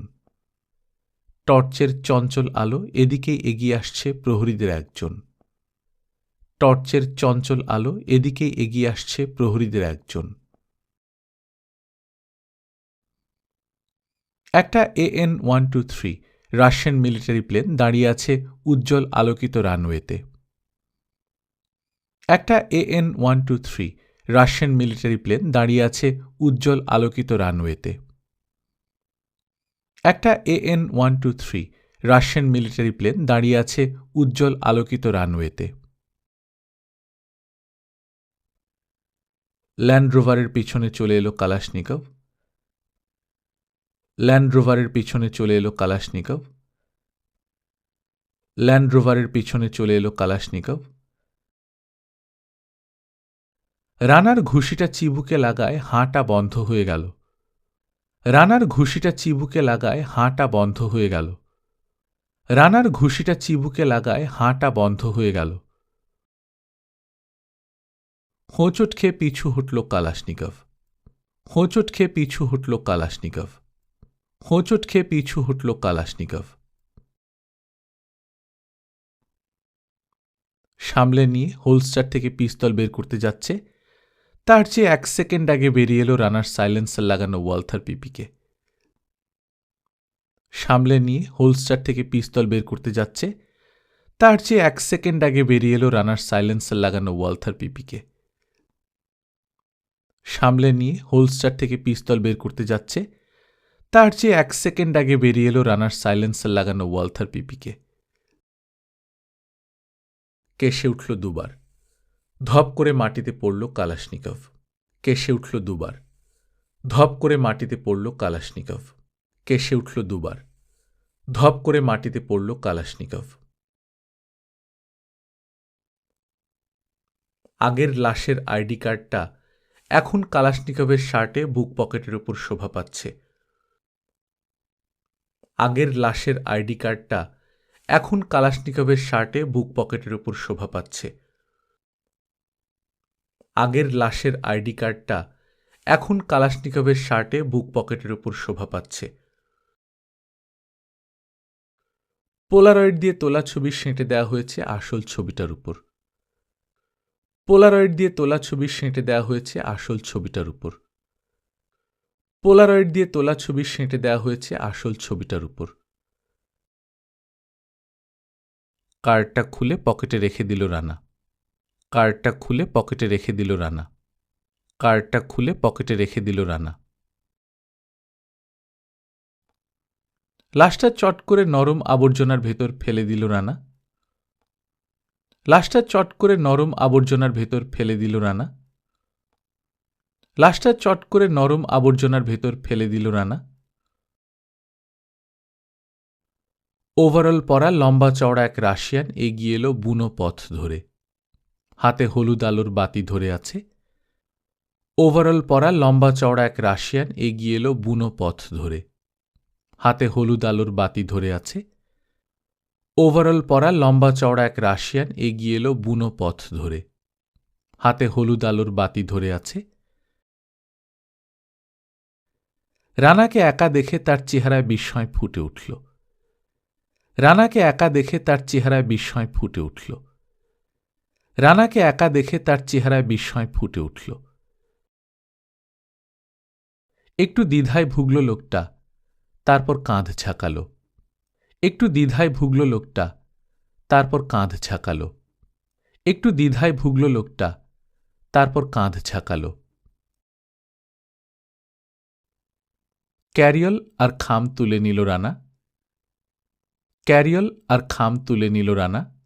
B: টর্চের চঞ্চল আলো এদিকেই এগিয়ে আসছে প্রহরীদের একজন। টর্চের চঞ্চল আলো এদিকেই এগিয়ে আসছে প্রহরীদের একজন। একটা AN-123 রাশিয়ান মিলিটারি প্লেন দাঁড়িয়ে আছে উজ্জ্বল আলোকিত রানওয়েতে। একটা AN-123 রাশিয়ান মিলিটারি প্লেন দাঁড়িয়ে আছে উজ্জ্বল আলোকিত রানওয়েতে। একটা AN-123 রাশিয়ান মিলিটারি প্লেন দাঁড়িয়ে আছে উজ্জ্বল আলোকিত রানওয়েতে। ল্যান্ড রোভারের পিছনে চলে এলো কালাশনিকভ। ল্যান্ড রোভারের পিছনে চলে এলো কালাশনিকভ। ল্যান্ড রোভারের পিছনে চলে এলো কালাশনিকভ। রানার ঘুষিটা চিবুকে লাগায় হাঁটা বন্ধ হয়ে গেল। রানার ঘুষিটা চিবুকে লাগায় হাঁটা বন্ধ হয়ে গেল। রানার ঘুষিটা চিবুকে লাগায় হাঁটা বন্ধ হয়ে গেল। হোঁচট খেয়ে পিছু হটল কালাশনিকভ। হোঁচট খেয়ে পিছু হটল কালাশনিকভ। হোঁচট খেয়ে পিছু হটল কালাশনিকভ। সামলে নিয়ে হোলস্টার থেকে পিস্তল বের করতে যাচ্ছে, তার চেয়ে 1 সেকেন্ড আগে বেরিয়ে এলো রানার সাইলেন্সার লাগানো ওয়ালথার পিপিকে। সামলে নিয়ে হোলস্টার থেকে পিস্তল বের করতে যাচ্ছে, তার চেয়ে 1 সেকেন্ড আগে বেরিয়ে এলো রানার সাইলেন্সার লাগানো ওয়ালথার পিপিকে। সামলে নিয়ে হোলস্টার থেকে পিস্তল বের করতে যাচ্ছে, তার চেয়ে 1 সেকেন্ড আগে বেরিয়ে এলো রানার সাইলেন্সার লাগানো ওয়ালথার পিপিকে। কেশে উঠল দুবার। ধপ করে মাটিতে পড়ল কালাশনিকভ। কেশে উঠল দুবার। ধপ করে মাটিতে পড়ল কালাশনিকভ। কেশে উঠল দুবার। ধপ করে মাটিতে পড়ল কালাশনিকভ। আগের লাশের আইডি কার্ডটা এখন কালাশনিকভের শার্টে বুক পকেটের উপর শোভা পাচ্ছে। আগের লাশের আইডি কার্ডটা এখন কালাশনিকভের শার্টে বুক পকেটের উপর শোভা পাচ্ছে। আগের লাশের আইডি কার্ডটা এখন কালাশনিকভের শার্টে বুক পকেটের উপর শোভা পাচ্ছে। পোলারয়েড দিয়ে তোলা ছবি সেঁটে দেওয়া হয়েছে আসল ছবিটার উপর। পোলারয়েড দিয়ে তোলা ছবি সেঁটে দেওয়া হয়েছে আসল ছবিটার উপর। পোলারয়েড দিয়ে তোলা ছবি সেঁটে দেওয়া হয়েছে আসল ছবিটার উপর। কার্ডটা খুলে পকেটে রেখে দিল রানা। কার্ডটা খুলে পকেটে রেখে দিল রানা। কার্ডটা খুলে পকেটে রেখে দিল রানা। লাশটা চট করে নরম আবর্জনার ভেতর ফেলে দিল রানা। লাশটা চট করে নরম আবর্জনার ভেতর ফেলে দিল রানা। লাশটা চট করে নরম আবর্জনার ভেতর ফেলে দিল রানা। ওভারঅল পরা লম্বা চওড়া এক রাশিয়ান এগিয়ে এলো বুনো পথ ধরে। হাতে হলুদ আলোর বাতি ধরে আছে। ওভারঅল পরা লম্বা চওড়া এক রাশিয়ান এগিয়ে এলো বুনো পথ ধরে। হাতে হলুদ আলোর বাতি ধরে আছে। ওভারঅল পরা লম্বা চওড়া এক রাশিয়ান এগিয়ে এলো বুনো পথ ধরে। হাতে হলুদ আলোর বাতি ধরে আছে। রানাকে একা দেখে তার চেহারায় বিস্ময় ফুটে উঠল। রানাকে একা দেখে তার চেহারায় বিস্ময় ফুটে উঠল। রানাকে একা দেখে তার চেহারায় বিস্ময় ফুটে উঠল। একটু দ্বিধায় ভুগল লোকটা, তারপর কাঁধ ঝাঁকালো। একটু দ্বিধায় ভুগল লোকটা, তারপর কাঁধ ঝাঁকালো। একটু দ্বিধায় ভুগল লোকটা, তারপর কাঁধ ঝাঁকালো। ক্যারিয়ল আর খাম তুলে নিল রানা। ক্যারিয়ল আর খাম তুলে নিল রানা।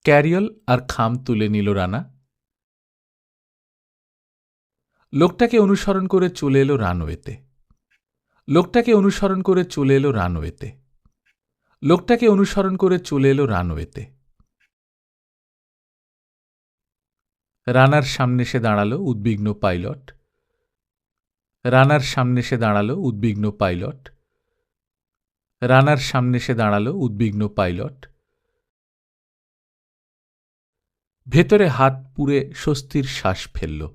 B: ক্যারিয়ল আর খাম তুলে নিল রানা। লোকটাকে অনুসরণ করে চলে এলো রানওয়েতে। লোকটাকে অনুসরণ করে চলে এলো রানওয়েতে। লোকটাকে অনুসরণ করে চলে এলো রানওয়েতে। রানার সামনে এসে দাঁড়ালো উদ্বিগ্ন পাইলট। রানার সামনে এসে দাঁড়ালো উদ্বিগ্ন পাইলট। রানার সামনে এসে দাঁড়ালো উদ্বিগ্ন পাইলট। ভেতরে হাত পুরে স্বস্তির শ্বাস ফেলল।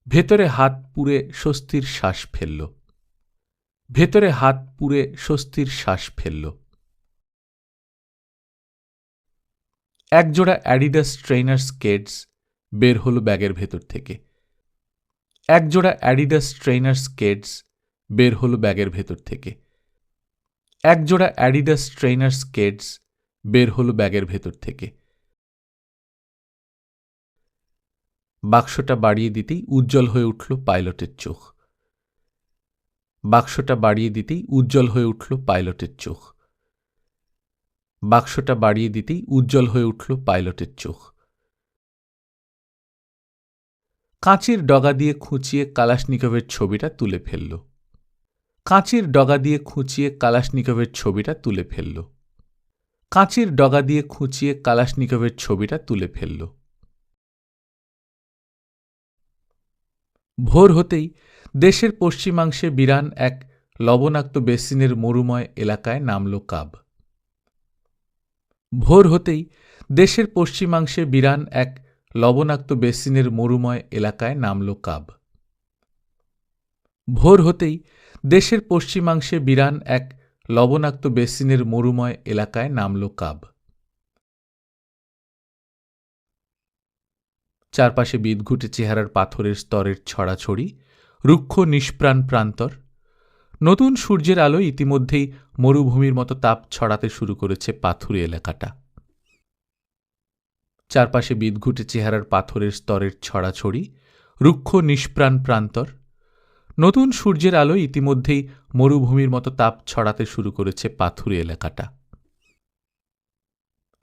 B: ভেতরে হাত পুরে স্বস্তির শ্বাস ফেলল। ভেতরে হাত পুরে স্বস্তির শ্বাস ফেলল। একজোড়া অ্যাডিডাস ট্রেনার স্কেটস বের হলো ব্যাগের ভেতর থেকে। একজোড়া অ্যাডিডাস ট্রেনার স্কেটস বের হলো ব্যাগের ভেতর থেকে। একজোড়া অ্যাডিডাস ট্রেনার স্কেটস বের হলো ব্যাগের ভেতর থেকে। বাক্সটা বাড়িয়ে দিতেই উজ্জ্বল হয়ে উঠল পাইলটের চোখ। বাক্সটা বাড়িয়ে দিতেই উজ্জ্বল হয়ে উঠল পাইলটের চোখ। বাক্সটা বাড়িয়ে দিতেই উজ্জ্বল হয়ে উঠল পাইলটের চোখ। কাঁচের ডগা দিয়ে খুঁচিয়ে কালাশনিকভের ছবিটা তুলে ফেলল। কাঁচের ডগা দিয়ে খুঁচিয়ে কালাশনিকভের ছবিটা তুলে ফেলল। কাঁচের ডগা দিয়ে খুঁচিয়ে কালাশনিকভের ছবিটা তুলে ফেলল। ভোর হতেই দেশের পশ্চিমাংশে বিরান এক লবণাক্ত বেসিনের মরুময় এলাকায় নামল কাব। ভোর হতেই দেশের পশ্চিমাংশে বিরান এক লবণাক্ত বেসিনের মরুময় এলাকায় নামল কাব। ভোর হতেই দেশের পশ্চিমাংশে বিরান এক লবণাক্ত বেসিনের মরুময় এলাকায় নামল কাব। চারপাশে বিদঘুটে চেহারার পাথরের স্তরের ছড়াছড়ি, রুক্ষ নিষ্প্রাণ প্রান্তর। নতুন সূর্যের আলো ইতিমধ্যেই মরুভূমির মতো তাপ ছড়াতে শুরু করেছে পাথুরে এলাকাটা। চারপাশে বিদঘুটে চেহারার পাথরের স্তরের ছড়াছড়ি, রুক্ষ নিষ্প্রাণ প্রান্তর। নতুন সূর্যের আলো ইতিমধ্যেই মরুভূমির মতো তাপ ছড়াতে শুরু করেছে পাথুরে এলাকাটা।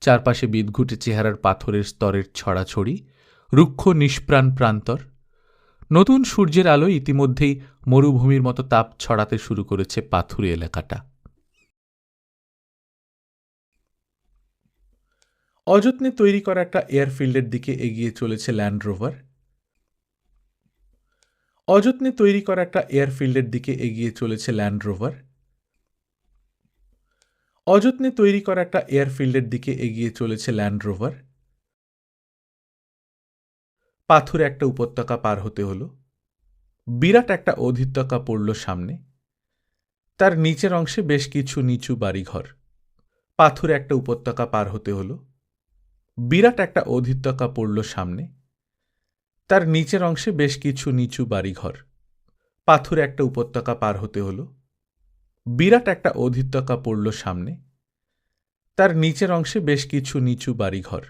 B: চারপাশে বিদঘুটে চেহারার পাথরের স্তরের ছড়াছড়ি, রুক্ষ নিষ্প্রাণ প্রান্তর। নতুন সূর্যের আলো ইতিমধ্যেই মরুভূমির মতো তাপ ছড়াতে শুরু করেছে পাথুরে এলাকাটা। অযত্নে তৈরি করা একটা এয়ারফিল্ডের দিকে এগিয়ে চলেছে ল্যান্ড রোভার। অযত্নে তৈরি করা একটা এয়ারফিল্ডের দিকে এগিয়ে চলেছে ল্যান্ড রোভার। অযত্নে তৈরি করা একটা এয়ারফিল্ডের দিকে এগিয়ে চলেছে ল্যান্ড রোভার। পাথুরে একটা উপত্যকা পার হতে হলো। বিরাট একটা অধিত্যকা পড়ল সামনে। তার নিচের অংশে বেশ কিছু নিচু বাড়িঘর। পাথুরে একটা উপত্যকা পার হতে হলো। বিরাট একটা অধিত্যকা পড়ল সামনে। তার নিচের অংশে বেশ কিছু নিচু বাড়িঘর। পাথুরে একটা উপত্যকা পার হতে হলো। বিরাট একটা অধিত্যকা পড়ল সামনে। তার নিচের অংশে বেশ কিছু নিচু বাড়িঘর।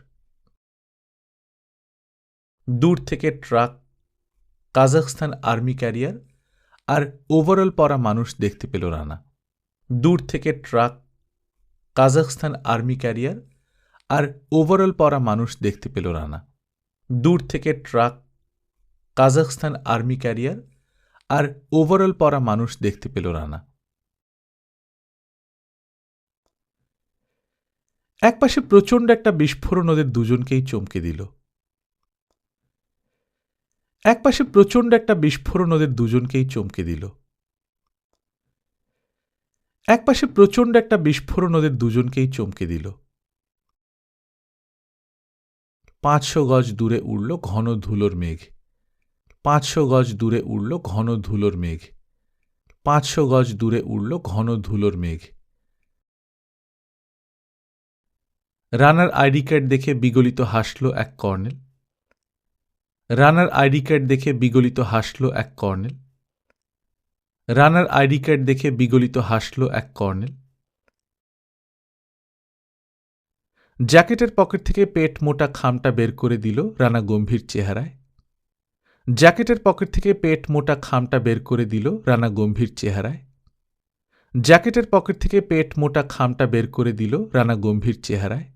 B: দূর থেকে ট্রাক, কাজাখস্তান আর্মি ক্যারিয়ার আর ওভারঅল পরা মানুষ দেখতে পেল রানা। দূর থেকে ট্রাক, কাজাখস্তান আর্মি ক্যারিয়ার আর ওভারঅল পরা মানুষ দেখতে পেল রানা। দূর থেকে ট্রাক, কাজাখস্তান আর্মি ক্যারিয়ার আর ওভারঅল পরা মানুষ দেখতে পেল রানা। একপাশে প্রচণ্ড একটা বিস্ফোরণ ওদের দুজনকেই চমকে দিল। একপাশে প্রচণ্ড একটা বিস্ফোরণ ওদের দুজনকেই চমকে দিল। একপাশে প্রচণ্ড একটা বিস্ফোরণ ওদের দুজনকেই চমকে দিল। 500 গজ দূরে উড়ল ঘন ধুলোর মেঘ। 500 গজ দূরে উড়ল ঘন ধুলোর মেঘ। 500 গজ দূরে উড়ল ঘন ধুলোর মেঘ। রানার আইডি কার্ড দেখে বিগলিত হাসল এক কর্নেল। রানার আইডি কার্ড দেখে বিগলিত হাসল এক কর্নেল। রানার আইডি কার্ড দেখে বিগলিত হাসল এক কর্নেল। জ্যাকেটের পকেট থেকে পেট মোটা খামটা বের করে দিল রানা গম্ভীর চেহারায়। জ্যাকেটের পকেট থেকে পেট মোটা খামটা বের করে দিল রানা গম্ভীর চেহারায়। জ্যাকেটের পকেট থেকে পেট মোটা খামটা বের করে দিল রানা গম্ভীর চেহারায়।